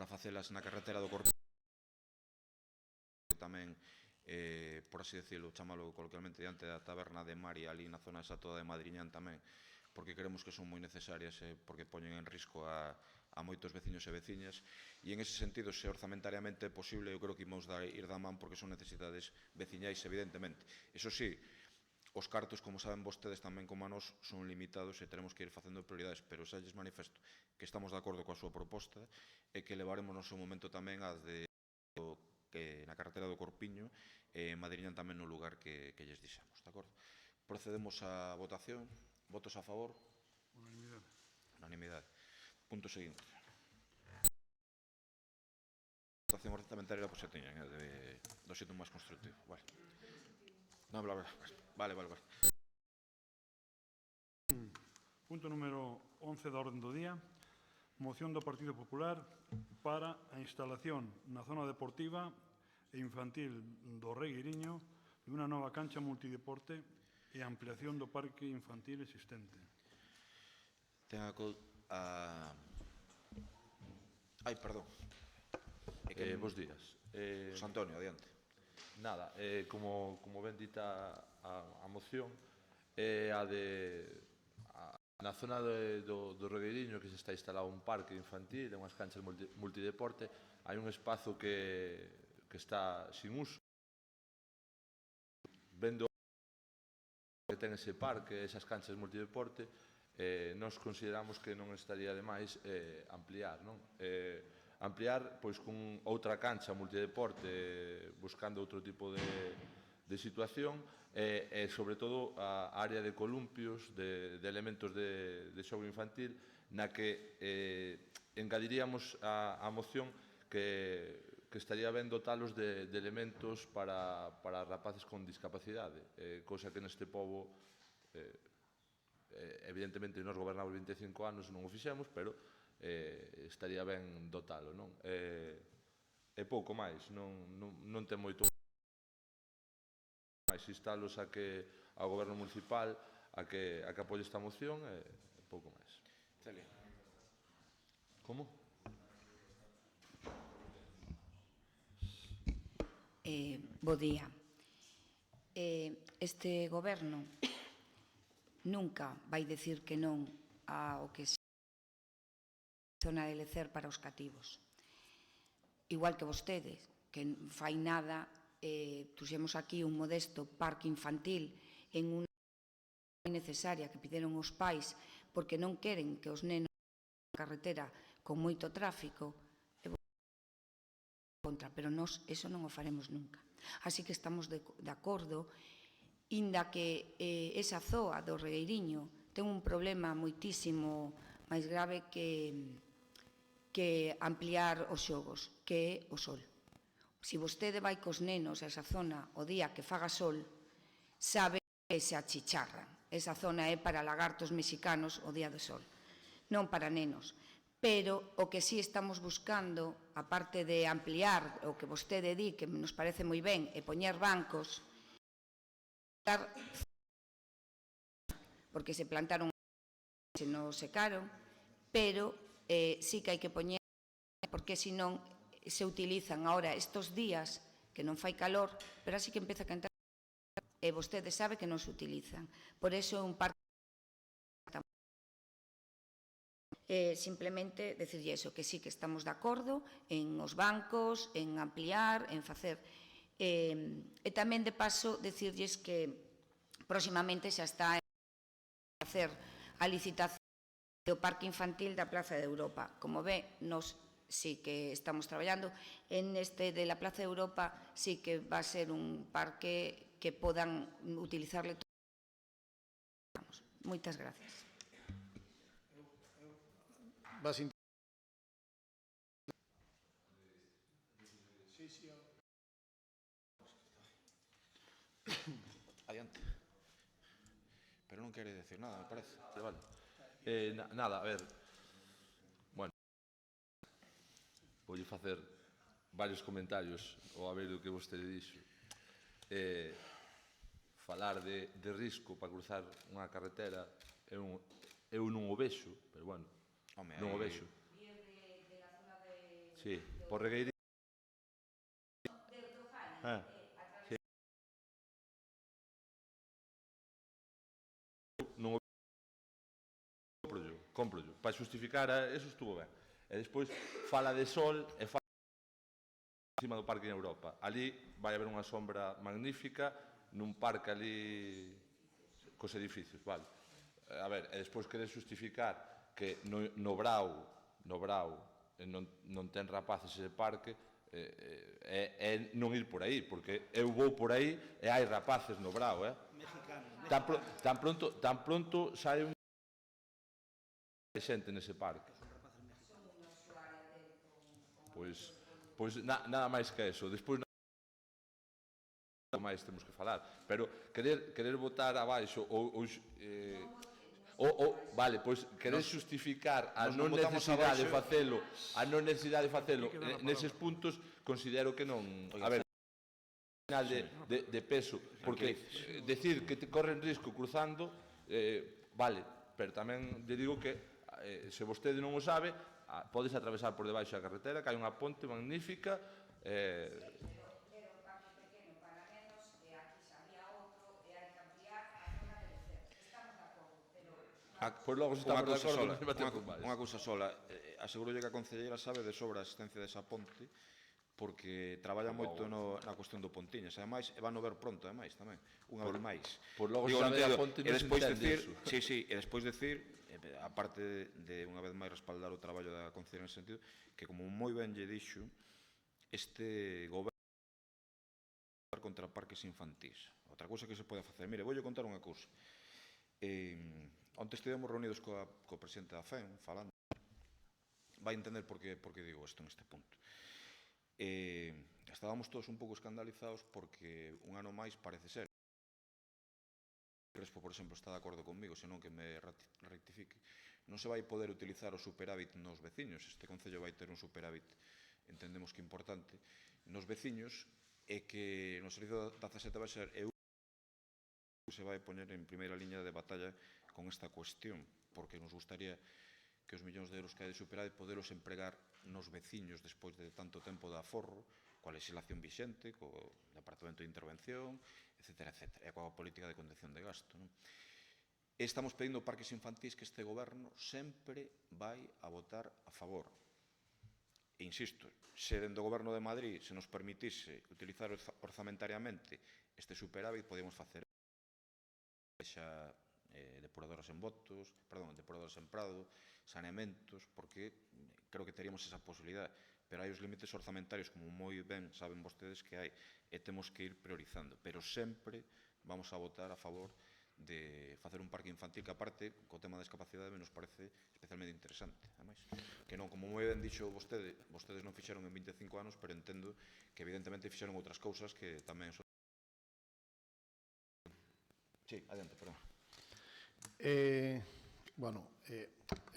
facelas na carretera do Corpiño, tamén, por así decirlo, chamalo coloquialmente, diante da taberna de Mari, ali na zona esa toda de Madriñán tamén, porque creemos que son moi necesarias, porque poñen en risco a moitos veciños e veciñas, e en ese sentido, se orzamentariamente é posible, eu creo que imos ir da man porque son necesidades veciñais, evidentemente. Eso sí, os cartos, como saben vostedes tamén como a nós, son limitados e teremos que ir facendo prioridades, pero xa lles manifesto que estamos de acordo coa súa proposta e que levaremos no seu momento tamén as de na carretera do Corpiño e Madriñán tamén no lugar que lles dixemos, de acordo? Procedemos á votación. Votos a favor? Unanimidade. Unanimidade. Punto seguinte. Votación orzamentaria da positiña, do xeito máis constructivo. Vale. Non, vale. Punto número 11 da orden do día. Moción do Partido Popular para a instalación na zona deportiva e infantil do Regueiriño dunha nova cancha multideporte e ampliación do parque infantil existente. Perdón. Bos días. José Antonio, adiante. Nada, como ben dita a moción, na zona do Regueiriño, que se está instalado un parque infantil, unhas canchas multideporte, hai un espazo que está sin uso. Vendo que ten ese parque, esas canchas multideporte, nós consideramos que non estaría de máis ampliar, non? Ampliar pois con outra cancha multideporte, buscando outro tipo de situación, e sobre todo a área de columpios, de elementos de xogo infantil, na que engadiríamos a moción que estaría ben dotalos de elementos para rapaces con discapacidade, cousa que neste pobo evidentemente nós gobernamos 25 anos non o fixemos, pero estaría ben dotalo, non? E pouco máis, non ten moito máis, instalos ao goberno municipal a que apoie esta moción e pouco máis. Celia. Como? Bo día. Este goberno nunca vai dicir que non ao que se zona de lecer para os cativos. Igual que vostedes, que fai nada, tuxemos aquí un modesto parque infantil en unha necesaria que pideron os pais porque non queren que os nenos na carretera con moito tráfico, pero nós eso non o faremos nunca. Así que estamos de acordo, inda que esa zoa do Regueiriño ten un problema moitísimo máis grave que ampliar os xogos, que é o sol. Se vostede vai cos nenos a esa zona o día que faga sol, sabe que se achicharran. Esa zona é para lagartos mexicanos o día do sol, non para nenos. Pero o que sí estamos buscando, aparte de ampliar o que vostede di, que nos parece moi ben, e poñer bancos, porque se plantaron se non secaron, pero sí que hai que poñer, porque senón se utilizan ahora estos días que non fai calor, pero así que empeza a cantar e vostede sabe que non se utilizan. Por eso é un parque. Simplemente decirlle eso, que sí que estamos de acordo en os bancos, en ampliar, en facer. E tamén de paso decirlles que próximamente xa está a facer a licitación do parque infantil da Plaza de Europa. Como ve, nos sí que estamos traballando. En este de la Plaza de Europa sí que va a ser un parque que podan utilizarle todos. Moitas gracias. Adiante. Pero non quere decir nada, me parece. Vale. Nada, a ver. Bueno, voulle facer varios comentarios ao ver o que vostede dixo. Falar de risco para cruzar unha carretera eu non o vexo, pero bueno, non o vexo. Sí, por Regueiriño. Non o cómprollo. Para xustificar eso estuvo ben. E despois fala de sol e fala encima do parque en Europa. Ali vai haber unha sombra magnífica nun parque ali cos edificios, vale. A ver, e despois querer xustificar que no Brao non ten rapaces ese parque é non ir por aí, porque eu vou por aí e hai rapaces no Brao, tan pronto sai un xente nese parque. Pois nada máis que eso. Despois máis temos que falar, pero querer botar abaixo vale, pois querer xustificar a non necesidade de facelo, neses puntos considero que non, a ver, final de peso, porque decir que te corren risco cruzando, vale, pero tamén lle digo que se vostede non o sabe, podes atravesar por debaixo da carretera, que hai unha ponte magnífica. Pois logo, se estamos de acordo, non se batemos máis. Unha cousa sola. Asegurolle que a concelleira sabe de sobra a existencia desa ponte, porque traballa moito na cuestión do Pontiñas. Ademais, van a ver pronto, ademais, tamén. Unha vez máis. Por logo, se sabe a ponte, non se entende iso. Sí, e despois decir, aparte de unha vez máis respaldar o traballo da concelleira nese sentido, que como moi ben lle dixo, este goberno contra parques infantís. Outra cousa que se pode facer. Mire, voulle contar unha cousa. Onte estivemos reunidos co presidente da FEM, falando. Vai entender por que digo isto neste punto. Estábamos todos un pouco escandalizados porque un ano máis parece ser. Crespo, por exemplo, está de acordo conmigo, senón que me rectifique. Non se vai poder utilizar o superávit nos veciños. Este concello vai ter un superávit, entendemos que importante, nos veciños, e que no servizo da CESET vai ser se vai poñer en primeira liña de batalla con esta cuestión, porque nos gustaría que os millóns de euros que hai de superávit poderos empregar nos veciños despois de tanto tempo de aforro, coa legislación vixente, co Departamento de Intervención, etc. E coa política de contención de gasto. Estamos pedindo parques infantís que este goberno sempre vai a votar a favor. E insisto, se dentro do goberno de Madrid se nos permitise utilizar orzamentariamente este superávit, podíamos facer depuradoras en Botos, depuradoras en Prado, saneamentos, porque creo que teríamos esa posibilidad, pero hai os límites orzamentarios, como moi ben saben vostedes que hai, e temos que ir priorizando, pero sempre vamos a votar a favor de facer un parque infantil que, aparte, co tema da discapacidade, nos parece especialmente interesante, ademais. Que non, como moi ben dixo vostedes non fixeron en 25 anos, pero entendo que evidentemente fixeron outras cousas que tamén son... Sí, adiante, perdón.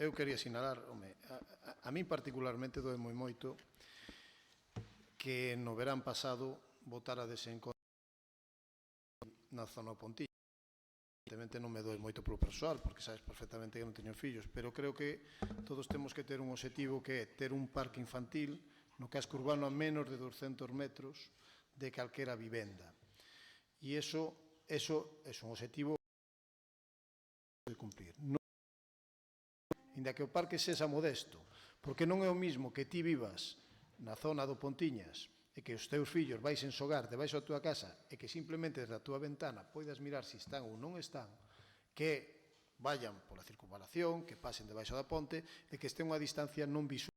Eu quería sinalar, a min particularmente doe moi moito que no verán pasado votarades en contra na zona Pontiña. Evidentemente non me doe moito polo persoal, porque sabes perfectamente que non teño fillos, pero creo que todos temos que ter un objetivo que é ter un parque infantil no casco urbano a menos de 200 metros de calquera vivenda. E iso é un objetivo de cumplir. Inda que o parque sexa modesto, porque non é o mismo que ti vivas na zona do Pontiñas e que os teus fillos vais xogar debaixo da tua casa e que simplemente desde a tua ventana poidas mirar se están ou non están, que vayan pola circunvalación, que pasen debaixo da ponte e que estén unha distancia non visual.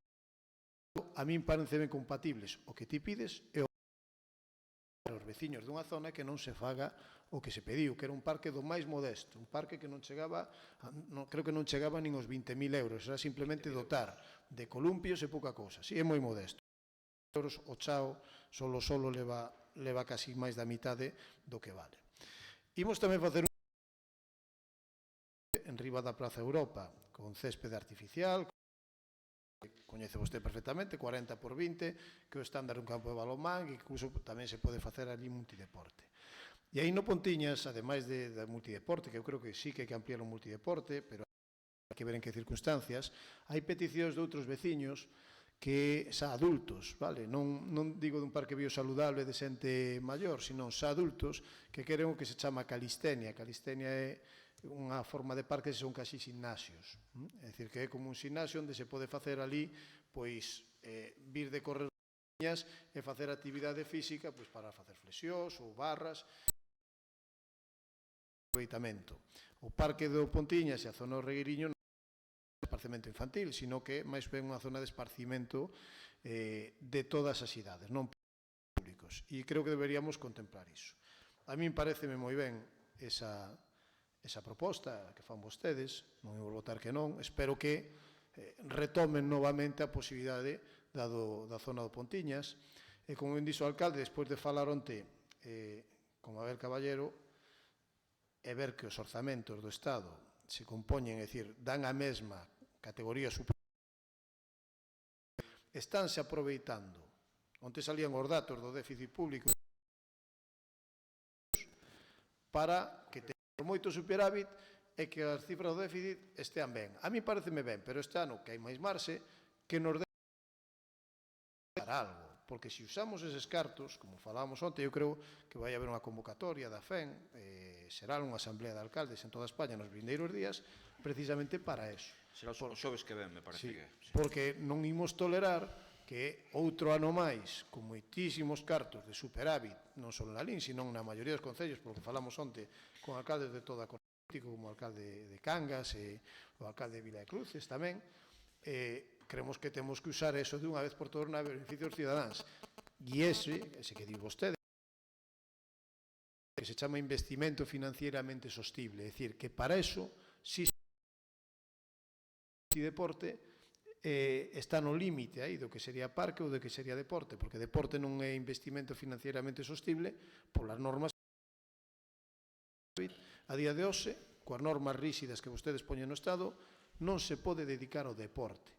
A min parecen compatibles o que ti pides e os veciños dunha zona que non se faga o que se pediu, que era un parque do máis modesto, un parque que non chegaba, creo que non chegaba nin os 20.000 euros, era simplemente dotar de columpios e pouca cousa, si é moi modesto. Euros o chao solo leva casi máis da mitade do que vale. Imos tamén facer un en riba da Praza Europa, con céspede artificial, coñece vostede perfectamente, 40 por 20, que é o estándar dun campo de balonmán, e incluso tamén se pode facer ali multideporte. E aí no Pontiñas, ademais de multideporte, que eu creo que sí que hai que ampliar o multideporte, pero hai que ver en que circunstancias, hai peticións de outros veciños que xa adultos, vale? Non digo dun parque biosaludable de xente maior, sino xa adultos que queren o que se chama calistenia. Calistenia é unha forma de parque que son casi gimnasios. É dicir, que é como un gimnasio onde se pode facer ali, pois, vir de correr e facer actividade física para facer flexións ou barras. O parque do Pontiñas e a zona do Regueiriño non é esparcemento infantil, sino que máis ben unha zona de esparcimento de todas as idades, non públicos. E creo que deberíamos contemplar iso. A min pareceme moi ben esa proposta que fan vostedes, non vou votar que non, espero que retomen novamente a posibilidade da zona do Pontiñas, e como ben dixo o alcalde, despois de falar onte con Abel Caballero, e ver que os orzamentos do Estado se compoñen, é dicir, dan a mesma categoría superior, estánse aproveitando. Onte salían os datos do déficit público para que teñamos moito superávit e que as cifras do déficit estean ben. A mí pareceme ben, pero este ano que hai máis marxe, que nos para algo. Porque se usamos eses cartos, como falábamos onte, eu creo que vai haber unha convocatoria da FEN, será unha asamblea de alcaldes en toda España nos vindeiros días, precisamente para eso. Será os xoves que ven, me parece que. Porque non imos tolerar que outro ano máis, con moitísimos cartos de superávit, non só na LIN, sino na maioría dos concellos, porque falamos onte con alcaldes de toda a cor política, como o alcalde de Cangas e o alcalde de Vila de Cruces tamén, creemos que temos que usar eso de unha vez por todas na beneficio dos cidadáns. E ese que di vostede, que se chama investimento financieramente sostible, é dicir, que para eso, si deporte, está no límite aí do que sería parque ou do que sería deporte, porque deporte non é investimento financieramente sostible polas normas a día de hoxe, coas normas rígidas que vostedes poñen no Estado, non se pode dedicar ao deporte.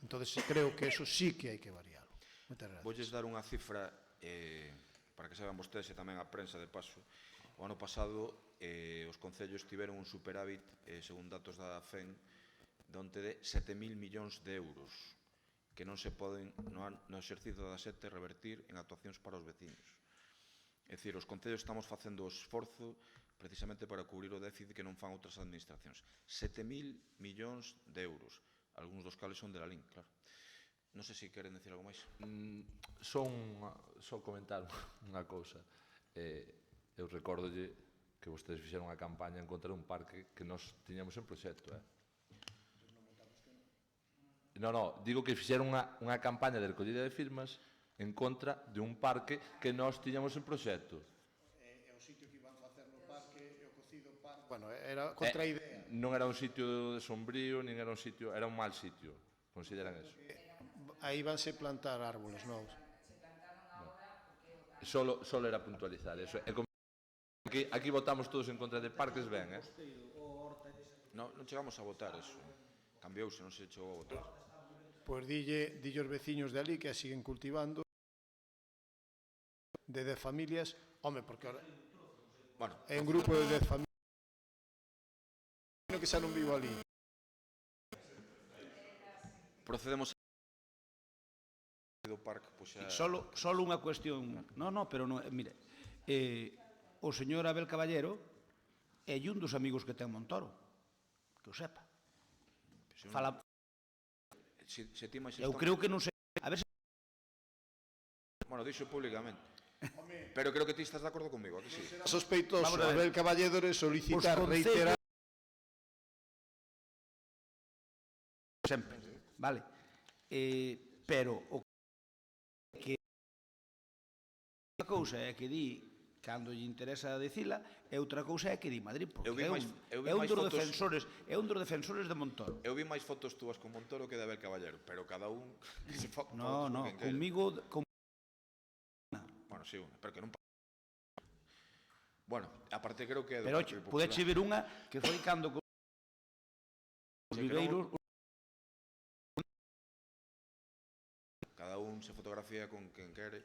Entón, creo que eso sí que hai que varialo. Moitas gracias. Voulles dar unha cifra para que saibam vostedes e tamén a prensa de paso. O ano pasado os concellos tiveron un superávit, según datos da FEN, de 7.000 millóns de euros que non se poden no exercicio da sete revertir en actuacións para os veciños. É dicir, os concellos estamos facendo o esforzo precisamente para cubrir o déficit que non fan outras administracións. 7.000 millóns de euros, algúns dos cales son de la LIN, claro. Non sei se queren decir algo máis. Só comentar unha cousa. Eu recórdolle que vostedes fixeron unha campaña en contra dun parque que nós tiñamos en proxecto, Non, digo que fixeron unha campaña de recollida de firmas en contra de un parque que nós tiñamos en proxecto. É o sitio que iban facer no parque, e o cocido parque... Bueno, era contra a idea. Non era un sitio de sombrío, nin era un sitio... Era un mal sitio, consideran eso. Aí vanse plantar árboles novos. Solo era puntualizar eso. Aquí votamos todos en contra de parques, ben, Non chegamos a votar eso. Cambiouse, non se chegou a votar. Pois dille os veciños de ali que a siguen cultivando de 10 familias. Home, porque ahora é un grupo de 10 familias que xa non vivo ali. Procedemos do parque, pois xa... Solo unha cuestión. Pero non, mire, o señor Abel Caballero é un dos amigos que ten Montoro, que o sepa. Fala... Eu creo que non sei... A ver se... Bueno, dixo públicamente. Pero creo que ti estás de acordo comigo, aquí sí. Sospeitoso, Abel Caballero solicitar reiterar... Sempre, vale. Pero o que... A cousa é que di cando lle interesa dicila, e outra cousa é que di Madrid, porque é un dos defensores de Montoro. Eu vi máis fotos túas con Montoro que de Abel Caballero, pero cada un... No, conmigo... Bueno, sí, pero que non... Bueno, aparte creo que... Pero, podeche ver unha que foi cando... Os viveiros... Cada un se fotografía con quen quere.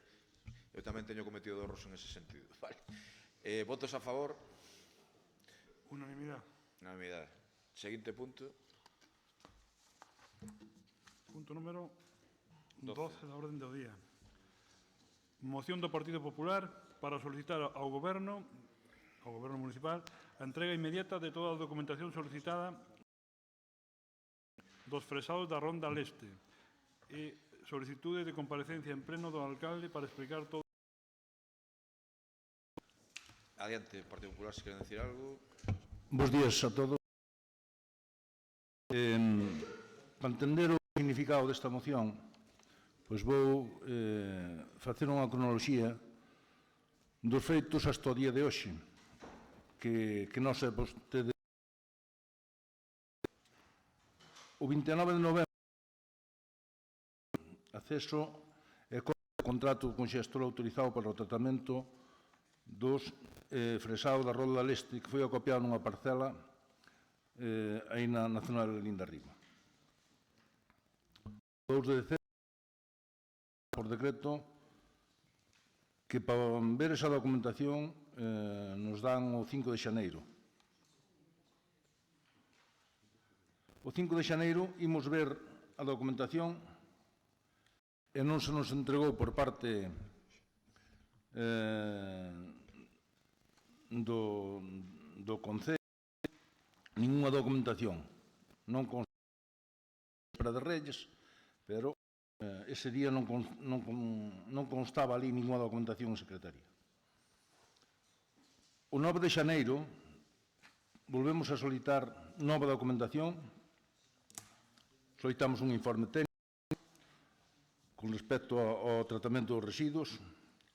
Eu tamén teño cometido erros en ese sentido. Vale. Votos a favor? Unanimidade. Unanimidade. Seguinte punto. Punto número 12 da orden do día. Moción do Partido Popular para solicitar ao Goberno municipal a entrega inmediata de toda a documentación solicitada dos fresados da Ronda Leste e solicitude de comparecencia en pleno do alcalde para explicar todo. Adiante, Partido Popular, se queren decir algo. Bos días a todos. Para entender o significado desta moción, pois vou facer unha cronoloxía dos feitos hasta o día de hoxe, que non sei vostede. O 29 de novembro, acceso e contrato con xestor autorizado para o tratamento dos fresados da Rolda Leste, que foi acopiado nunha parcela aí na Nacional de Linda Riba. 2 de decembro, por decreto, que para ver esa documentación nos dan o 5 de xaneiro. O 5 de xaneiro imos ver a documentación e non se nos entregou por parte do Concello ningunha documentación. non constaba de Reyes, pero ese día non constaba ali ninguna documentación en secretaría. O 9 de xaneiro volvemos a solicitar nova documentación, solicitamos un informe técnico con respecto ao tratamento dos residuos,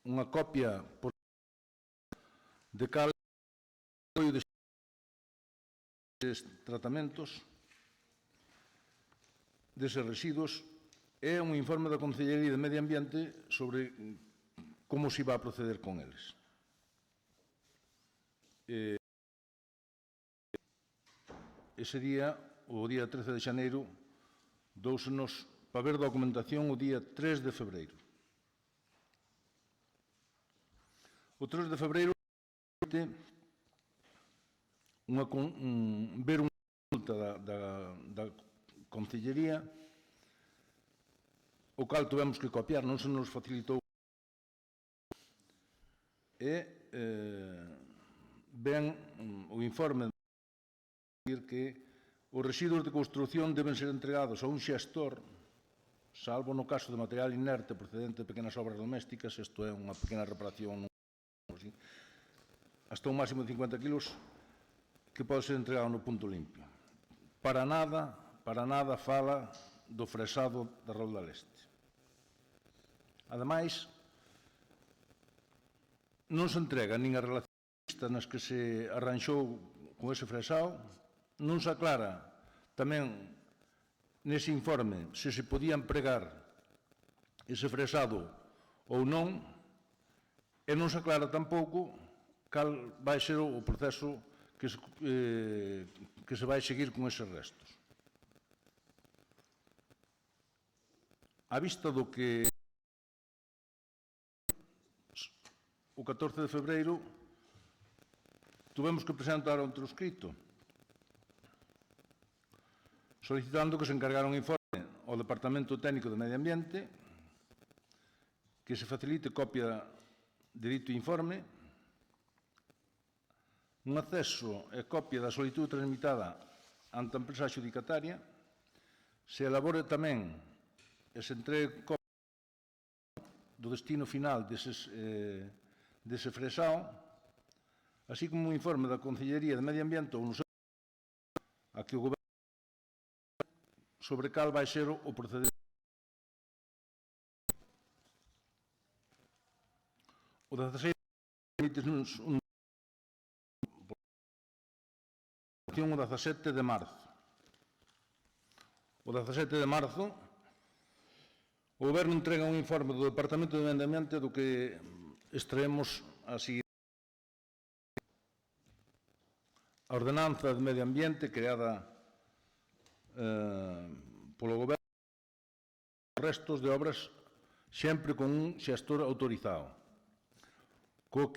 unha copia de cal de tratamentos deses residuos e un informe da Consellería de Medio Ambiente sobre como se iba a proceder con eles. Ese día, o día 13 de xaneiro, dousenos para ver documentación o día 3 de febreiro. O 3 de febreiro ver unha consulta da Consellería, o cal tuvemos que copiar, non se nos facilitou, e ven o informe de que os residuos de construción deben ser entregados a un xestor, salvo no caso de material inerte procedente de pequenas obras domésticas, isto é unha pequena reparación, hasta un máximo de 50 kilos, que pode ser entregado no punto limpio. Para nada fala do fresado da Rolda Leste. Ademais, non se entrega nin a relación nas que se arranxou con ese fresado, non se aclara tamén nese informe se se podía empregar ese fresado ou non, e non se aclara tampouco cal vai ser o proceso que se vai seguir con eses restos. A vista do que o 14 de febreiro tuvemos que presentar un transcrito solicitando que se encargara un informe ao Departamento Técnico de Medio Ambiente, que se facilite copia de dito informe, un acceso e copia da solicitud transmitada ante a empresa adxudicataria, se elabore tamén e se entregue copia do destino final dese fresao, así como un informe da Consellería de Medio Ambiente ou no seu a que o Goberno sobre cal vai ser o procedimento. O 16 permite-nos o 17 de marzo. O 17 de marzo, o Goberno entrega un informe do Departamento de Medio Ambiente do que extraemos así. A Ordenanza de Medio Ambiente creada polo Goberno, restos de obras sempre con un xestor autorizado, co que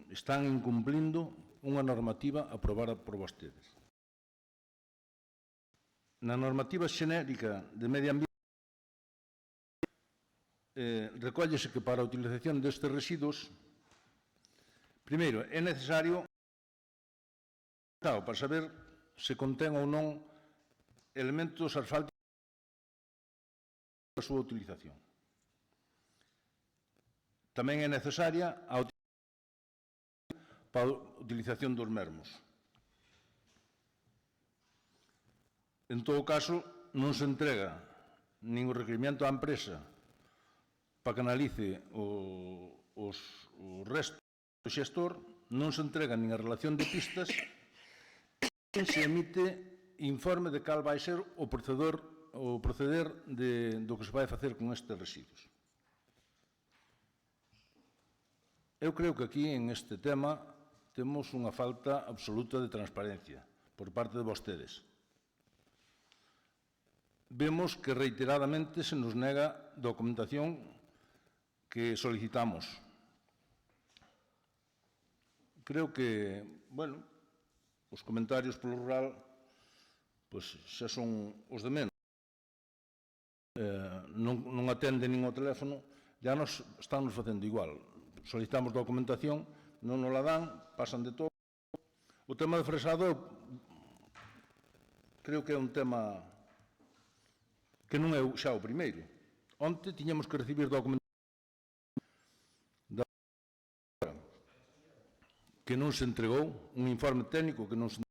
están incumplindo unha normativa aprobada por vostedes. Na normativa xenérica de medio ambiente recóllese que para a utilización destes residuos, primeiro, é necesario para saber se contén ou non elementos asfálticos para a súa utilización. Tamén é necesaria a para a utilización dos mesmos. En todo caso, non se entrega nin o requerimento á empresa para que analice os restos do xestor, non se entrega nin a relación de pistas, nin se emite informe de cal vai ser o proceder do que se vai facer con estes residuos. Eu creo que aquí, en este tema, temos unha falta absoluta de transparencia por parte de vostedes. Vemos que reiteradamente se nos nega documentación que solicitamos. Creo que, bueno, os comentarios polo rural pois xa son os de menos. Non atenden nin o teléfono, ya nos están facendo igual. Solicitamos documentación, non nos la dan, pasan de todo. O tema de fresado creo que é un tema que non é xa o primeiro. Onte tiñamos que recibir documentación que non se entregou, un informe técnico que non se entregou.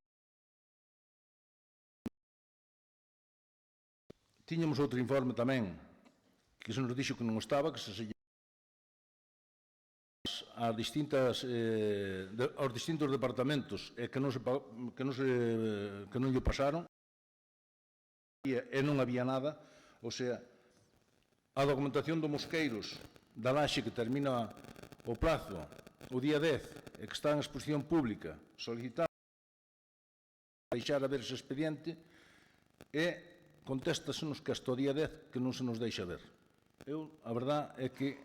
Tiñamos outro informe tamén que se nos dixo que non estaba, que se aos distintos departamentos e que non lle pasaron e non había nada. O sea, a documentación do Mosqueiros da Laxe que termina o prazo o día 10 e que está en exposición pública, solicitamos deixar a ver ese expediente e contéstasenos que hasta o día 10 que non se nos deixa ver. Eu, a verdad é que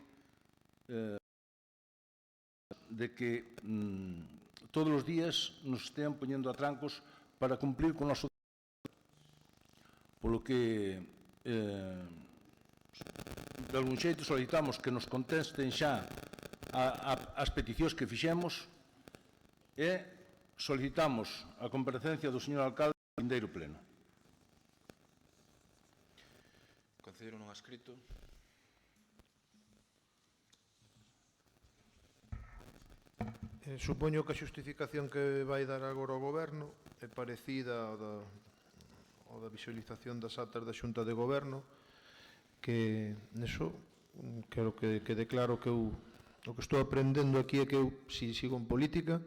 todos os días nos estean poñendo atrancos para cumplir con o noso polo que de algún xeito solicitamos que nos contesten xa as peticións que fixemos e solicitamos a comparecencia do señor alcalde no vindeiro pleno. Concelleiro non adscrito. Supoño que a xustificación que vai dar agora o Goberno é parecida ao da visualización das actas da Xunta de Goberno, que neso quero que quede claro que eu o que estou aprendendo aquí é que eu, si sigo en política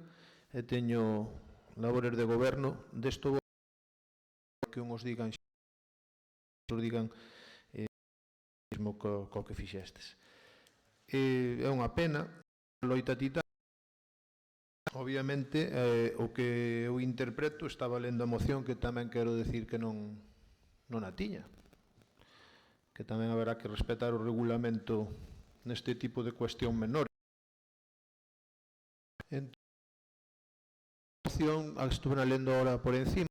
e teño labores de goberno, desto que uns digan outros digan mesmo co que fixestes. É unha pena, loita titán. Obviamente, o que eu interpreto, estaba lendo a moción, que tamén quero decir que non a tiña. Que tamén haberá que respetar o regulamento neste tipo de cuestión menor. Entón, a moción, estuve lendo ahora por encima,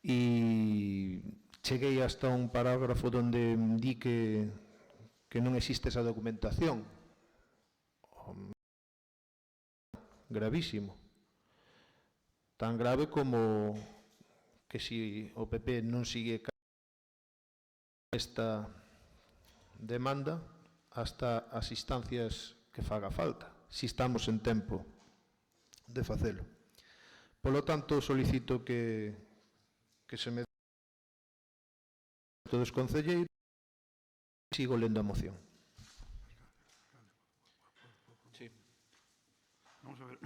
e cheguei hasta un parágrafo onde di que non existe esa documentación. Gravísimo. Tan grave como que si o PP non sigue esta demanda hasta as instancias que faga falta, si estamos en tempo de facelo. Polo tanto, solicito que se me todos os concelleiros e sigo lendo a moción. Vamos a ver,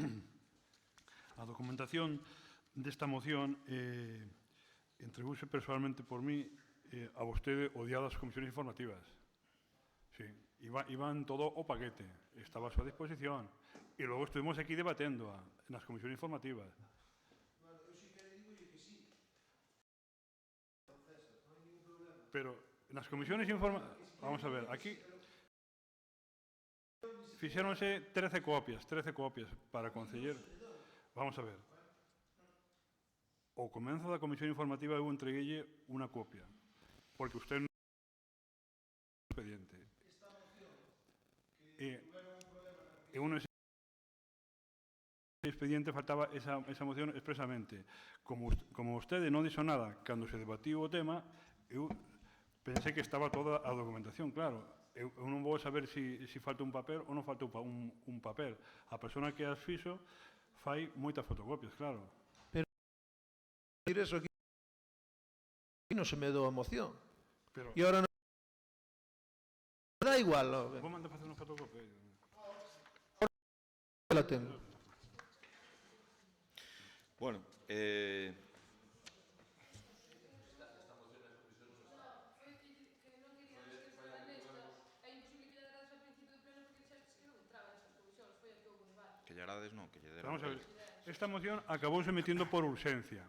a documentación desta moción entregouse personalmente por mí a vostede o día das comisións informativas. Sí, iban todo o paquete, estaba a súa disposición, e logo estuvimos aquí debatendo nas comisións informativas. Pero nas comisións informativas, vamos a ver, aquí fixéronse 13 copias para concelleiro. Vamos a ver. Ao comenzo da comisión informativa eu entreguelle unha copia, porque usted non expediente. E un expediente faltaba esa moción expresamente. Como vostede non dixo nada cando se debatiu o tema, eu pensei que estaba toda a documentación, claro. Eu non vou saber se falta un papel ou non falta un papel. A persona que as fixo fai moitas fotocopias, claro. Pero eso aquí non se me dou a moción. E agora non dá igual. Vou mandar facer unha fotocopia. La tengo. Bueno, vamos a ver, esta moción acabouse metiendo por urxencia,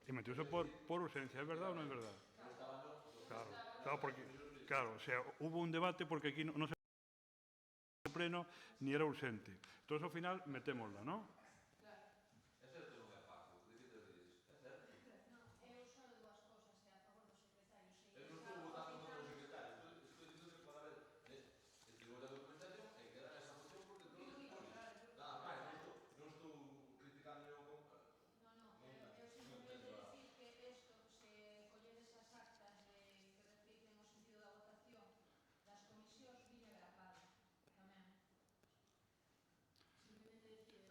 e metióse por urxencia, é verdade ou non é verdade? Claro, porque, claro, o sea, hubo un debate porque aquí non se pleno ni era urxente. Entón, ao final, metémosla, non?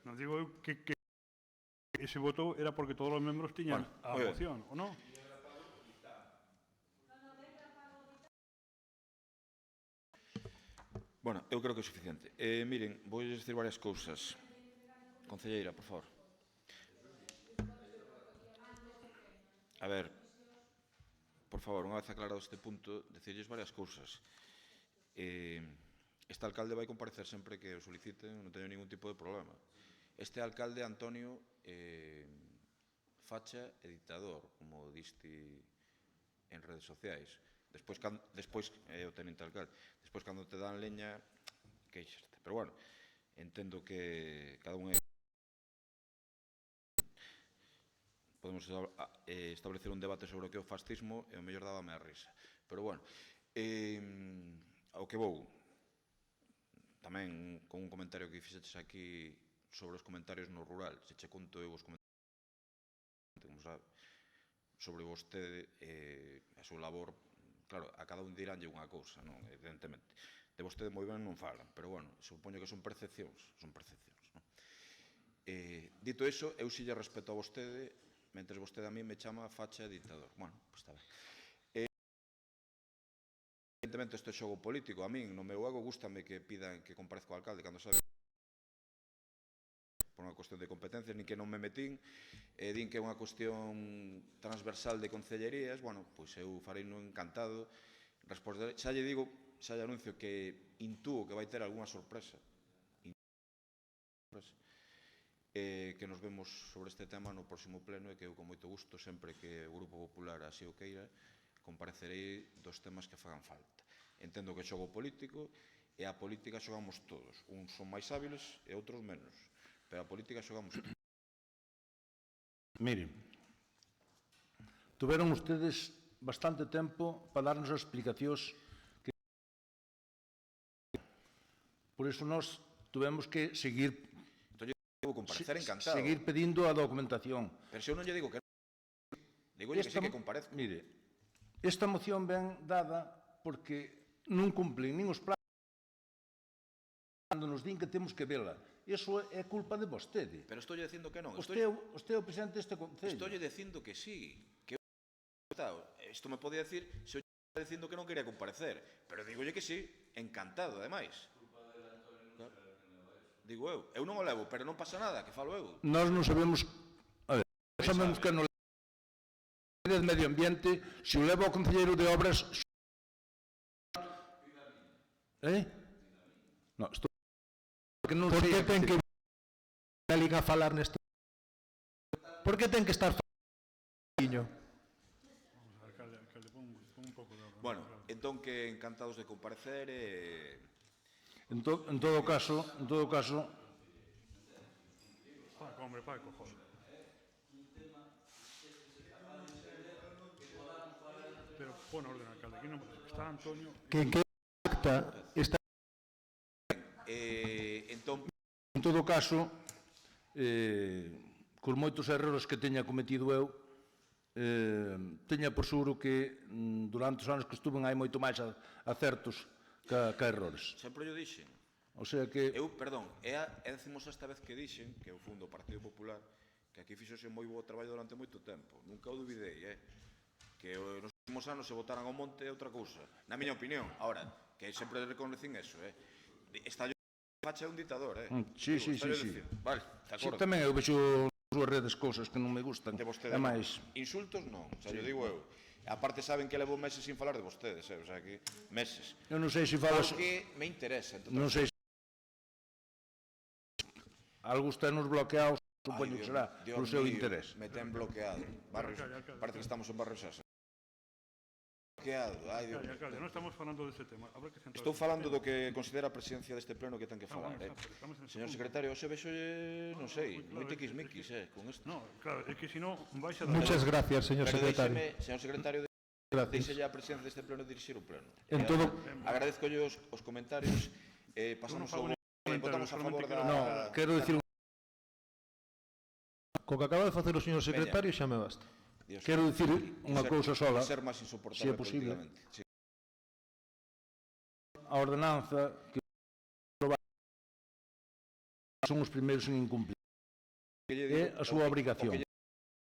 Non digo eu que ese voto era porque todos os membros tiñan a moción, ou non? Bueno, eu creo que é suficiente. Miren, vou dicir varias cousas. Concelleira, por favor. A ver, por favor, unha vez aclarado este punto, decirles varias cousas. Este alcalde vai comparecer sempre que o soliciten, non teño ningún tipo de problema. Este alcalde, Antonio, facha e dictador, como diste en redes sociais. Despois, o tenente alcalde, despois, cando te dan leña, queixaste. Pero, bueno, entendo que cada un é... Podemos establecer un debate sobre o que é o fascismo e o mellor dábame a risa. Pero, bueno, ao que vou, tamén con un comentario que fixeches aquí sobre os comentarios no rural, se che conto eu os comentarios, como sabe, sobre vostede e a súa labor. Claro, a cada un diránlle unha cousa, non? Evidentemente. De vostede moi ben non falan, pero, bueno, supoño que son percepcións, non? Dito iso, eu si lle respeto a vostede, mentre vostede a mí me chama facha e dictador. Bueno, pois está ben. Evidentemente, isto é xogo político. A min, no meu ego, gústame que pidan que comparezca o alcalde cando sabe por unha cuestión de competencias, nin que non me metín, din que é unha cuestión transversal de concellerías. Bueno, pois eu farei no encantado. Xa lle digo, xa lle anuncio que intúo que vai ter algunha sorpresa. Que nos vemos sobre este tema no próximo pleno e que eu con moito gusto, sempre que o Grupo Popular así o queira, comparecerei dos temas que fagan falta. Entendo que é xogo político e a política xogamos todos. Uns son máis hábiles e outros menos. Pero a política xogamos todos. Miren, tuveron ustedes bastante tempo para darnos as explicacións que... Por iso nós tuvemos que seguir seguir pedindo a documentación. Pero se eu non lle digo que non, digo que sí que comparezco. Mire, esta moción ben dada porque non cumplen nin os plazos cando nos din que temos que vela. Iso é culpa de vostede. Pero estou lle dicindo que non. Vostede é o presidente deste concello. Estou lle dicindo que sí. Isto me pode decir se eu lle dicindo que non quería comparecer. Pero digolle que sí, encantado, ademais. Digo eu. Eu non o levo, pero non pasa nada, que falo eu. Nós non sabemos... A ver, non sabemos que non levo de medio ambiente, se o levo ao concelleiro de obras... Non, estou... Por que ten que vir a falar neste... Por que ten que estar falando? Bueno, entón que encantados de comparecer e... En todo caso... Paco, hombre, Paco, joder. Pero pon orden, alcalde. Aquí non está Antonio... Que acta está... En todo caso, cos moitos erros que teña cometido eu, teña por seguro que durante os anos que estuven hai moito máis acertos que errores. Sempre yo dixen. O sea que... Eu, perdón, decimos esta vez que dixen, que eu fundo o Partido Popular, que aquí fixose moi bo traballo durante moito tempo. Nunca o duvidei, que nos últimos anos se votaran ao monte é outra cousa. Na miña opinión. Ahora, que sempre reconocen eso, Está facha un dictador, Sí. Vale, de acordo. Tamén eu vexo nas súas redes cousas que non me gustan. De vostede non. Insultos non, xa yo digo eu. Aparte saben que levo meses sin falar de vostedes, o sea que meses. Eu non sei se falas... Porque me interesa. Non sei se... Algo está nos bloqueados, supoño que será polo seu interés. Me ten bloqueado. Parece que estamos en Barrio Sasa. Bloqueado, ai Dios. Alcalde, non estamos falando deste tema. Estou falando do que considera a presidencia deste pleno que ten que falar. Señor secretario, hoxe vexo, non sei, moi tiquismiquis, con isto. No, claro, é que se non vais a dar... Muchas gracias, señor secretario. Señor secretario, deixe a presidencia deste pleno dirixir o pleno. Agradezco os comentarios, pasamos ao... Votamos a favor da... Non, quero dicir... Co que acaba de facer o señor secretario xa me basta. Quero dicir unha cousa sola, se é posible. A ordenanza que son os primeiros en incumplir. É a súa obrigación.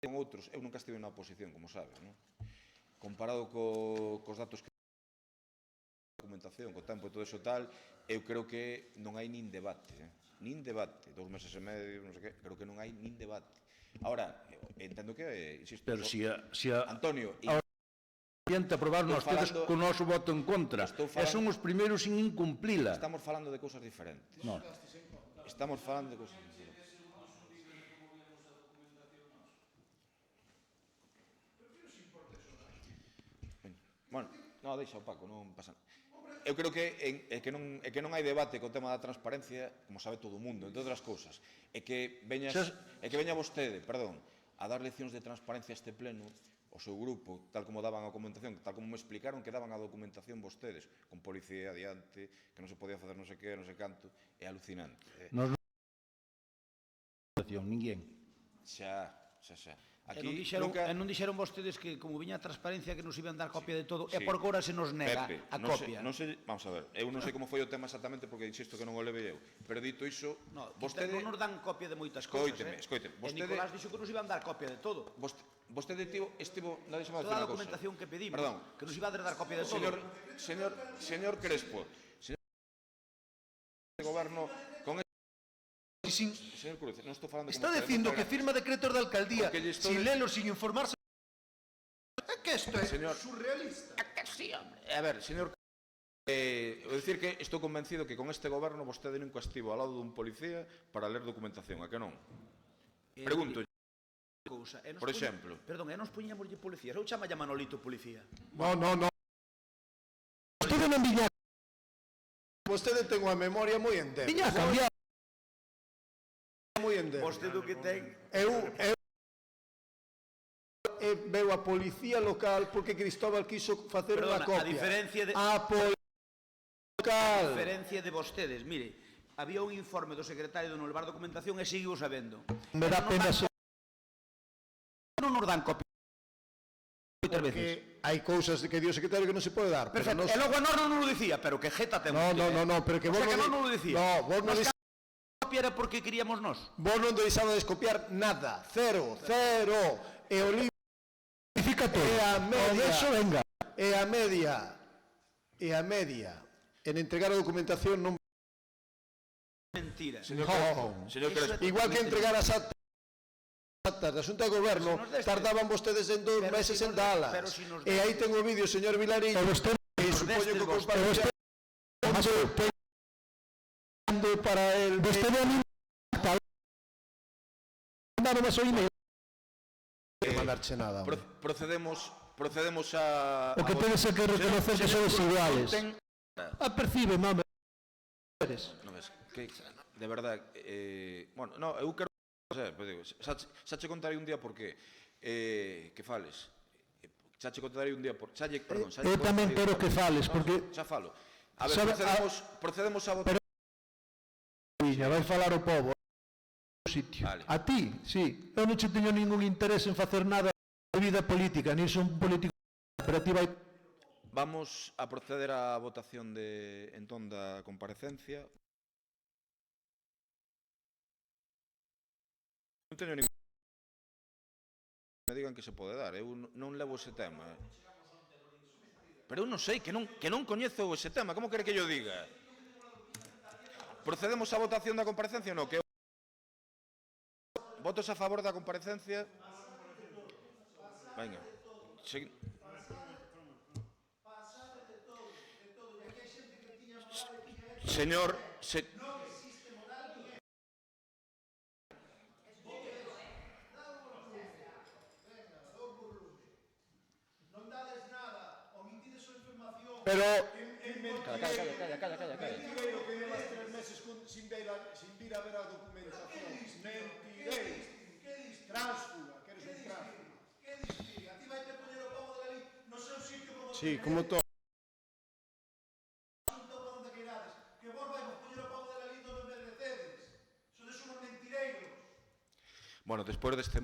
Con outros, eu nunca estive na oposición, como sabe, non? Comparado cos datos que documentación, co tempo e todo iso tal, eu creo que non hai nin debate, nin debate, 2 meses e medio, non sei que, creo que non hai nin debate. Ahora, entendo que, insisto, pero si a Antonio, adiante aprobarnos ustedes con o noso voto en contra, e son os primeiros en incumplila. Estamos falando de cousas diferentes. Non. Estamos falando de cousas diferentes. Bueno, non, deixa, Paco, non pasa nada. Eu creo que non hai debate co tema da transparencia, como sabe todo o mundo, entre outras cousas. É que veña vostede, perdón, a dar leccións de transparencia a este pleno, o seu grupo, tal como daban a documentación, tal como me explicaron que daban a documentación vostedes, con policía adiante, que non se podía facer non sei que, non sei canto, é alucinante. Nos non ninguén. Xa. E non dixeron vostedes que, como viña a transparencia, que nos iban dar copia de todo, e por agora se nos nega a copia. Vamos a ver, eu non sei como foi o tema exactamente, porque insisto que non o levei eu, pero dito iso, vostede... Non nos dan copia de moitas cousas, Escoiteme, e Nicolás dixo que nos iban dar copia de todo. Vostede estivo... Toda a documentación que pedimos, que nos iba a dar copia de todo. Señor Crespo, señor Goberno, con señor Cruz, non estou falando... Está dicindo que firma decretos de alcaldía sin lelos, sin informarse... É que isto é surrealista. É que sí, hombre. A ver, señor... Vou dicir que estou convencido que con este goberno vostede nunca estivo ao lado dun policía para ler documentación, a que non? Pregunto. Por exemplo... Perdón, e nos poñíamoslle policías. Eu chamalle Manolito policía. No. Vostede non viña... Vostede ten unha memoria moi endeble. Viña a cambiar. Moi endeble. Vostede o que ten... Eu veu a policía local porque Cristóbal quiso facer unha copia. A diferencia de... A policía local. A diferencia de vostedes, mire, había un informe do secretario de non levar documentación e seguiu sabendo. Me dá pena... Non nos dan copia. Porque hai cousas que di o secretario que non se pode dar. Perfecto, e logo a nós non nos dicía, pero que jeta temos. No, pero que vos non nos dicía. No, vos non dicía. Era porque queríamos nós. Vos non deixabades copiar nada, cero. E o libro e a media en entregar a documentación non... Mentira. Igual que entregar as actas da Xunta de Goberno, tardaban vostedes en 2 meses en dalas. E aí ten o vídeo, señor Vilariño, e supoño que comparecía para el... Vostede a mí mandaron a email mandarche nada. Procedemos a... O que tedes que reconocer que sois iguales. Percibe, mame. De verdad, bueno, no, eu quero... Xa che contarei un día por qué que fales. Xa che contarei un día por... Eu tamén quero que fales, porque... Xa falo. A ver, procedemos a votar... Vai falar o povo. A ti, sí. Eu non che teño ningún interés en facer nada de vida política, nin son político, pero a ti vai... Vamos a proceder á votación entón da comparecencia. Non teño ningún... Me digan que se pode dar, eu non levo ese tema. Pero eu non sei, que non coñezo ese tema, como quere que yo diga? Procedemos á votación da comparecencia ou non? Votos a favor da comparecencia? Venga. Señor... Pero... Calla. Mentireiro que llevas 3 meses sin vir a ver a documentación. Mentireiro. Tránsfuga, que eres un tránsfuga. Que dixi? A ti vai te poñer o povo da lei no seu sitio como... Sí, como todo. Que vos vai poñer o povo da lei donde merecedes. Sodes unos mentireiros. Bueno, despois deste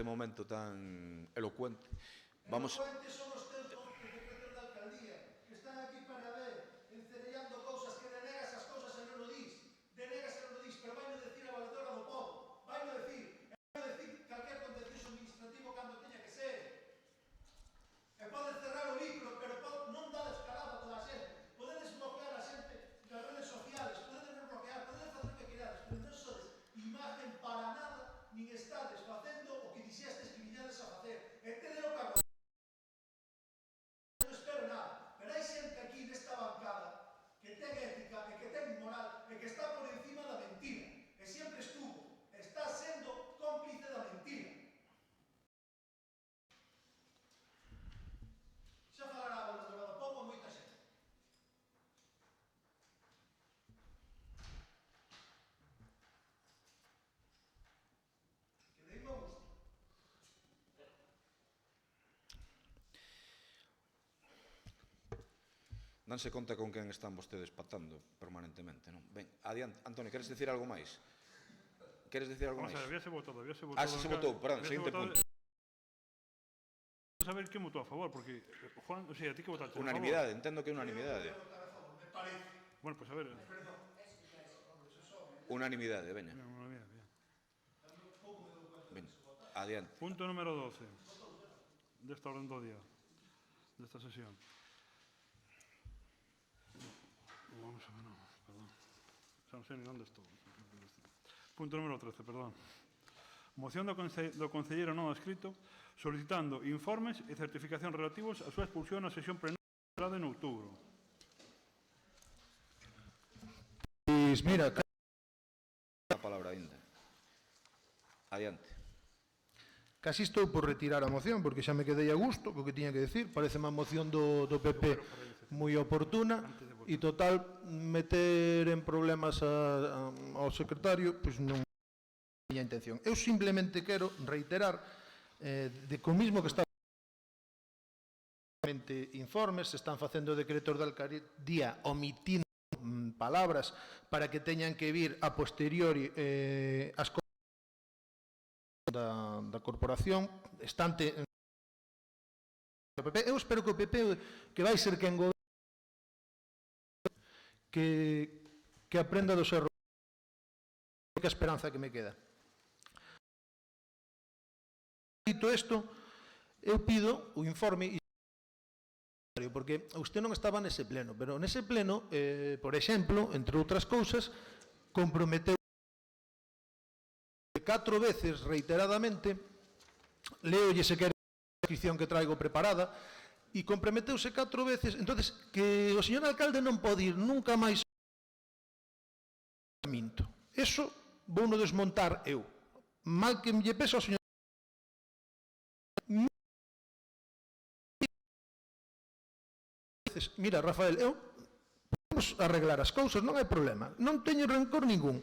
momento tan elocuente, vamos... Elocuentes son os teus decretos da alcaldía, que están aquí para ver, encerellando cousas que denegas as cousas e non o dís. danse conta con quen están vostedes pactando permanentemente, non? Ben, adiante. Antonio, queres decir algo máis? Queres decir algo máis? Habíase votado. Ah, se votou, perdón, seguinte punto. Vamos a ver quen votou a favor, porque, Juan, o sea, ti que votaste a favor. Unanimidade, entendo que unanimidade. Bueno, pues a ver. Unanimidade, veña. Adiante. Punto número 12 desta orden do día, desta sesión. Vamos a ver, no, perdón. Xa non sei ni onde estou. Punto número 13, perdón. Moción do concelleiro non adscrito solicitando informes e certificación relativos á súa expulsión na sesión plenaria en outubro. Pois, mira, A palabra ainda. Adiante. casi estou por retirar a moción, porque xa me quedei a gusto co que tiña que decir. Parece unha moción do PP moi oportuna e, total, meter en problemas ao secretario, pois non é a miña intención. Eu simplemente quero reiterar de que o mismo que está informes, se están facendo decretos de alcaldía omitindo palabras para que teñan que vir a posteriori as da corporación estante o PP. Eu espero que o PP, que vai ser quen goberna, que aprenda dos erros, que a esperanza que me queda. Dito isto, eu pido o informe, porque usted non estaba nese pleno, pero nese pleno, por exemplo, entre outras cousas, comprometeu 4 veces reiteradamente, leolle se quere a descripción que traigo preparada, e comprometeuse 4 veces, entonces que o señor alcalde non pode ir nunca máis minto. Eso vou no desmontar eu. Mal que me pesa ao señor. Mira, Rafael, eu podemos arreglar as cousas, non hai problema. Non teño rencor ningún.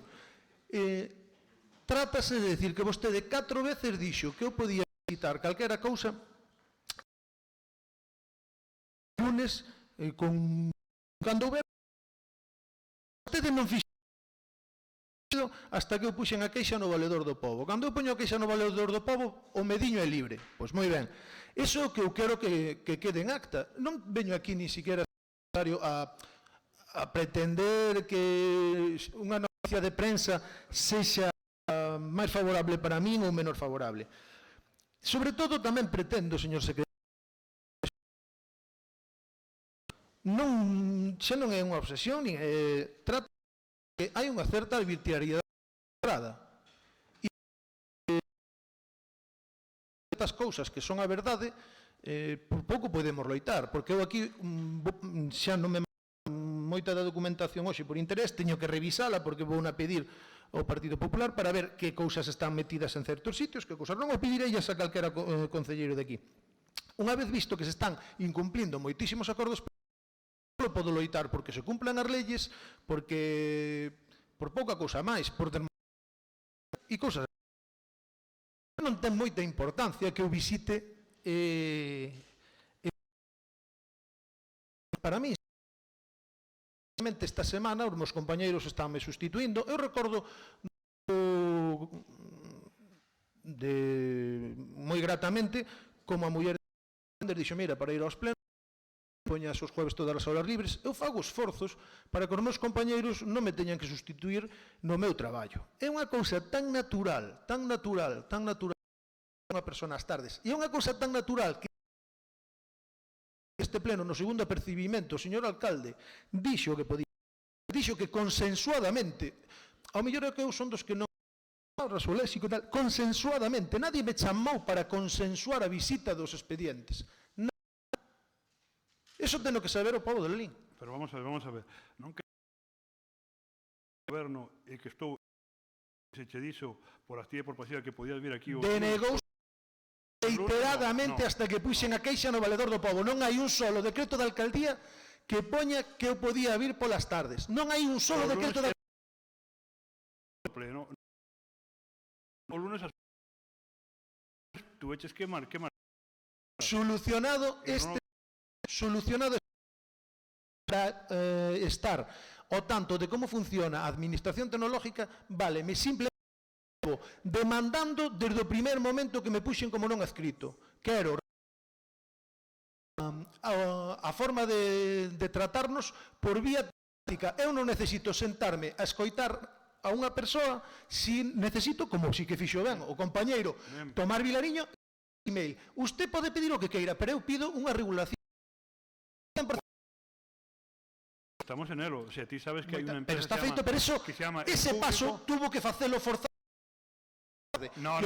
Trátase de decir que vostede 4 veces dixo que eu podía citar calquera cousa lunes cando houber vostede non fixo hasta que eu puxen a queixa no Valedor do Pobo. Cando eu poño a queixa no Valedor do Pobo, o mediño é libre. Pois moi ben. Iso é o que eu quero que quede en acta. Non veño aquí ni siquiera a pretender que unha noticia de prensa sexa máis favorable para min ou menos favorable. Sobre todo tamén pretendo, señor secretario, xa non é unha obsesión, trata que hai unha certa arbitrariedade e certas cousas que son a verdade, por pouco podemos loitar, porque eu aquí xa non me moita da documentación hoxe por interés, teño que revisala porque vou a pedir ao Partido Popular para ver que cousas están metidas en certos sitios, que cousas non o pedirei a calquera concelleiro de aquí. Unha vez visto que se están incumplindo moitísimos acordos, non podo loitar porque se cumplan as leyes, porque por pouca cousa máis, por e cousas non ten moita importancia que eu visite para mí. Esta semana os meus compañeiros estánme sustituindo. Eu recordo moi gratamente como a muller dixo, mira, para ir aos plenos poñas os jueves todas as horas libres. Eu fago esforzos para que os meus compañeiros non me teñan que sustituir no meu traballo. É unha cousa tan natural unha persona ás tardes, e é unha cousa tan natural que este pleno, no segundo apercibimento, o señor alcalde dixo que podía, dixo que consensuadamente, ao mellor é que eu son dos que non o léxico tal, consensuadamente, nadie me chamou para consensuar a visita dos expedientes. Eso teno que saber o povo de Lalín. Pero vamos a ver. Non que o goberno e que estou se che dixo por activa e por pasiva que podías vir aquí... Denegou reiteradamente hasta que puxen a queixa no Valedor do Pobo. Non hai un solo decreto da alcaldía que poña que eu podía vir polas tardes. Non hai un solo decreto da alcaldía. O lunes tú eches que solucionado para estar ao tanto de como funciona a administración tecnológica, váleme simplemente demandando desde o primer momento que me puxen como non adscrito. Quero a forma de tratarnos por vía técnica. Eu non necesito sentarme a escoitar a unha persoa, si necesito, como si que fixo ben o compañeiro Tomás Vilariño, email. Usted pode pedir o que queira, pero eu pido unha regulación. Estamos en elo. O sea, ti sabes que hai unha Pero empresa está feito, pero eso, que se llama ese paso tuvo que facelo forzar. No.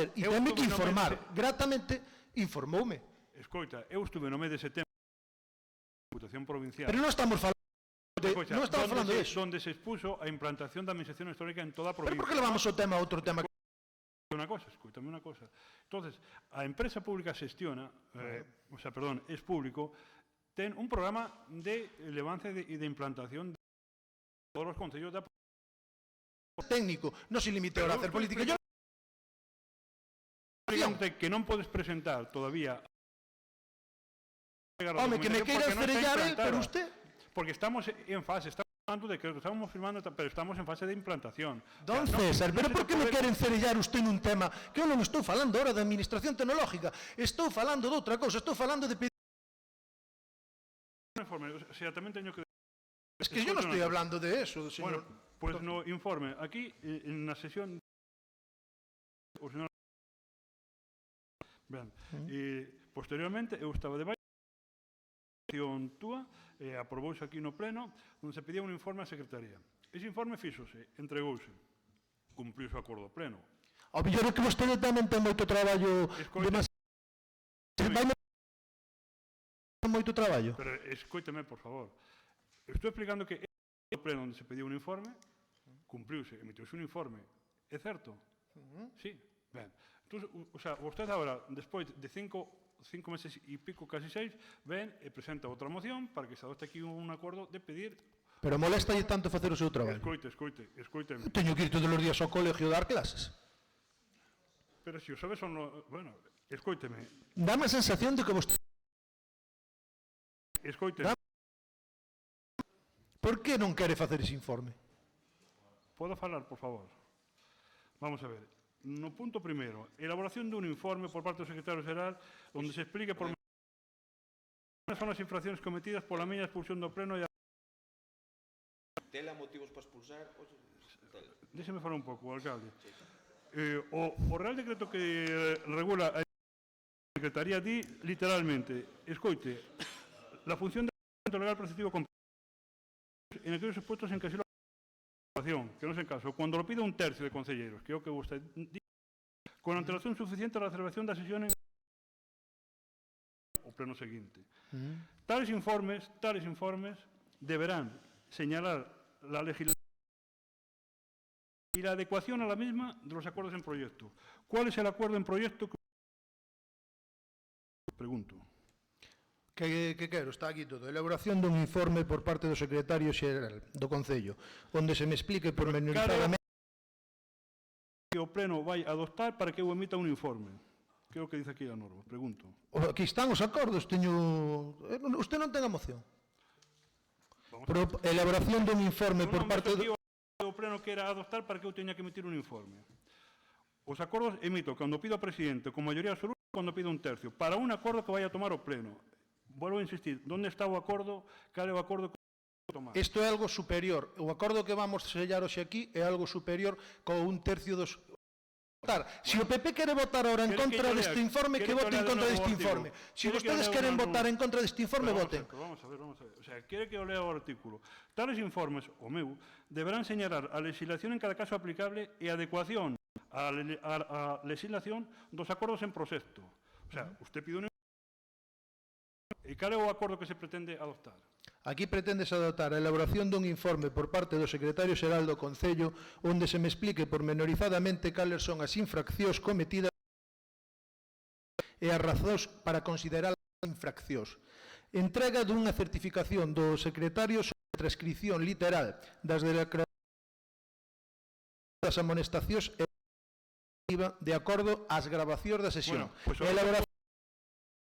E teme que informar. Gratamente informoume. Escoita, eu estuve no mes de setembro na Diputación Provincial. Pero non estamos falando de eso. Donde se expuso a implantación da administración histórica en toda a provincia. Pero por que levamos o tema a outro tema? Escúchame unha cosa. Entonces, a empresa pública xestiona, es público, ten un programa de avance e de implantación de todos os concellos da técnico, non se limite a hacer política. Yo que non podes presentar todavía. Home, que me queira estrellar pero usted. Porque estamos en fase, estamos hablando de que estamos firmando, pero estamos en fase de implantación. Don César, pero por que me quere encerellar usted nun tema que eu non estou falando ahora de administración tecnológica, estou falando de outra cousa, estou falando de pedir un informe, o sea, tamén teño que... Es que yo non estoy hablando de eso, señor. Bueno, pues no informe, aquí, en la sesión, o señor... Ben, posteriormente, eu estaba de baixo, túa, aprobouse aquí no pleno, onde se pedía un informe á Secretaría. Ese informe fíxose, entregouse, cumpriu o acordo pleno. Ao mellor é que vostede tamén ten moito traballo moito traballo. Pero escoíteme, por favor. Estou explicando que o pleno onde se pedía un informe, cumpriuse, emitiuse un informe. É certo? Sí. Ben. Entón, o sea, vostede agora, despois de 5 meses e pico, casi 6, ven e presenta outra moción para que se adopte aquí un acordo de pedir... Pero molestalle tanto facer o seu traballo? Escoíteme. Teño que ir todos os días ao colegio a dar clases. Pero se o sabes son... Bueno, escoíteme. Dame a sensación de que vostede... Escoíteme. Por que non quere facer ese informe? Podo falar, por favor? Vamos a ver. No punto primeiro, elaboración dun informe por parte do secretario xeral onde se explique por cuáles son as infraccións cometidas pola miña expulsión do pleno e a... Tela motivos para expulsar? Déxeme falar un pouco, alcalde. O Real Decreto que regula a Secretaría di literalmente, escoite, la función de legal preceptivo en aquellos supuestos en que así lo que non se caso, cuando lo pide un tercio de concelleiros, que é o que vostede di, con antelación suficiente a la celebración da sesión en o pleno seguinte. Tales informes deberán señalar la legislación y la adecuación a la misma de los acuerdos en proyecto. ¿Cuál es el acuerdo en proyecto? Pregunto. Que quero, está aquí todo. Elaboración dun informe por parte do secretario xeral do Concello, onde se me explique pormenorizadamente que o pleno vai adoptar para que eu emita un informe. Que é o que dice aquí a norma? Pregunto. Aquí están os acordos, teño... Usted non ten a moción. Elaboración dun informe por parte do... O pleno que era adoptar para que eu teña que emitir un informe. Os acordos emito cando pido ao presidente con maioría absoluta, cando pido un tercio, para un acordo que vai a tomar o pleno. Vuelvo a insistir, onde está o acordo? Cal é o acordo que tomar? Isto é algo superior. O acordo que vamos sellar hoxe aquí é algo superior con un tercio dos... Si o PP quere votar ahora en contra deste informe, que vote en contra deste informe. Si vostedes queren votar en contra deste informe, voten. Vamos a ver. O sea, quere que eu lea o artículo. Tales informes, o meu, deberán señalar a legislación en cada caso aplicable e adecuación a legislación dos acordos en proxecto. O sea, usted pide un... E cal é o acordo que se pretende adoptar? Aquí preténdese adoptar a elaboración dun informe por parte do secretario xeral do Concello onde se me explique pormenorizadamente cales son as infraccións cometidas e as razóns para considerar infraccións. Entrega dunha certificación do secretario sobre a transcripción literal das amonestacións de acordo ás grabacións da sesión.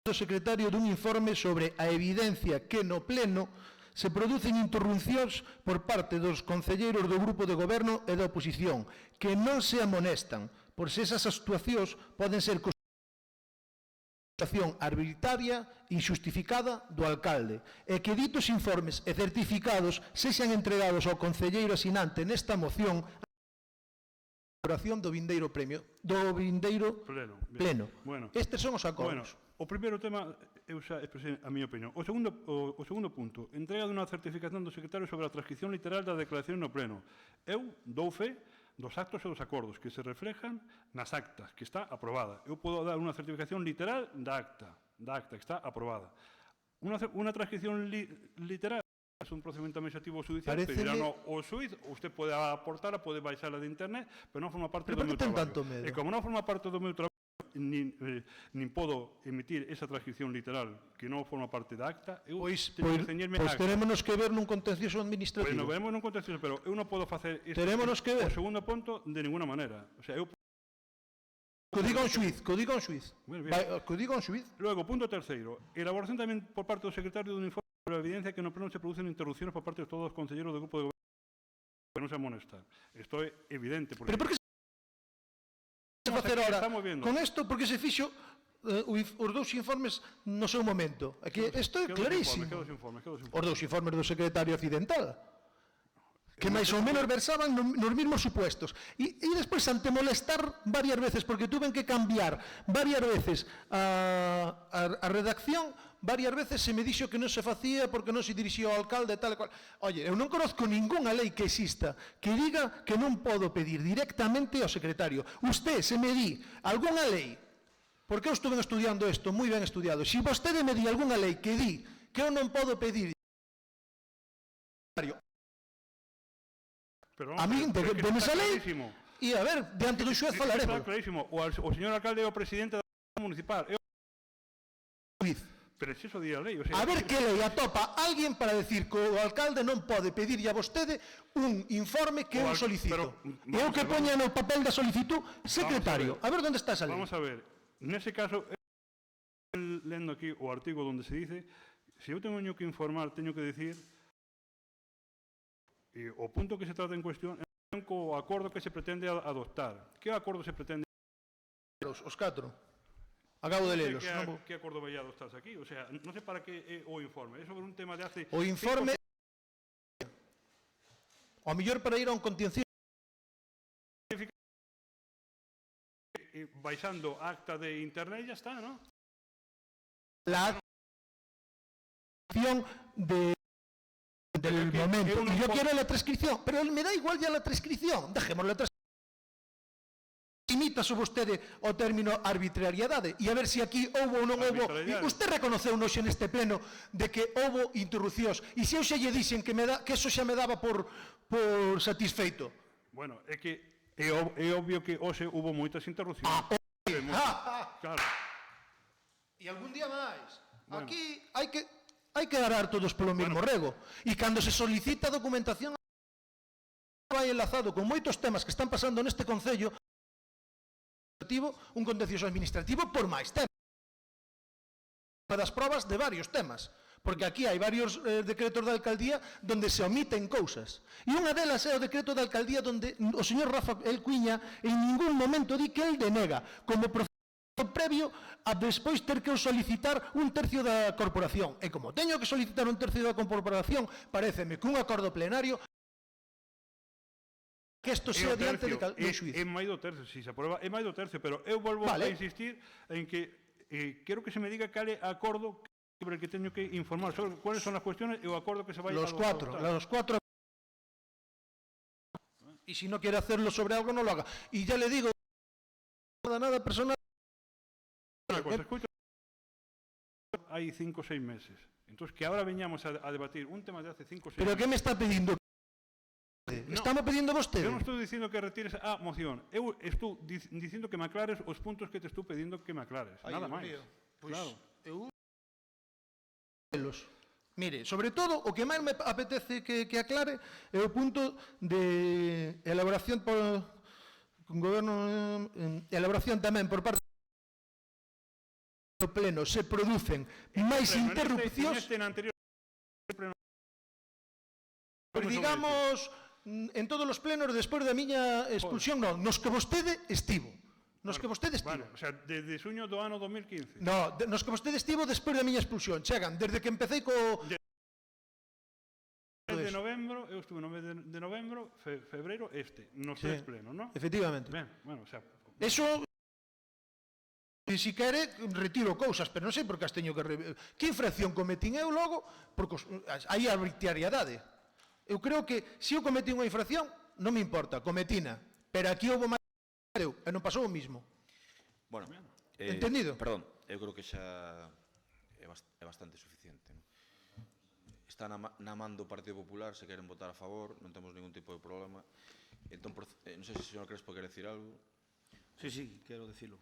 do secretario dun informe sobre a evidencia que no pleno se producen interrupcións por parte dos concelleiros do grupo de goberno e da oposición que non se amonestan por se esas actuacións poden ser situación arbitraria e injustificada do alcalde e que ditos informes e certificados sexan entregados ao concelleiro asinante nesta moción a elaboración do vindeiro pleno. Bueno, estes son os acordos. O primeiro tema, eu xa expresei a miña opinión. O segundo punto, entrega dunha certificación do secretario sobre a transcripción literal da declaración no pleno. Eu dou fe dos actos e dos acordos que se reflejan nas actas, que está aprobada. Eu podo dar unha certificación literal da acta que está aprobada. Unha transcripción literal é un procedimento administrativo judicial, pedirán ao xuiz, usted pode aportar, pode baixala de internet, pero non forma parte do meu traballo. E como non forma parte do meu traballo, nin podo emitir esa transcripción literal que non forma parte da acta, eu teño que ceñirme a acta. Pois terémonos que ver nun contencioso administrativo. Bueno, veremos nun contencioso, pero eu non podo facer o segundo punto de ninguna maneira. O sea, eu que o diga un xuiz, que o diga un xuiz. Luego, punto terceiro, elaboración tamén por parte do secretario dun informe sobre a evidencia que no pleno se producen interrupciones por parte de todos os concelleiros do grupo de goberno que non se amonestan. Isto é evidente. Pero por que facer ahora con isto, porque se fixo os dous informes no seu momento. Isto é clarísimo. Os dous informes do secretario accidental, que máis ou menos versaban nos mismos supuestos. E despois, ante molestar varias veces, porque tuven que cambiar varias veces a redacción, varias veces se me dixo que non se facía porque non se dirixía ao alcalde tal e cual. Oye, eu non conozco ningunha lei que exista que diga que non podo pedir directamente ao secretario. Usted se me di algunha lei, porque eu estuve estudiando isto, moi ben estudiado, se vostede me di algunha lei que di que eu non podo pedir a min deme esa lei e a ver, diante do xuez falaremos. Está clarísimo, o señor alcalde é o presidente da municipal, é o xuiz. Preciso de ir a lei. A ver que lei atopa alguén para decir que o alcalde non pode pedirlle a vostede un informe que eu solicito. E eu que poña no papel da solicitud secretario. A ver onde está esa lei. Vamos a ver. Nese caso, lendo aquí o artigo onde se dice, se eu teño que informar, teño que decir o punto que se trata en cuestión é o acordo que se pretende adoptar. Que acordo se pretende? Os 4. Acabo de lelos. Que acordo vai adoptarse aquí? O sea, non sei para que é o informe. É sobre un tema de hace... O informe... O mellor para ir a un contencioso... Baixando acta de internet ya está, ¿no? La acción del momento. Y yo quiero la transcripción, pero me da igual ya la transcripción. Dejemos la transcripción. Imita sobre vostede o término arbitrariedade e a ver se aquí houbo ou non houbo. Usted reconoceu noxe neste pleno de que houbo interrupcións e se eu xa lle dixen que eso xa me daba por satisfeito. Bueno, é que é obvio que hoxe houbo moitas interrupcións. Claro. E algún día máis. Aquí hai que arar todos polo mesmo rego. E cando se solicita documentación vai enlazado con moitos temas que están pasando neste concello, un contencioso administrativo por máis temas. Das probas de varios temas. Porque aquí hai varios decretos de alcaldía donde se omiten cousas. E unha delas é o decreto de alcaldía donde o señor Rafa Cuiña en ningún momento di que el denega como procedimento previo a despois ter que solicitar un tercio da corporación. E como teño que solicitar un tercio da corporación, paréceme que un acordo plenario que isto sea diante de xuiz. É máis do tercio, se se aprueba, é máis do tercio, pero eu volvo a insistir en que quero que se me diga cal é acordo sobre el que teño que informar, sobre cuáles son as cuestiones e o acordo que se vai a adoptar. Los cuatro. Y si no quiere hacerlo sobre algo, no lo haga. Y ya le digo, nada personal. Pues escucha, hai 5 ou 6 meses. Entonces, que ahora veñamos a debatir un tema de hace 5 ou 6 meses. ¿Pero qué me está pidiendo? Estamos pidiendo a vostede. Eu non estou dicindo que retires a moción. Eu estou dicindo que me aclares os puntos que te estou pedindo que me aclares. Nada máis. Claro. Mire, sobre todo, o que máis me apetece que aclare é o punto de elaboración por goberno, elaboración tamén por parte no pleno se producen máis interrupcións, digamos, en todos os plenos despois da miña expulsión, non, nos que vostede estivo. Nos que vostede estivo. Bueno, o sea, desde xuño do ano 2015. No, nos que vostede estivo despois da miña expulsión. Chegan, desde que empecé co... De novembro, eu estuve no mes de novembro, febreiro, nos tres plenos, non? Efectivamente. Ben, bueno, o sea... Eso... Si quere, retiro cousas, pero non sei por que as teño que... Que infracción cometín eu logo? Porque hai arbitrariedade. Eu creo que se eu cometí unha infracción, non me importa, cometina. Pero aquí houve máis eu, e non pasou o mismo. Bueno, entendido? Perdón, eu creo que xa é bastante suficiente. Está na man do Partido Popular, se queren votar a favor, non temos ningún tipo de problema. Entón, non sei se o señor Crespo quere decir algo. Sí, quero decirlo.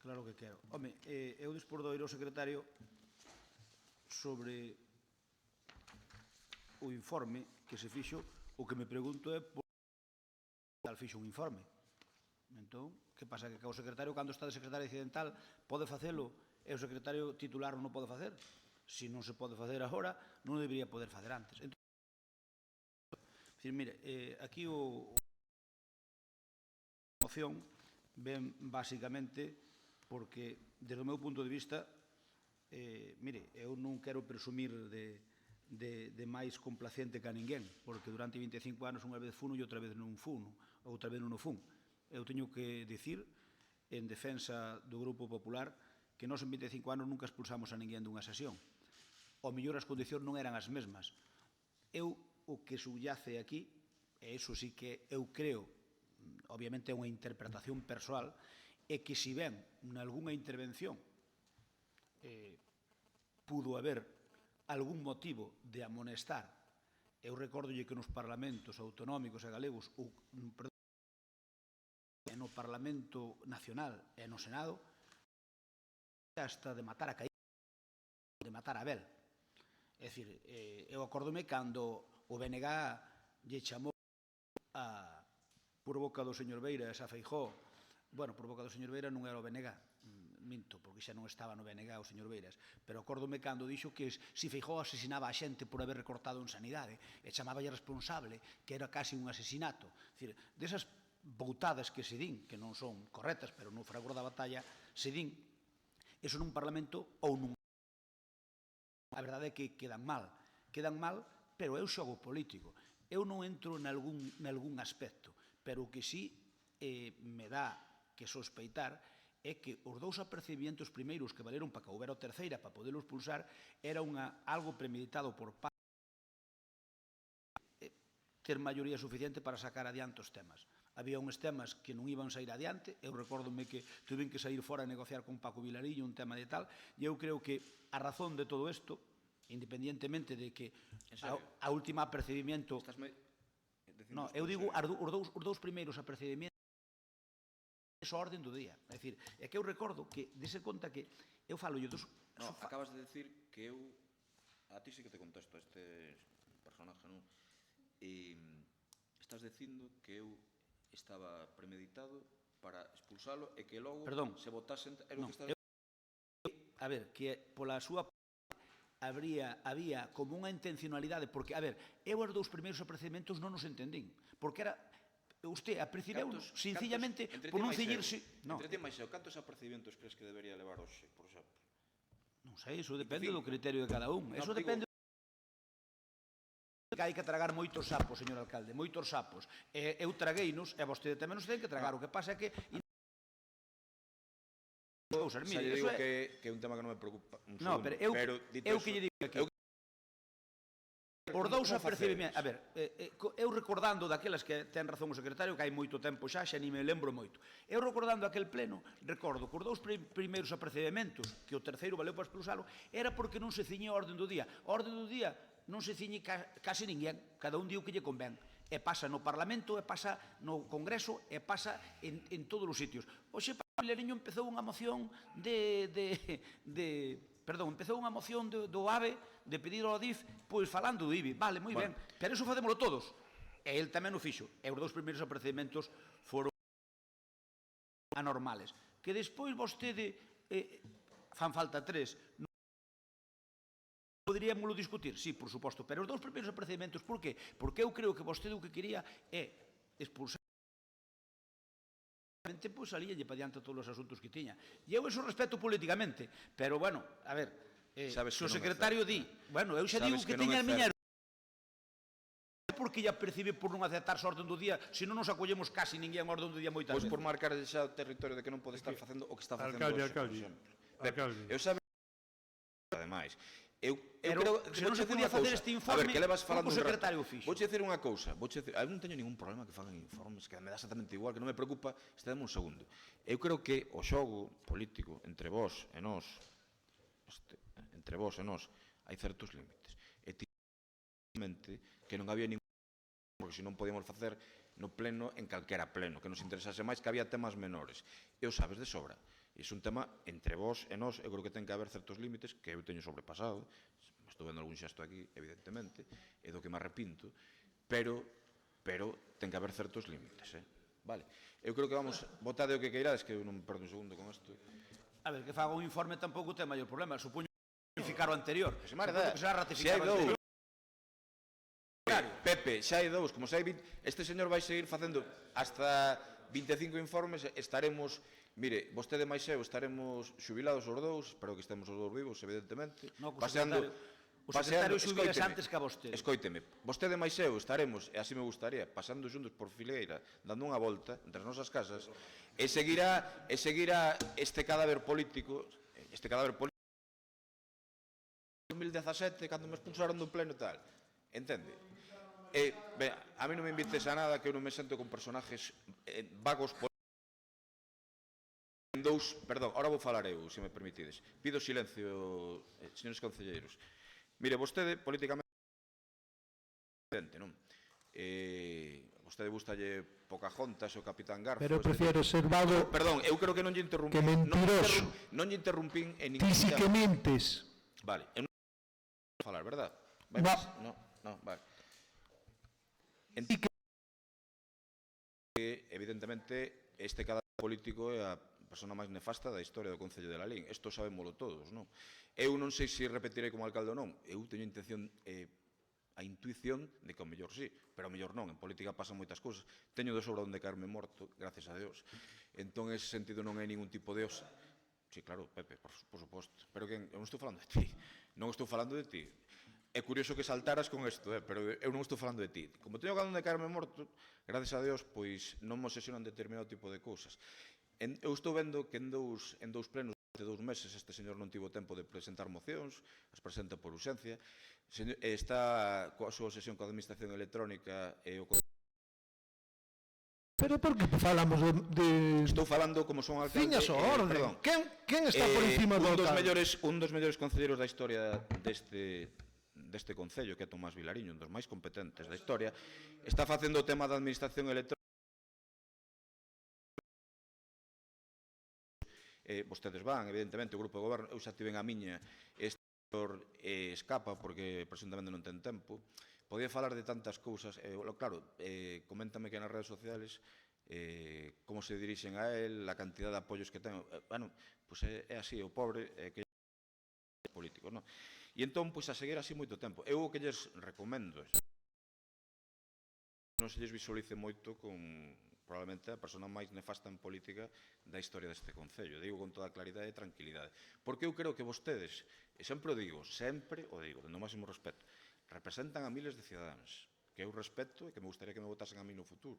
Claro que quero. Home, eu despois de oír o secretario sobre o informe que se fixo, o que me pregunto é por que tal fixo un informe. Entón, que pasa? Que o secretario, cando está de secretario incidental, pode facelo e o secretario titular non pode facer? Se non se pode facer agora, non debería poder facer antes. Entón, mire, aquí a moción ven basicamente porque, desde o meu punto de vista, mire, eu non quero presumir de máis complacente que a ninguén, porque durante 25 anos unha vez funo e outra vez non funo, ou outra vez non o fun. Eu teño que dicir, en defensa do Grupo Popular, que nós en 25 anos nunca expulsamos a ninguén dunha sesión. Ao mellor as condicións non eran as mesmas. Eu, o que subyace aquí, e iso sí que eu creo, obviamente é unha interpretación persoal, é que se ven nalgúnha intervención pudo haber algún motivo de amonestar. Eu recórdolle que nos parlamentos autonómicos e galegos, no Parlamento Nacional e no Senado, hasta de matar a Caín, de matar a Abel. É dicir, eu acórdome cando o BNG lle chamou por boca do señor Beiras a Feijóo. Bueno, por boca do señor Beiras non era o BNG, minto, porque xa non estaba no BNG o señor Beiras, pero acórdome cando dixo que se Feijóo asesinaba a xente por haber recortado en sanidade e chamaballe responsable, que era casi un asesinato. É dicir, desas boutadas que se din, que non son correctas, pero no fragor da batalla se din, eso nun parlamento ou nun... A verdade é que quedan mal, pero é o xogo político. Eu non entro nalgún aspecto, pero o que sí me dá que sospeitar é que os dous apercibimentos primeiros que valeron para que houbera o terceira para poderlo expulsar era algo premeditado por parte ter maioría suficiente para sacar adiante os temas. Había uns temas que non iban sair adiante, eu recórdome que tuven que sair fora a negociar con Paco Vilariño un tema de tal, e eu creo que a razón de todo isto, independientemente de que a última apercibimento... No, eu digo os dous primeiros apercibimentos a orden do día. É dicir, é que eu recordo que, dese conta que eu falo yo dos... No, acabas de decir que eu... A ti sí que te contesto a este personaje, non? E estás dicindo que eu estaba premeditado para expulsalo e que logo se votasen... A ver, que pola súa había como unha intencionalidade, porque, a ver, eu os dous primeiros apercibimentos non os entendín, porque era... Usted apercibeu sencillamente por non ceñirse... Entre ti máis eu, cantos apercibimentos crees que debería levar hoxe, por exemplo? Non sei, iso depende do criterio de cada un. Iso depende... Que hai que tragar moitos sapos, señor alcalde, moitos sapos. Eu tragueinos, e vostede tamén nos ten que tragar. O que pasa é que... Xa lle digo que é un tema que non me preocupa. No, pero eu que lle digo aquí... Os dous apercibimentos... A ver, eu recordando daquelas que ten razón o secretario, que hai moito tempo xa ni me lembro moito. Eu recordando aquel pleno, recordo que os dous primeiros apercibimentos, que o terceiro valeu para expulsalo, era porque non se ciñía a orde do día. A orde do día non se ciñe case ninguén, cada un di o que lle convén. E pasa no Parlamento, e pasa no Congreso, e pasa en todos os sitios. Oxe, Paco Vilariño empezou unha moción empezou unha moción do AVE de pedir ao DIF, pois falando do IBI. Vale, moi ben, pero iso facémolo todos. E el tamén o fixo. E os dous primeiros apercibimentos foron anormales. Que despois vostede fan falta 3. Poderíamoslo discutir? Sí, por suposto, pero os dous primeiros procedimentos, por qué? Porque eu creo que vostede o que quería é expulsar pois salíalle para diante todos os asuntos que tiña. E eu eso respeto políticamente, pero, bueno, a ver, se o secretario di, bueno, eu xa digo que tiña a miña porque ya percibe por non aceptar a orde do día, se non nos acollemos casi ninguén a orde do día moitas veces. Pois por marcar xa o territorio de que non pode estar facendo o que está facendo Alcalde. Eu sabe, ademais, eu creo que se non se podía facer este informe, que levas falando o secretario fixo. Vouche dicir unha cousa, eu non teño ningún problema que fagan informes, que me dá exactamente igual, que non me preocupa, estedeme un segundo. Eu creo que o xogo político entre vós e nós, hai certos límites. E que non había ningún, porque senón podíamos facer no pleno en calquera pleno, que nos interesase máis, que había temas menores. E o sabes de sobra. Iso é un tema entre vós e nós, eu creo que ten que haber certos límites que eu teño sobrepasado, estou vendo algún xesto aquí, evidentemente, e do que me arrepinto, pero ten que haber certos límites, vale? Eu creo que vamos, votade o que queirades, que eu non me perdo un segundo con isto. A ver, que faga un informe tampouco ten maior problema, supoño ratificar o anterior. Supoño que será ratificar o anterior. Pepe, xa hai dous, como xa hai 20, este señor vai seguir facendo hasta 25 informes, estaremos, mire, vostede máis eu estaremos xubilados os dous, espero que estemos os dous vivos, evidentemente, paseando, o secretario xubílase antes que a vostede. Escoíteme, vostede máis eu estaremos, e así me gustaría, pasando xuntos por Fileira, dando unha volta entre as nosas casas, e seguirá este cadáver político, 2017, cando me expulsaron do pleno e tal, entende? A mí non me invites a nada, que eu non me sento con personajes vagos perdón, ahora vou falar eu, se me permitides. Pido silencio, señores concelleiros. Mire, vostede, políticamente, non? Vostede gustalle Pocahontas o Capitán Garfo. Pero prefiero ser vago. Perdón, eu creo que non lle interrumpín. Que mentiroso. Non lle interrumpín en ningún. Ti si que mentes. Vale, eu non vou falar, verdad? No, vale. Evidentemente, este cadáver político é a persona máis nefasta da historia do Concello de Lalín. Isto sabémolo todos, non? Eu non sei se repetirei como alcalde ou non. Eu teño intención, a intuición de que ao mellor sí, pero ao mellor non. En política pasan moitas cousas. Teño de sobra onde caerme morto, gracias a Deus. Entón, en ese sentido, non hai ningún tipo de osa. Sí, claro, Pepe, por suposto. Pero que eu non estou falando de ti. Non estou falando de ti. É curioso que saltaras con isto, pero eu non estou falando de ti. Como teño onde caerme morto, gracias a Deus, pois non me obsesionan determinado tipo de cousas. Eu estou vendo que en dous plenos de 2 meses este señor non tivo tempo de presentar mocións, as presenta por urxencia, está coa súa obsesión coa administración electrónica e o... Pero por que falamos de... Estou falando como son alcalde... Ciñas o orde. Quen está por encima do alcalde? Un dos mellores concelleiros da historia deste concello, que é Tomás Vilariño, un dos máis competentes da historia, está facendo o tema da administración electrónica. Vostedes van, evidentemente, o grupo de goberno, eu xa tiven a miña, este escapa porque presuntamente non ten tempo. Podía falar de tantas cousas, claro, coméntame que nas redes sociales como se dirixen a él, a cantidad de apoios que ten. Bueno, pois é así, o pobre que é político, non? E entón, pois, a seguir así moito tempo. Eu o que lles recomendo non se lles visualice moito con probablemente a persona máis nefasta en política da historia deste concello. Digo con toda claridade e tranquilidade. Porque eu creo que vostedes, e sempre o digo, dendo o máximo respeto, representan a miles de cidadáns que eu respeto e que me gustaría que me votasen a mí no futuro.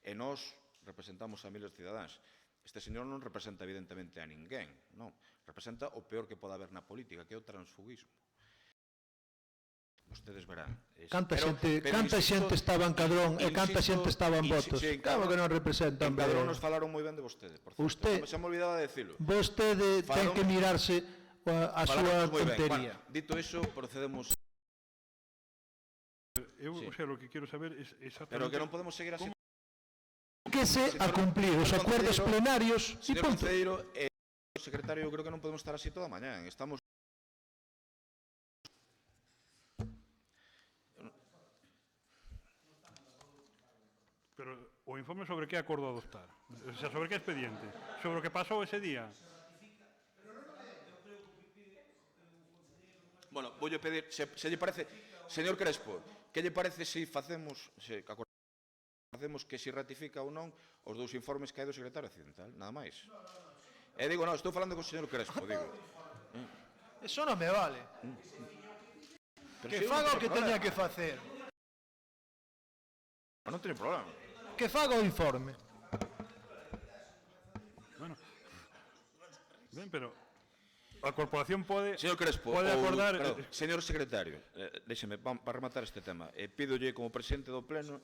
E nós representamos a miles de cidadáns. Este señor non representa evidentemente a ninguén, non. Representa o peor que pode haber na política, que é o transfugismo. Vostedes verán. Canta xente estaba en Cadrón e canta xente estaba en Votos. Claro que non representan. En Cadrón nos falaron moi ben de vostede, por certo. Se me olvidaba de decirlo. Vostede ten que mirarse a súa tontería. Dito iso, procedemos... Eu, o sea, lo que quero saber é exactamente... Pero que non podemos seguir así. Que se a cumplir os acuerdos plenarios. Señor concelleiro, secretario, eu creo que non podemos estar así toda a mañá. Estamos... Pero o informe sobre que acordo adoptar? O sea, sobre que expediente? Sobre o que pasou ese día? Bueno, voulle pedir, se lle parece, señor Crespo, que lle parece se facemos, que se ratifica ou non os dous informes que hai do secretario accidental, nada máis. E digo, non, estou falando co señor Crespo, digo. Eso non me vale. Que faga o que teña que facer. Non teño problema. Que faga o informe. Bueno. Ben, pero a corporación pode... Señor Crespo, pode acordar... señor secretario, déxeme, para rematar este tema, pídolle como presidente do Pleno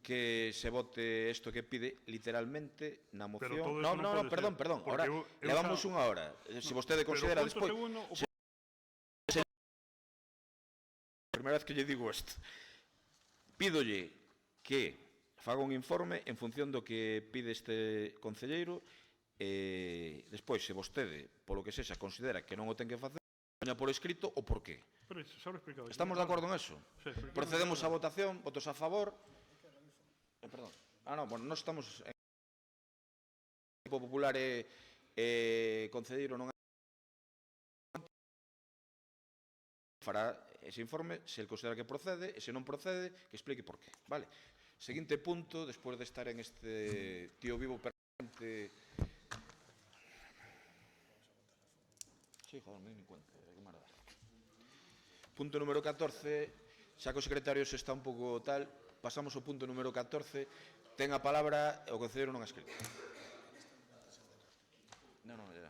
que se vote isto que pide literalmente na moción. No, perdón, ahora levamos unha hora. Se vostede considera despois... Primeira vez que lle digo isto. Pídolle que faga un informe en función do que pide este concelleiro e despois, se vostede, polo que sexa, considera que non o ten que facer, poña por escrito o porqué. Estamos de acordo en eso? Procedemos á votación, votos a favor... Perdón. Bueno, nós estamos en o Grupo Popular e concelleiro non fará ese informe se el considera que procede e se non procede que explique por qué, vale? Seguinte punto, despois de estar en este tío vivo permanente... Sí, joder, me di cuenta, que marada. Punto número 14, xa que o secretario se está un pouco tal, pasamos ao punto número 14, ten a palabra o concelleiro non ha escrito. Non, ya.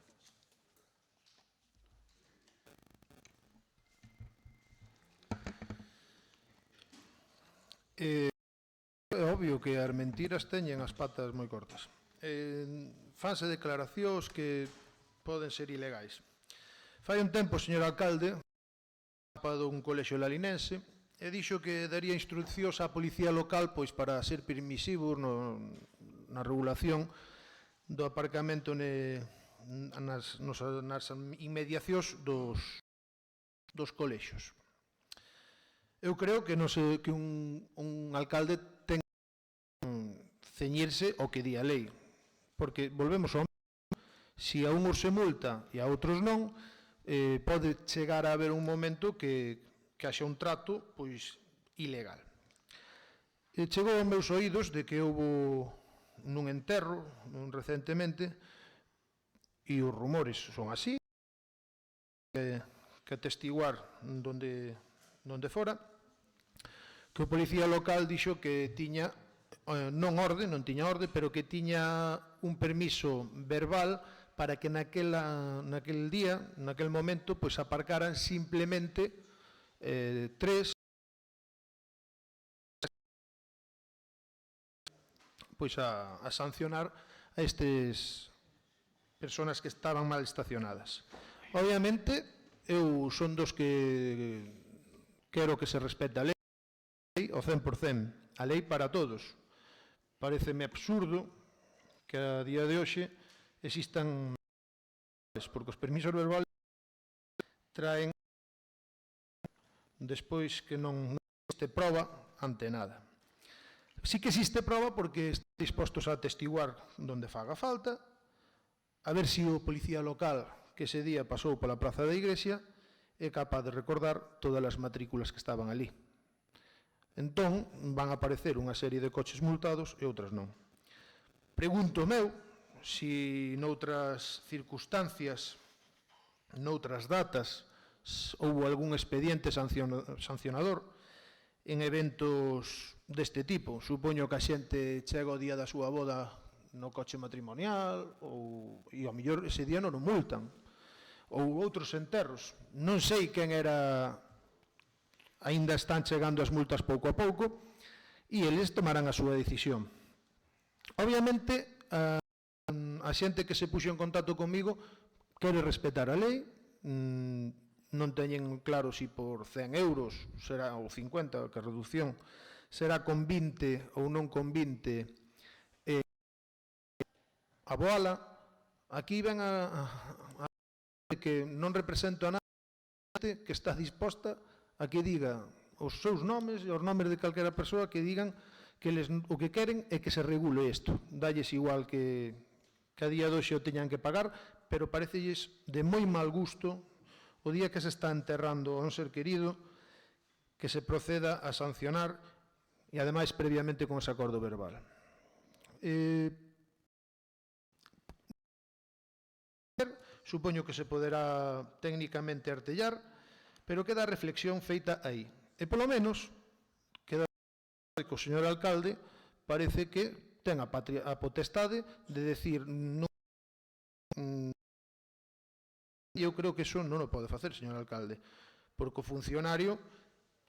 É obvio que as mentiras teñen as patas moi cortas. Fanse declaracións que poden ser ilegais. Fai un tempo, señor alcalde, dun colexio lalinense, e dixo que daría instruccións á policía local pois para ser permisivos na regulación do aparcamento nas inmediacións dos colexios. Eu creo que un alcalde ten que ceñirse ao que di a lei, porque volvemos ao mesmo, se a uns se multa e a outros non, pode chegar a haber un momento que haxa un trato pois ilegal. Chegou aos meus oídos de que houve nun enterro recentemente, e os rumores son así, que atestiguar donde fora, que o policía local dixo que tiña non tiña orde, pero que tiña un permiso verbal para que naquel día, naquel momento, pois aparcaran simplemente tres pois a sancionar a estas persoas que estaban mal estacionadas. Obviamente, eu son dos que quero que se respete a lei ao 100%, a lei para todos. Pareceme absurdo que a día de hoxe existan, porque os permisos verbales traen despois que non existe proba ante nada. Sí que existe proba porque están dispostos a atestiguar donde faga falta, a ver se o policía local que ese día pasou pola praza da Iglesia é capaz de recordar todas as matrículas que estaban ali. Entón, van a aparecer unha serie de coches multados e outras non. Pregunto meu se noutras circunstancias, noutras datas, houve algún expediente sancionador en eventos deste tipo. Supoño que a xente chega o día da súa boda no coche matrimonial e ao mellor ese día non o multan. Ou outros enterros. Non sei quen era... Aínda están chegando as multas pouco a pouco e eles tomarán a súa decisión. Obviamente, a xente que se puxo en contacto comigo quere respetar a lei, non teñen claro se por 100 euros será ou 50, que a reducción será con 20 ou non con 20 a boala. Aquí ven a que non represento a nada que está disposta a que diga os seus nomes e os nomes de calquera persoa que digan que o que queren é que se regule isto. Dalles igual que a día de hoxe o teñan que pagar, pero parecelles de moi mal gusto o o día que se está enterrando a un ser querido, que se proceda a sancionar e, ademais, previamente con ese acordo verbal. Supoño que se poderá técnicamente artellar, pero queda a reflexión feita aí. E, polo menos, queda que o señor alcalde parece que ten a potestade de decir non. Eu creo que iso non o pode facer, señor alcalde, porque o funcionario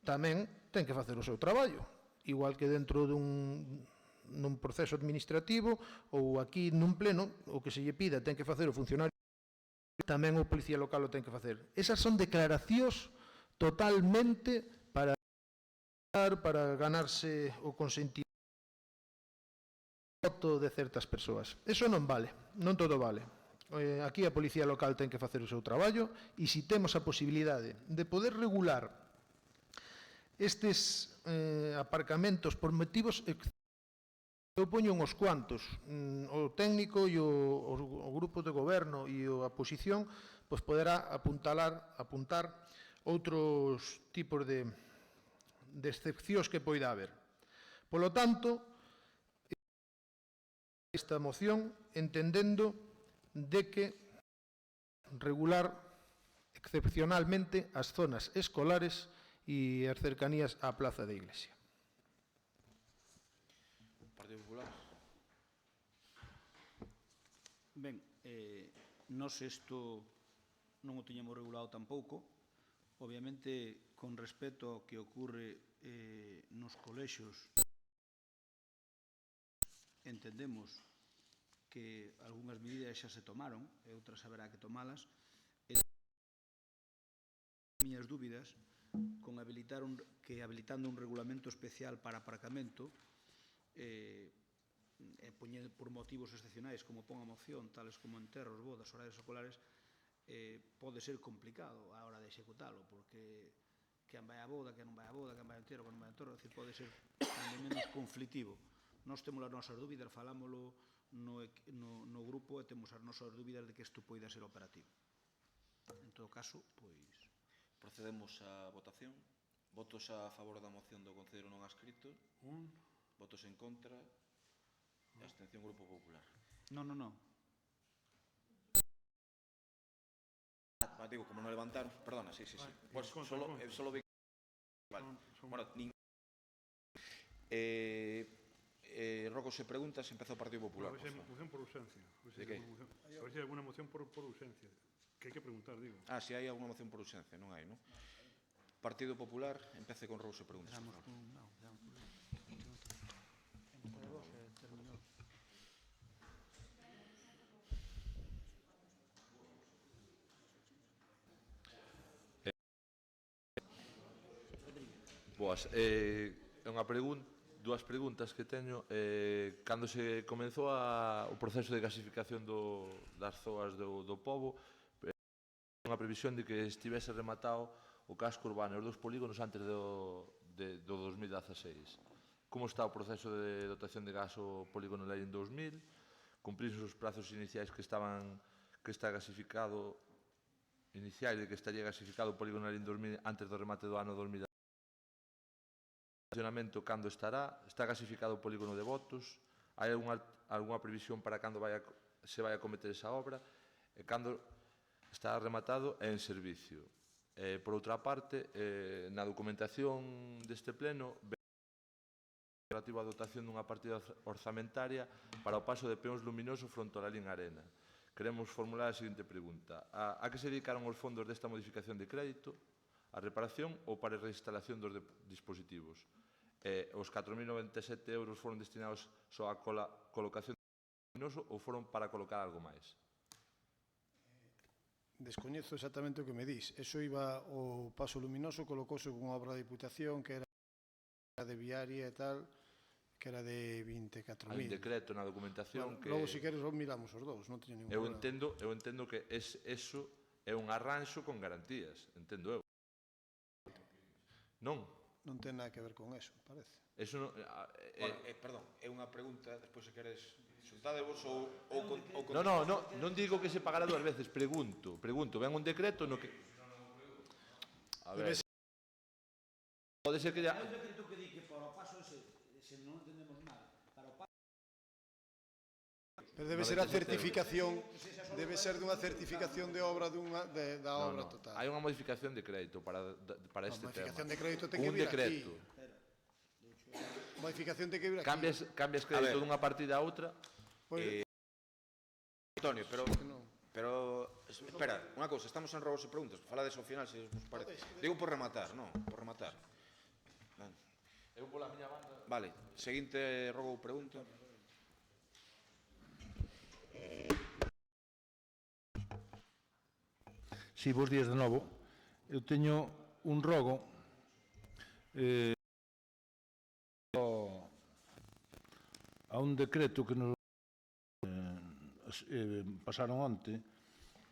tamén ten que facer o seu traballo, igual que dentro nun proceso administrativo ou aquí nun pleno, o que se lle pida ten que facer o funcionario, tamén o policía local o ten que facer. Esas son declaracións totalmente para ganarse o consentimento de certas persoas. Eso non vale, non todo vale. Aquí a policía local ten que facer o seu traballo e se temos a posibilidade de poder regular estes aparcamentos por motivos, eu poño uns cuantos, o técnico e o grupo de goberno e a oposición pois poderá apuntar outros tipos de excepcións que poida haber. Polo tanto, esta moción entendendo de que regular excepcionalmente as zonas escolares e as cercanías á Plaza da Iglesia. Partido Popular. Ben, nós isto non o tiñamos regulado tampouco. Obviamente, con respecto ao que ocorre nos colexios, entendemos que algunhas medidas xa se tomaron e outras haberá que tomalas. Miñas dúbidas con habilitando un regulamento especial para aparcamento poñer por motivos excepcionais, como pon a moción, tales como enterros, bodas, horarios escolares, pode ser complicado a hora de executalo, porque quen vai a boda, quen non vai a boda, quen vai a enterro, quen non vai a enterro, pode ser menos conflictivo. Nós temos as nosas dúbidas, falámoslo no grupo e temos as nosas dúbidas de que isto poida ser operativo. En todo caso, pois... Procedemos á votación. Votos a favor da moción do concelleiro non adscrito. Votos en contra. E abstención Grupo Popular. Non. Digo, como non levantaron... Perdona, sí. Pues solo vi... Vale. Bueno, Rogo se pregunta se empeza o Partido Popular. A ver se hai moción por urgencia. De que? A ver se hai alguna moción por urgencia. Que hai que preguntar, digo. Se hai alguna moción por urgencia, non hai, non? Partido Popular, empece con Rogo se pregunta. Boas, dúas preguntas que teño. Cando se comenzou o proceso de gasificación das zoas do pobo, unha previsión de que estivese rematado o casco urbano, os dos polígonos antes do 2016. Como está o proceso de dotación de gas o polígono Lei en 2000? Cumprirse os prazos iniciais que está gasificado, iniciais de que estaría gasificado o polígono Lei en 2000 antes do remate do ano 2000? Funcionamento cando estará? Está gasificado o polígono de Votos? Hai algunha previsión para cando se vai a cometer esa obra? E cando está rematado e en servicio? Por outra parte, na documentación deste pleno relativa á dotación dunha partida orzamentaria para o paso de peóns luminoso fronte ao Lalín Arena. Queremos formular a seguinte pregunta. A que se dedicaron os fondos desta modificación de crédito? A reparación ou para a reinstalación dos dispositivos? Os 4.097 euros foron destinados só á colocación de luminoso ou foron para colocar algo máis? Descoñezo exactamente o que me dís. Eso iba o paso luminoso, colocouse con obra da Diputación que era de viaria e tal, que era de 24.000. Hai un decreto na documentación que... Logo, se queres, miramos os dous, non teño ningún problema. Eu entendo que eso é un arranxo con garantías, entendo eu. Non? Non ten nada que ver con eso, parece. Eso non... Perdón, é unha pregunta, despois se queres soltadevos ou... Non digo que se pagara dúas veces, pregunto. Ven un decreto no que... A ver, pode ser que ya... Hai un decreto que di que para o paso ese, se non entendemos mal, para o paso... Pero debe ser a certificación, debe ser dunha certificación de obra da obra total. Hai unha modificación de crédito para este tema. A modificación de crédito ten que vir aquí. Modificación ten que vir aquí. Cambias crédito dunha partida a outra. Antonio, pero espera, unha cousa, estamos en robos e preguntas, falades ao final se vos parece. Digo por rematar, non, por rematar. Eu pola miña banda... Vale, seguinte rogo ou pregunta. Si, bons días de novo. Eu teño un rogo a un decreto que nos pasaron onte,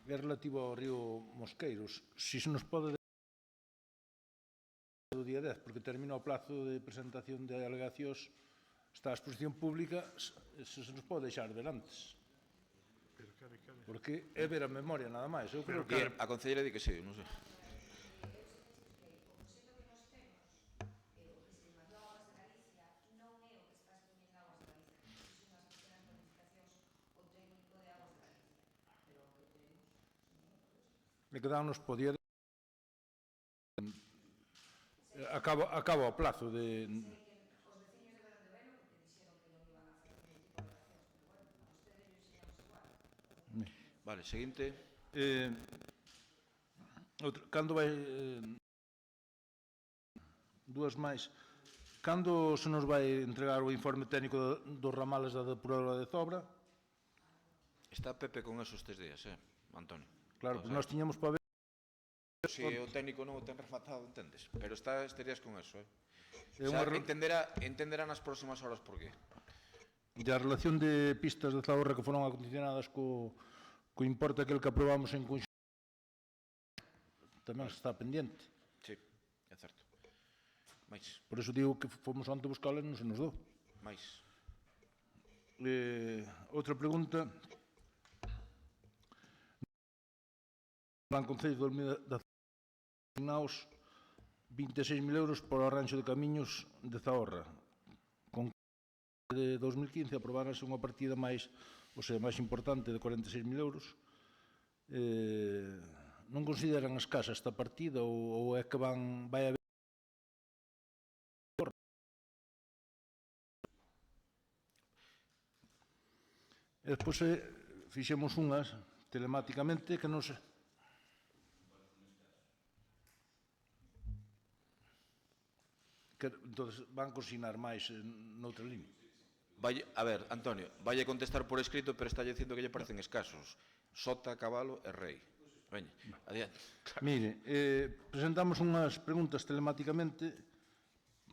é relativo ao río Mosqueiros. Si se nos pode do día 10, porque termina o plazo de presentación de alegacións, está a exposición pública, se nos pode deixar ver antes. Porque é ver a memoria, nada máis. Eu creo que... A concelleira di que sí, non sei. E quedámonos podía... Acaba o plazo de... Vale, seguinte. Cando vai... Dúas máis. Cando se nos vai entregar o informe técnico dos ramales da depuradora de Zobra? Está Pepe con eso estes días, Antonio. Claro, pues nós tiñamos para ver... Si o técnico non o ten refatado, entendes? Pero estarías con eso, O sea, entenderá nas próximas horas por qué. E a relación de pistas de Zahorra que foron acondicionadas co importe aquel que aprobamos en conxunto tamén está pendiente. Sí, é certo. Mais. Por eso digo que fomos onte buscarlas e non se nos dou. Mais. Outra pregunta. Plan Concello de 2010 asignaos 26.000 euros para o arranxo de camiños de Zahorra. Con de 2015 aprobárase unha partida máis, ou sea, máis importante de 46.000 euros. Non consideran escasa esta partida ou é que vai haber... E despois fixemos unhas telemáticamente que non se... Entonces, van consignar máis noutra línea. A ver, Antonio, vai contestar por escrito, pero está dicindo que lle parecen escasos. Sota, cabalo e rei. Veña, adiante. Mire, presentamos unhas preguntas telemáticamente,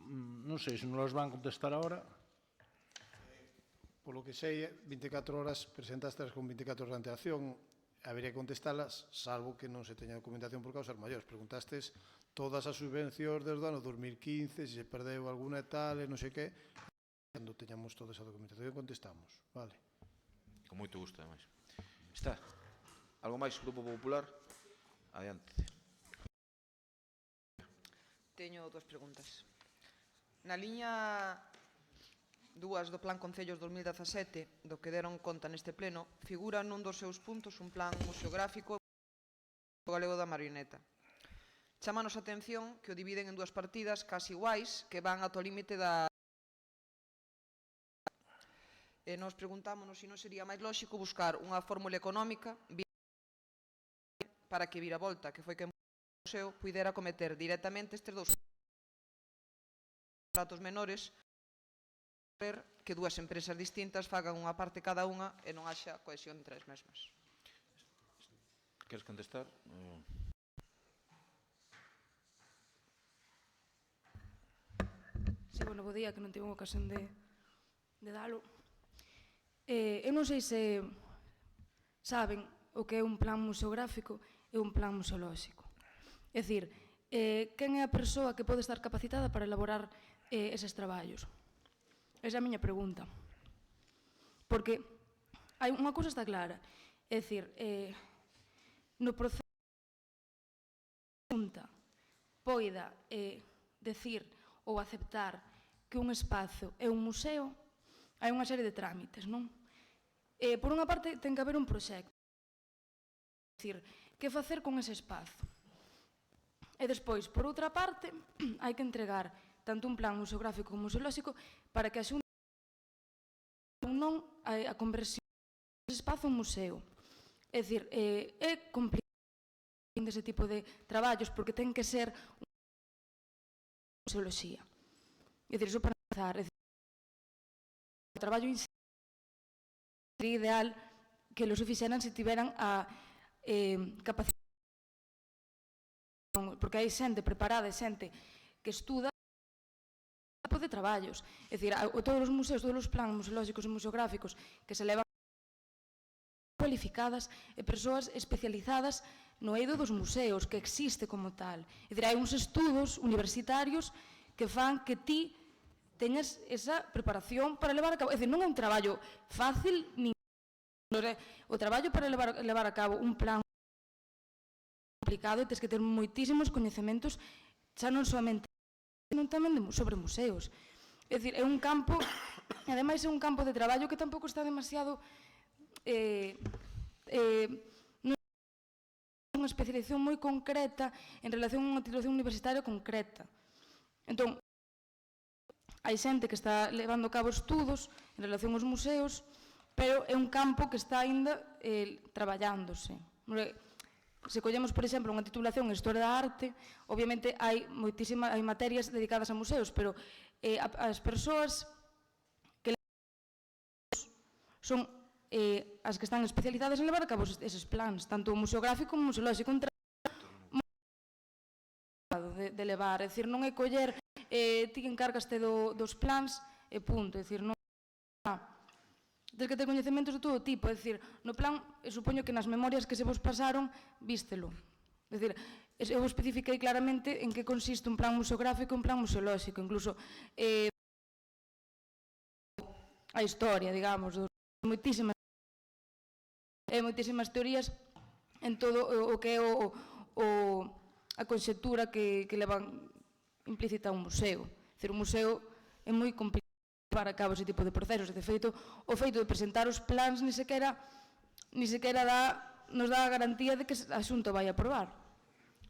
non sei se nos las van contestar agora. Polo que sei, 24 horas, presentaste con 24 horas de antelación, habería que contestalas, salvo que non se teña documentación por causas maiores. Preguntastes todas as subvencións desde o ano 2015, se se perdeu alguna e tal, e non sei que, cando teñamos toda esa documentación contestamos, vale? Con moito gusto, ademais. Está. Algo máis, Grupo Popular? Adiante. Teño dúas preguntas. Na liña 2 do Plan Concellos 2017, do que deron conta neste pleno, figura nun dos seus puntos un plan museográfico galego da marioneta. Chámanos a atención que o dividen en dúas partidas casi iguais que van ata o límite da... E nos preguntámonos se non sería máis lóxico buscar unha fórmula económica para que Viravolta, que foi quen o museo, puidera cometer directamente estes dous tratos menores que dúas empresas distintas fagan unha parte cada unha e non haxa cohesión entre as mesmas. Queres contestar? Sí, bueno, bo día, que non tive unha ocasión de dalo. Eu non sei se saben o que é un plan museográfico e un plan museolóxico. É dicir, quen é a persoa que pode estar capacitada para elaborar eses traballos? Esa é a miña pregunta. Porque unha cousa está clara, é dicir, no proceso poida decir ou aceptar que un espazo é un museo, hai unha serie de trámites, non? Por unha parte, ten que haber un proxecto. É dicir, que facer con ese espazo? E despois, por outra parte, hai que entregar tanto un plan museográfico como museolóxico para que a Xunta non a conversión dese espazo en museo. É dicir, é complicado ese tipo de traballos porque ten que ser museoloxía. É dicir, iso para empezar, o traballo in sería ideal que los fixeran se tiveran a capacidade, porque hai xente preparada e xente que estuda tipo de traballos. É dicir, todos os museos, todos os plans museolóxicos e museográficos que se levan cualificadas e persoas especializadas no eido dos museos, que existe como tal. É dicir, hai uns estudos universitarios que fan que ti teñas esa preparación para levar a cabo. É dicir, non é un traballo fácil, nin o traballo para levar a cabo un plan complicado e tens que ter moitísimos coñecementos, xa non somente, senón tamén sobre museos. É dicir, é un campo, e ademais é un campo de traballo que tampouco está demasiado unha especialización moi concreta en relación a unha titulación universitaria concreta. Entón, hai xente que está levando a cabo estudos en relación aos museos, pero é un campo que está aínda traballándose. Se collemos, por exemplo, unha titulación en Historia da Arte, obviamente hai materias dedicadas a museos, pero as persoas que son as que están especializadas en levar a cabo eses plans, tanto o museográfico como o museolóxico. Un traballo de levar, é dicir, non é coller, ti encárgaste dos plans e punto, é dicir, non tens que ter coñecementos de todo tipo, é dicir, no plan, supoño que nas memorias que se vos pasaron, vístelo. É dicir, eu especifiquei claramente en que consiste un plan museográfico e un plan museolóxico, incluso a historia, digamos, moitísimas teorías en todo o que é a conxectura que levan implícita un museo. É dicir, un museo é moi complicado para a cabo ese tipo de procesos. De feito, o feito de presentar os plans ni sequera nos dá a garantía de que a Xunta vai aprobar.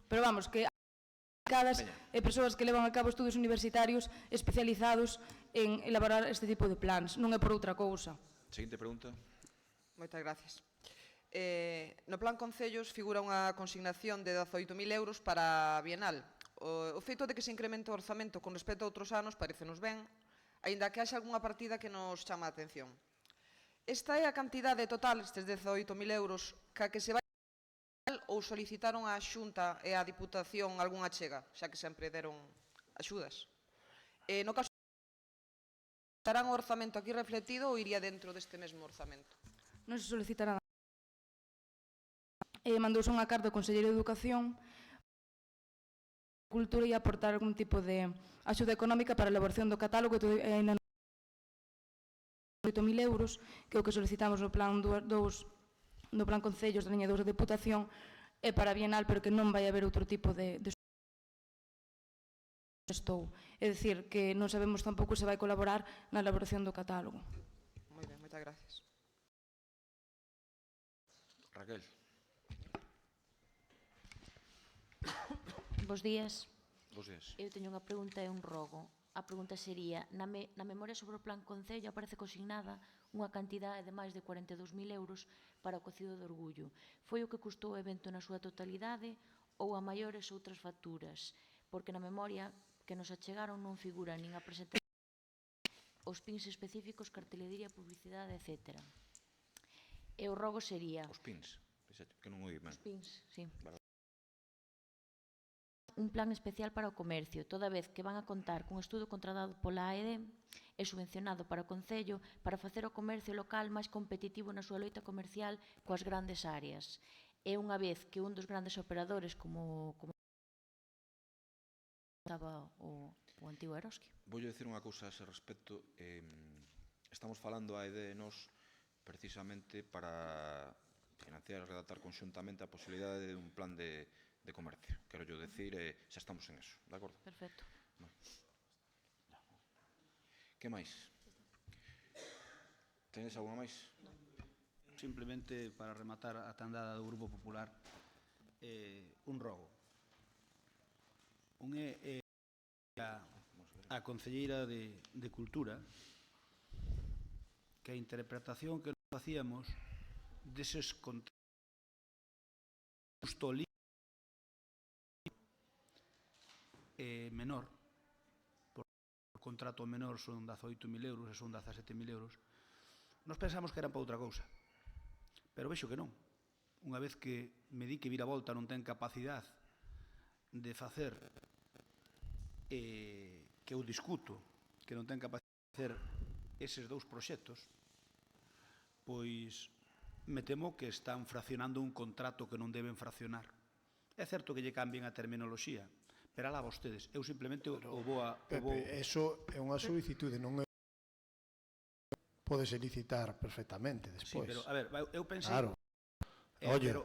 Pero vamos, que hai persoas que levan a cabo estudos universitarios especializados en elaborar este tipo de plans, non é por outra cousa. Seguinte pregunta. Moitas gracias. No Plan Concellos figura unha consignación de 18.000 euros para a Bienal. O feito de que se incremente o orzamento con respecto a outros anos parecenos ben, aínda que haxa algunha partida que nos chama a atención. Esta é a cantidade total, estes 18.000 euros, que se vai ou solicitaron á Xunta e á Diputación algunha achega, xa que sempre deron axudas. No caso, estarán o orzamento aquí refletido ou iría dentro deste mesmo orzamento? Non se solicitará nada. Mandouse unha carta ao Conselleiro de Educación, Cultura e aportar algún tipo de axuda económica para a elaboración do catálogo, e ainda non 8.000 euros, que é o que solicitamos no plan Concellos da liña 2 da Deputación, é para a Bienal, pero que non vai haber outro tipo de estou. É dicir, que non sabemos tampouco se vai colaborar na elaboración do catálogo. Moi ben, moitas gracias. Raquel. Bos días. Bos días. Eu teño unha pregunta e un rogo. A pregunta sería, na memoria sobre o Plan Concello aparece consignada unha cantidade de máis de 42.000 euros para o cocido de Orgullo. Foi o que custou o evento na súa totalidade ou a maiores outras facturas? Porque na memoria que nos achegaron non figura nin a presentación, os pins específicos, cartelería, publicidade, etc. E o rogo sería... Os pins, que non oí ben. Os pins, sí. Un plan especial para o comercio, toda vez que van a contar cun estudo contratado pola AED e subvencionado para o Concello para facer o comercio local máis competitivo na súa loita comercial coas grandes áreas. E unha vez que un dos grandes operadores como estaba o antigo Eroski. Vou dicir unha cousa a ese respecto. Estamos falando a AED e nos precisamente para financiar e redactar conxuntamente a posibilidade de un plan de comercio. Quero yo decir, xa estamos en eso, de acordo? Perfecto. Que máis? Tenes alguna máis? Simplemente para rematar a tandada do Grupo Popular, un rogo. Un é a concelleira de Cultura, que a interpretación que nos facíamos deses contratos justo menor, por contrato menor son 18.000 euros e son 17.000 euros, nos pensamos que eran para outra cousa, pero vexo que non. Unha vez que me di que Viravolta non ten capacidade de facer, que eu discuto, que non ten capacidade de facer eses dous proxectos, pois me temo que están fraccionando un contrato que non deben fraccionar. É certo que lle cambien a terminoloxía, pero alá vostedes. Eu simplemente o vou a... Pepe, eso é unha solicitude, non é... Podes licitar perfectamente despois. Sí, pero, a ver, eu pensei... Claro. Oye,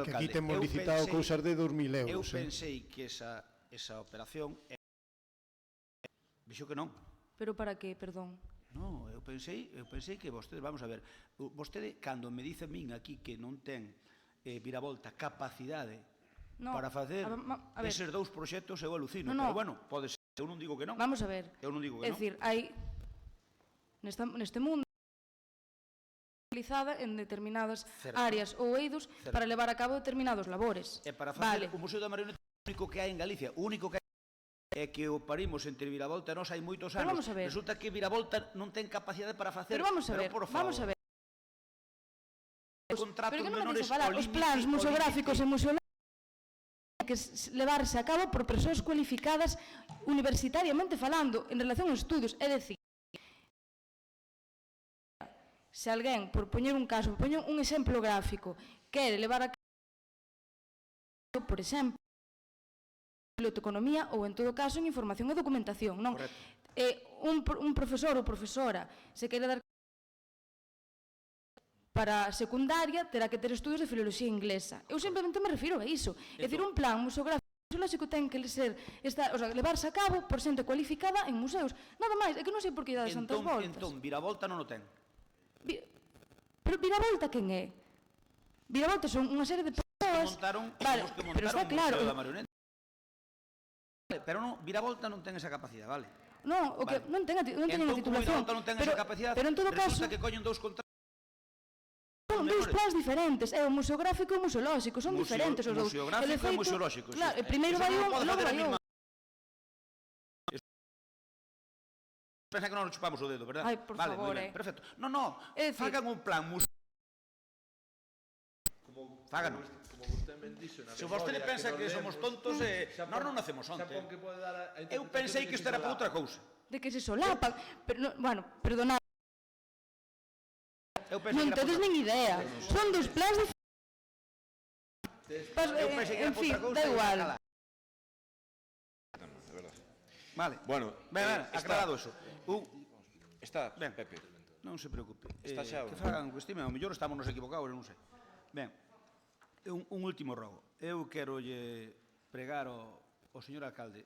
que aquí temos licitado cousas de 2.000 euros. Eu pensei que esa operación... Vixo que non. Pero para que, perdón? Non, eu pensei que vostede, vamos a ver, vostede, cando me dice a min aquí que non ten Viravolta capacidade para facer eses dous proxectos, eu alucino, pero bueno, pode ser, eu non digo que non. Vamos a ver, eu non digo que é dicir, hai neste mundo utilizada en determinadas áreas ou eidos para levar a cabo determinados labores. E para facer o Museo da Marioneta, o único que hai en Galicia, o único que hai é que o parimos entre Viravolta e nós hai moitos anos. Resulta que Viravolta non ten capacidade para facer. Pero vamos a ver, vamos a ver. Contratos menores menores falar, os plans museográficos e museológicos que levarse a cabo por persoas cualificadas universitariamente falando en relación aos estudios, é dicir, se alguén, por poñer un caso, por poñer un exemplo gráfico, quere levar a cabo, por exemplo, biblioteconomía ou, en todo caso, en información e documentación, non? Un profesor ou profesora se quere dar para secundaria terá que ter estudios de filoloxía inglesa. Eu simplemente me refiro a iso. É dicir, un plan museográfico museolóxico ten que ser, levarse a cabo por xente cualificada en museos. Nada máis, é que non sei por que dades tantas voltas. Entón, Viravolta non o ten. Pero Viravolta quen é? Viravolta son unha serie de persoas... Vale, pero está claro. Pero non, Viravolta non ten esa capacidade, vale? Non, non ten a titulación. Entón, Viravolta non ten esa capacidade, resulta que coñen dous contratos. Son dous plans diferentes, é o museográfico e o museolóxico, son diferentes os dous. Museográfico e museolóxico. Claro, primeiro vai un, logo vai un. Pensa que non nos chupamos o dedo, verdad? Ai, por favor, perfecto. Non, fagan un plan Fágano. Se vostede pensa que somos tontos, nós non nacemos onte. Eu pensei que isto era para outra cousa. De que se solapan, bueno, perdonad. Non tedes nin idea. Son dos plans en fin, da igual. Vale. Bueno, aclarado eso. Está, Pepe. Non se preocupe. Está xa. Que fagan que estime, ao mellor estamos nos equivocados, non sei. Ben, un último rogo. Eu quero lle pregar ao señor alcalde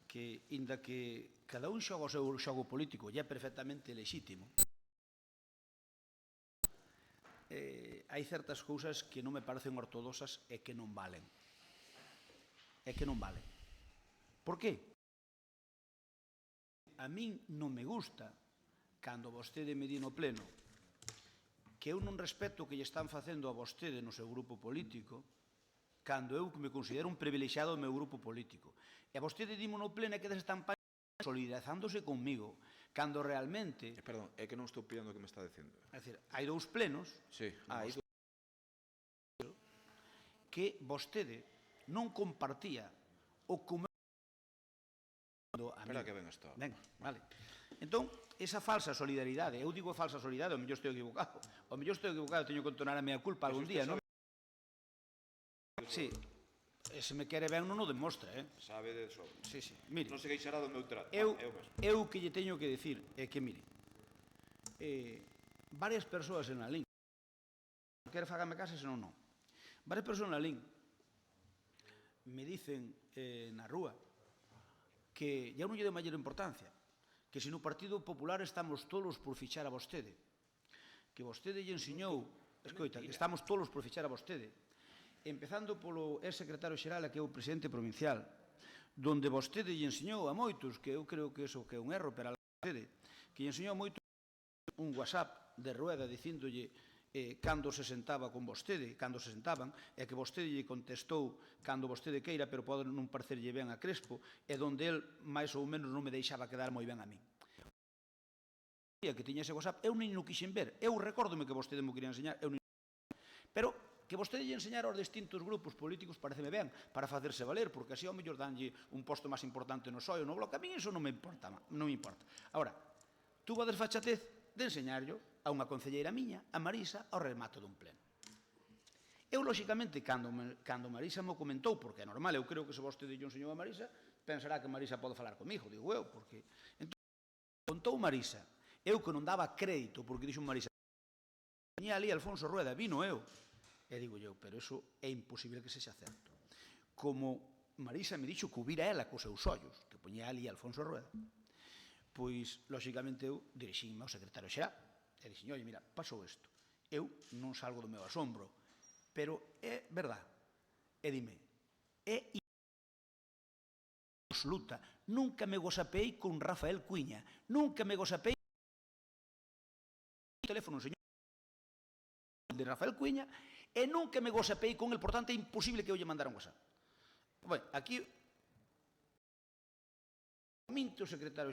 que, inda que cada un xoga o seu xogo político e é perfectamente lexítimo, hai certas cousas que non me parecen ortodoxas e que non valen. Por qué? A min non me gusta cando vostede me di no pleno que eu non respeto o que lle están facendo a vostede no seu grupo político cando eu me considero un privilexiado do meu grupo político. E a vostede dimo no pleno que están solidarizándose conmigo, cando realmente... Perdón, é que non estou pillando o que me está dicindo. É dicir, hai dous plenos que vostede non compartía o que Espera que ven isto. Ben, vale. Entón, esa falsa solidaridade, eu digo falsa solidaridade, ao mellor estou equivocado. Ao mellor estou equivocado, teño que entonar a mea culpa algún día, non? Sí. Se me quere ben non o demostra, Sabe de eso. Sí, mire. Non se queixará do meu trato. Eu que lle teño que decir é que, mire, varias persoas en la LIN, quere fagame casa, senón non. Varias persoas na LIN me dicen na rúa que ya non lle de maior importancia, que se no Partido Popular estamos tolos por fichar a vostede, que vostede lle ensiñou, escoita, que estamos tolos por fichar a vostede, empezando polo ex-secretario xeral, que é o presidente provincial, donde vostede lle ensiñou a moitos, que eu creo que eso que é un erro para a vostede, que lle ensiñou a moitos un WhatsApp de Rueda dicíndolle cando se sentaba con vostede, cando se sentaban, e que vostede lle contestou cando vostede queira, pero pode non parecerlle ben a Crespo, e donde el, máis ou menos, non me deixaba quedar moi ben a min. Que tiña ese WhatsApp, eu nin o quixen ver. Eu recórdome que vostede me quería enseñar, eu nin o quixen ver. Pero que vostede lle enseñara aos distintos grupos políticos pareceme ben, para facerse valer, porque así ao mellor danlle un posto máis importante no PSOE ou no Bloque. A min iso non me importa. Agora, tuvo a desfachatez de enseñarlo a unha concelleira miña, a Marisa, ao remate dun pleno. Eu, lóxicamente, cando Marisa me comentou, porque é normal, eu creo que se vostede lle enseñou a Marisa, pensará que Marisa pode falar comigo, digo eu, porque... Entón, contou Marisa, eu que non daba crédito, porque dixo Marisa, venía ali Alfonso Rueda, vino eu, e digo eu, pero eso é imposible que sexa certo. Como Marisa me dixo que o vira ela cos seus ollos, que poñía ali Alfonso Rueda, pois, lóxicamente, eu dirixínme ao secretario xeral, e dixen, oi, mira, pasou isto. Eu non salgo do meu asombro, pero é verdad. E dime, é absoluta. Nunca me gozapeei con Rafael Cuiña. Nunca me gozapeei con o teléfono señor de Rafael Cuiña e nunca me gozapeei con el. Por tanto, é imposible que eu lle mandara un WhatsApp. Bueno, aquí minte o secretario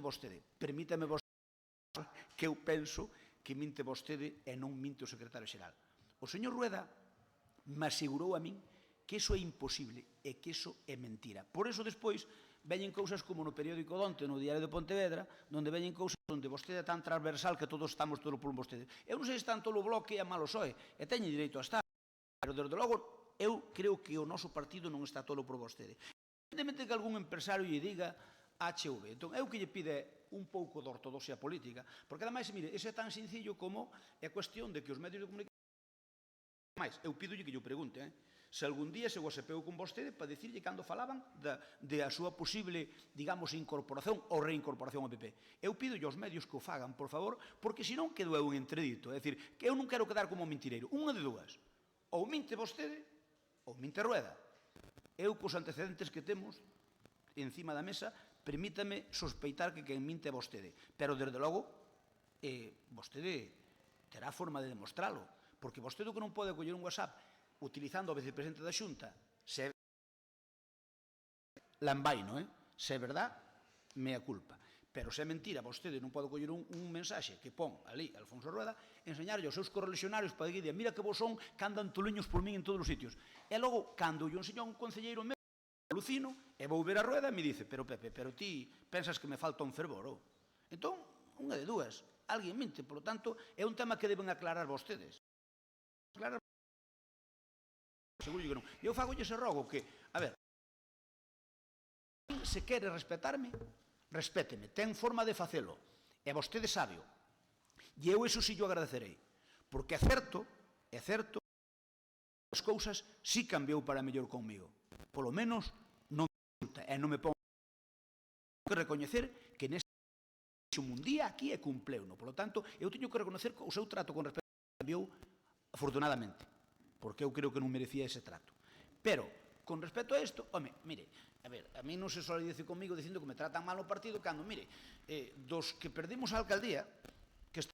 vostede, permítame vostede que eu penso que minte vostede e non minte o secretario xeral. O señor Rueda me asegurou a min que iso é imposible e que iso é mentira. Por iso despois veñen cousas como no periódico Donte, no Diario de Pontevedra, onde veñen cousas onde vostede é tan transversal que todos estamos todo por vostede. Eu non sei se están todo o bloque e a malo soe, e teñen direito a estar, pero desde logo eu creo que o noso partido non está todo por vostede. Evidentemente que algún empresario lle diga HV. Entón, eu que lle pide un pouco de ortodoxia política, porque ademais, mire, iso é tan sencillo como é cuestión de que os medios de comunicación... Ademais, eu pidolle que lle pregunte, se algún día se gocepeu con vostede para dicirlle cando falaban de a súa posible, digamos, incorporación ou reincorporación ao PP. Eu pidolle aos medios que o fagan, por favor, porque senón quedo eu en entredito. É dicir, que eu non quero quedar como mentireiro. Unha de dúas. Ou minte vostede, ou minte Rueda. Eu, cos antecedentes que temos encima da mesa, permítame sospeitar que quen minte é vostede. Pero, desde logo, vostede terá forma de demostralo. Porque vostede que non pode coller un WhatsApp utilizando o vicepresidente da Xunta, se lambaino, se é verdad, mea culpa. Pero se é mentira, vostede non pode coller un mensaxe que pon ali Alfonso Rueda, enseñarlle aos seus correligionarios para que digan, mira que vos son que andan toliños por min en todos os sitios. E logo, cando yo enseño a un concelleiro meu, alucino, e vou ver a Rueda e me dice, pero Pepe, pero ti pensas que me falta un fervor, Entón, unha de dúas, alguén mente, por lo tanto, é un tema que deben aclarar vostedes. Aclarar seguro que non. Eu fago ese rogo que, a ver, se quere respetarme, respéteme, ten forma de facelo, e vostede sábeo. E eu iso si yo agradecerei, porque é certo, as cousas si cambiou para mellor conmigo. Polo menos non me resulta, e non me pongo que recoñecer que neste un día aquí e cumpleuno. Por lo tanto, eu teño que reconocer que o seu trato con respecto cambiou afortunadamente, porque eu creo que non merecía ese trato. Pero, con respecto a isto, home, mire, a ver, a mí non se sole dice comigo dicindo que me tratan mal o partido cando, mire, dos que perdimos a alcaldía, que está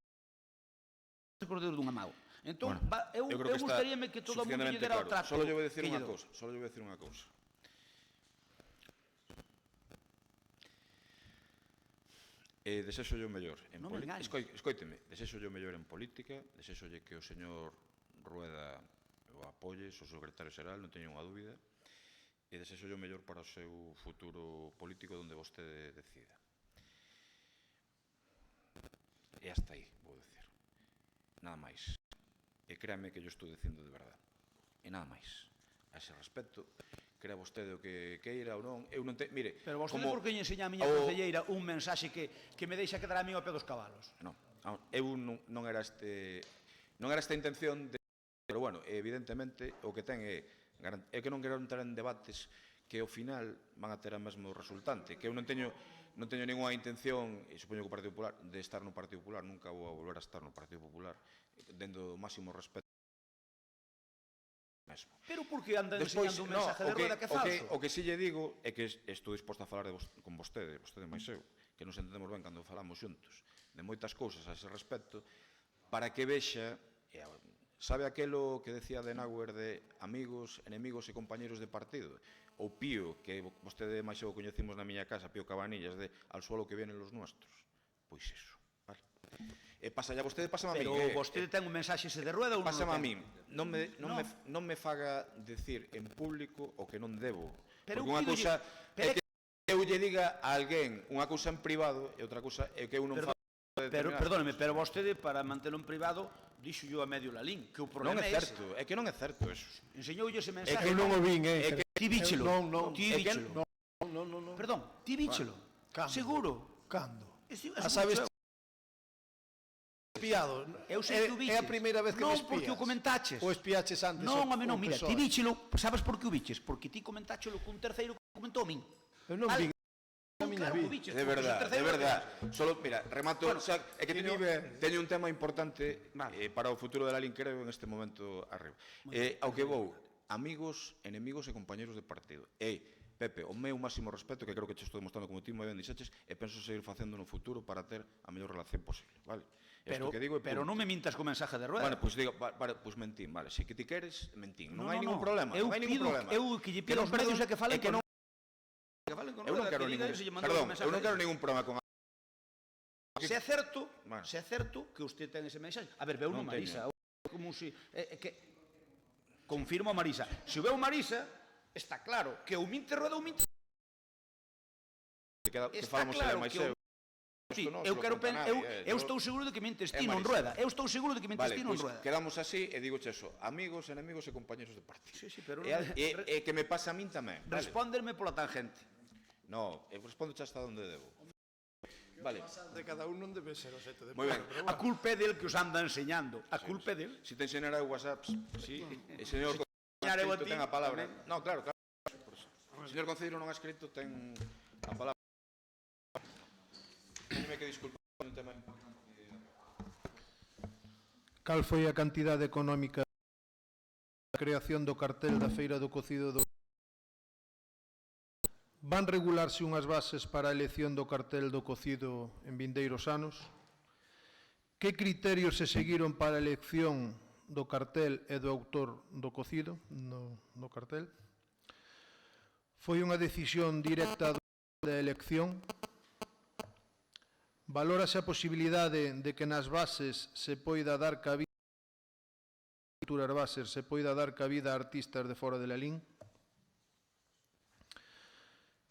cordeiro dunha mau. Entón, eu gustaríame que todo o mundo lle dera o trato. Solo lle vou dicir unha cousa. Desexo o mellor en política. Escoíteme, desexo o mellor en política, desexo que o señor Rueda o apoie, o secretario xeral, non teño unha dúbida, e desexo o mellor para o seu futuro político onde vostede decida. E hasta aí, vou dicir. Nada máis. E créame que yo estou dicindo de verdade. E nada máis. A ese respecto, crea vostede o que queira ou non, eu non te... Mire, pero vostede por que lle enseña a miña concelleira un mensaxe que me deixa quedar a mí ao pé dos cabalos? Non, eu non era esta intención de... Pero, bueno, evidentemente, o que ten é É que non quero entrar en debates que ao final van a ter a mesmo resultante, que eu non teño ninguna intención, e supoño que o Partido Popular, de estar no Partido Popular, nunca vou a volver a estar no Partido Popular, dentro do máximo respeto mesmo. Pero por que andan enseñando un mensaje de Rueda que é falso? O que si lle digo é que estou disposto a falar con vostede máis eu, que nos entendemos ben cando falamos xuntos, de moitas cousas a ese respecto, para que vexa, sabe aquelo que decía Adenauer de amigos, enemigos e compañeros de partido? O Pío, que vostede máis eu coñecimos na miña casa, Pío Cabanillas, de al suelo que vienen los nuestros. Pois iso, vale? Pásalla vostede, pásame a mí. Pero vostede ten un mensaxe ese de Rueda ou non? Pásame a mí. Non me faga decir en público o que non debo. Porque unha cousa é que eu lle diga a alguén unha cousa en privado e outra cousa é que eu non fago. Perdóneme, pero vostede, para mantelo en privado, dixo yo a medio Lalín, que o problema é ese. É que non é certo eso. Enseñoulle ese mensaje. É que non o vin, Ti víchelo. Non. Perdón, ti víchelo. Seguro. Cando? Sabes espiado. É a primeira vez que me espías. Non, porque o comentaches. Ou espiaches antes. Non, home, non, mira, ti víchelo, sabes por que o viches? Porque ti comentáchelo cun terceiro que comentou a min. Eu non vi a miña vida. De verdad. Solo, mira, remato, é que teño un tema importante para o futuro de Lalín, creo, en este momento arriba. Ao que vou, amigos, enemigos e compañeros de partido. Pepe, o meu máximo respeto, que creo que te estou demostrando como ti moi ben dixeches, e penso seguir facendo no futuro para ter a mellor relación posible, vale? Pero non me mintas co mensaje de Rueda. Bueno, pois mentín, vale, se que ti queres, mentín, non hai ningún problema. Eu que lle pido aos medios que falen con eu non quero ningún problema con Se é certo que usted ten ese mensaxe. A ver, veu no Marisa, como se confirmo a Marisa. Se veu Marisa, está claro que o minte Rueda ou minte. Está claro que eu estou seguro de que mintes ti non Rueda. Eu estou seguro de que mintes ti non Rueda. Quedamos así e digo eso, amigos, enemigos e compañeros de partido. Sí, pero e que me pasa a min tamén. Respónderme pola tangente. No, eu respondo hasta onde debo. Vale. De cada un non debe ser o xeito de... Moi ben. A culpa é del que os anda enseñando. A culpa é del. Si te enseñara o WhatsApp, sí. E señor Concelleiro ten a palabra. No, claro. O señor Concelleiro non ha escrito, ten a palabra. Teñeme que disculpar un tema importante. Cal foi a cantidade económica da creación do cartel da Feira do Cocido do... Van regularse unhas bases para a elección do cartel do cocido en vindeiros anos? Que criterios se seguiron para a elección do cartel e do autor do cocido no cartel? Foi unha decisión directa da elección? Valórase a posibilidade de que nas bases se poida dar cabida a artistas de fora de Lalín?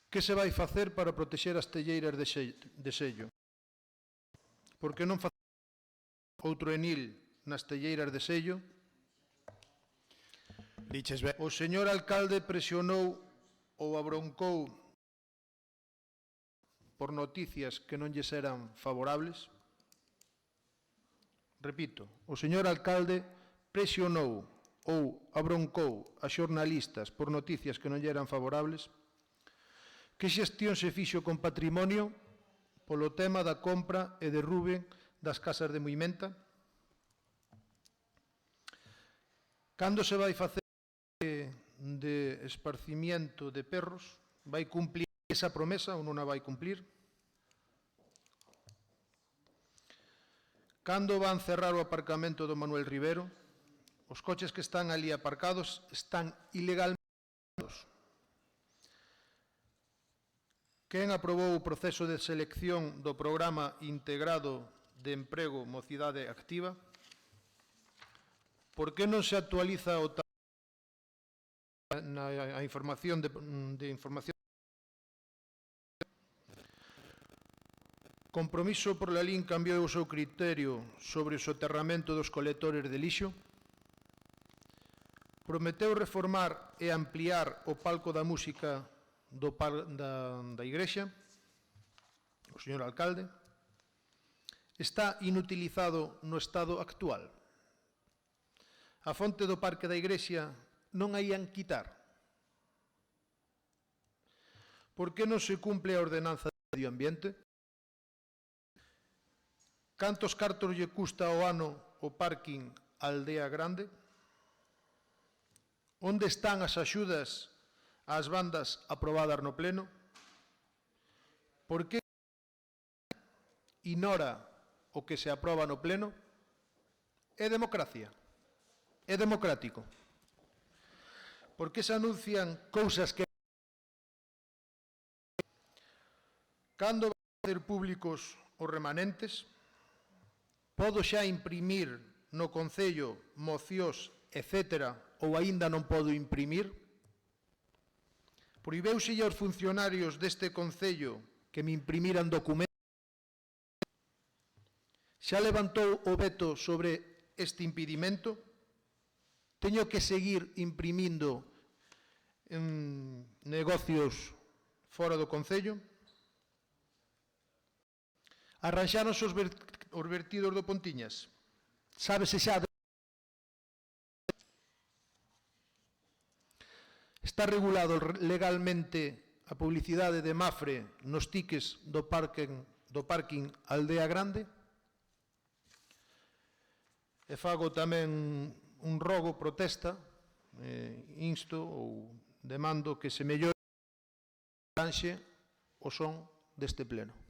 Que se vai facer para protexer as telleiras de sello? Por que non facer outro enil nas telleiras de sello? O señor alcalde presionou ou abroncou por noticias que non lles eran favorables? Repito, o señor alcalde presionou ou abroncou a xornalistas por noticias que non lle eran favorables? Que xestión se fixo con patrimonio polo tema da compra e derrube das casas de Muimenta? Cando se vai facer de esparcimiento de perros? Vai cumplir esa promesa ou non a vai cumplir? Cando van cerrar o aparcamento do Manuel Rivero? Os coches que están ali aparcados están ilegalmente. Quen aprobou o proceso de selección do Programa Integrado de Emprego Mocidade Activa? Por que non se actualiza a información de información? Compromiso por Lalín cambiou o seu criterio sobre o soterramento dos colectores de lixo? Prometeu reformar e ampliar o palco da música da Igrexa, o señor alcalde? Está inutilizado no estado actual? A fonte do parque da Igrexa non a ían quitar? Por que non se cumple a ordenanza de medio ambiente? Cantos cartos lle custa ao ano o parking Aldea Grande? Onde están as axudas ás bandas aprobadas no Pleno? Por que ignora o que se aproba no Pleno? É democracia? É democrático? Por que se anuncian cousas que... Cando van a ser públicos os remanentes? Podo xa imprimir no Concello mocións, etcétera, ou aínda non podo imprimir? Prohibeuselle aos funcionarios deste Concello que me imprimiran documentos? Xa levantou o veto sobre este impedimento? Teño que seguir imprimindo en negocios fora do Concello? Arranxáronse os vertidos do Pontiñas? Sábese xa... Está regulado legalmente a publicidade de Mafre nos tickets do parking Aldea Grande? E fago tamén un rogo, protesta, insto ou demando que se mellore o son deste pleno.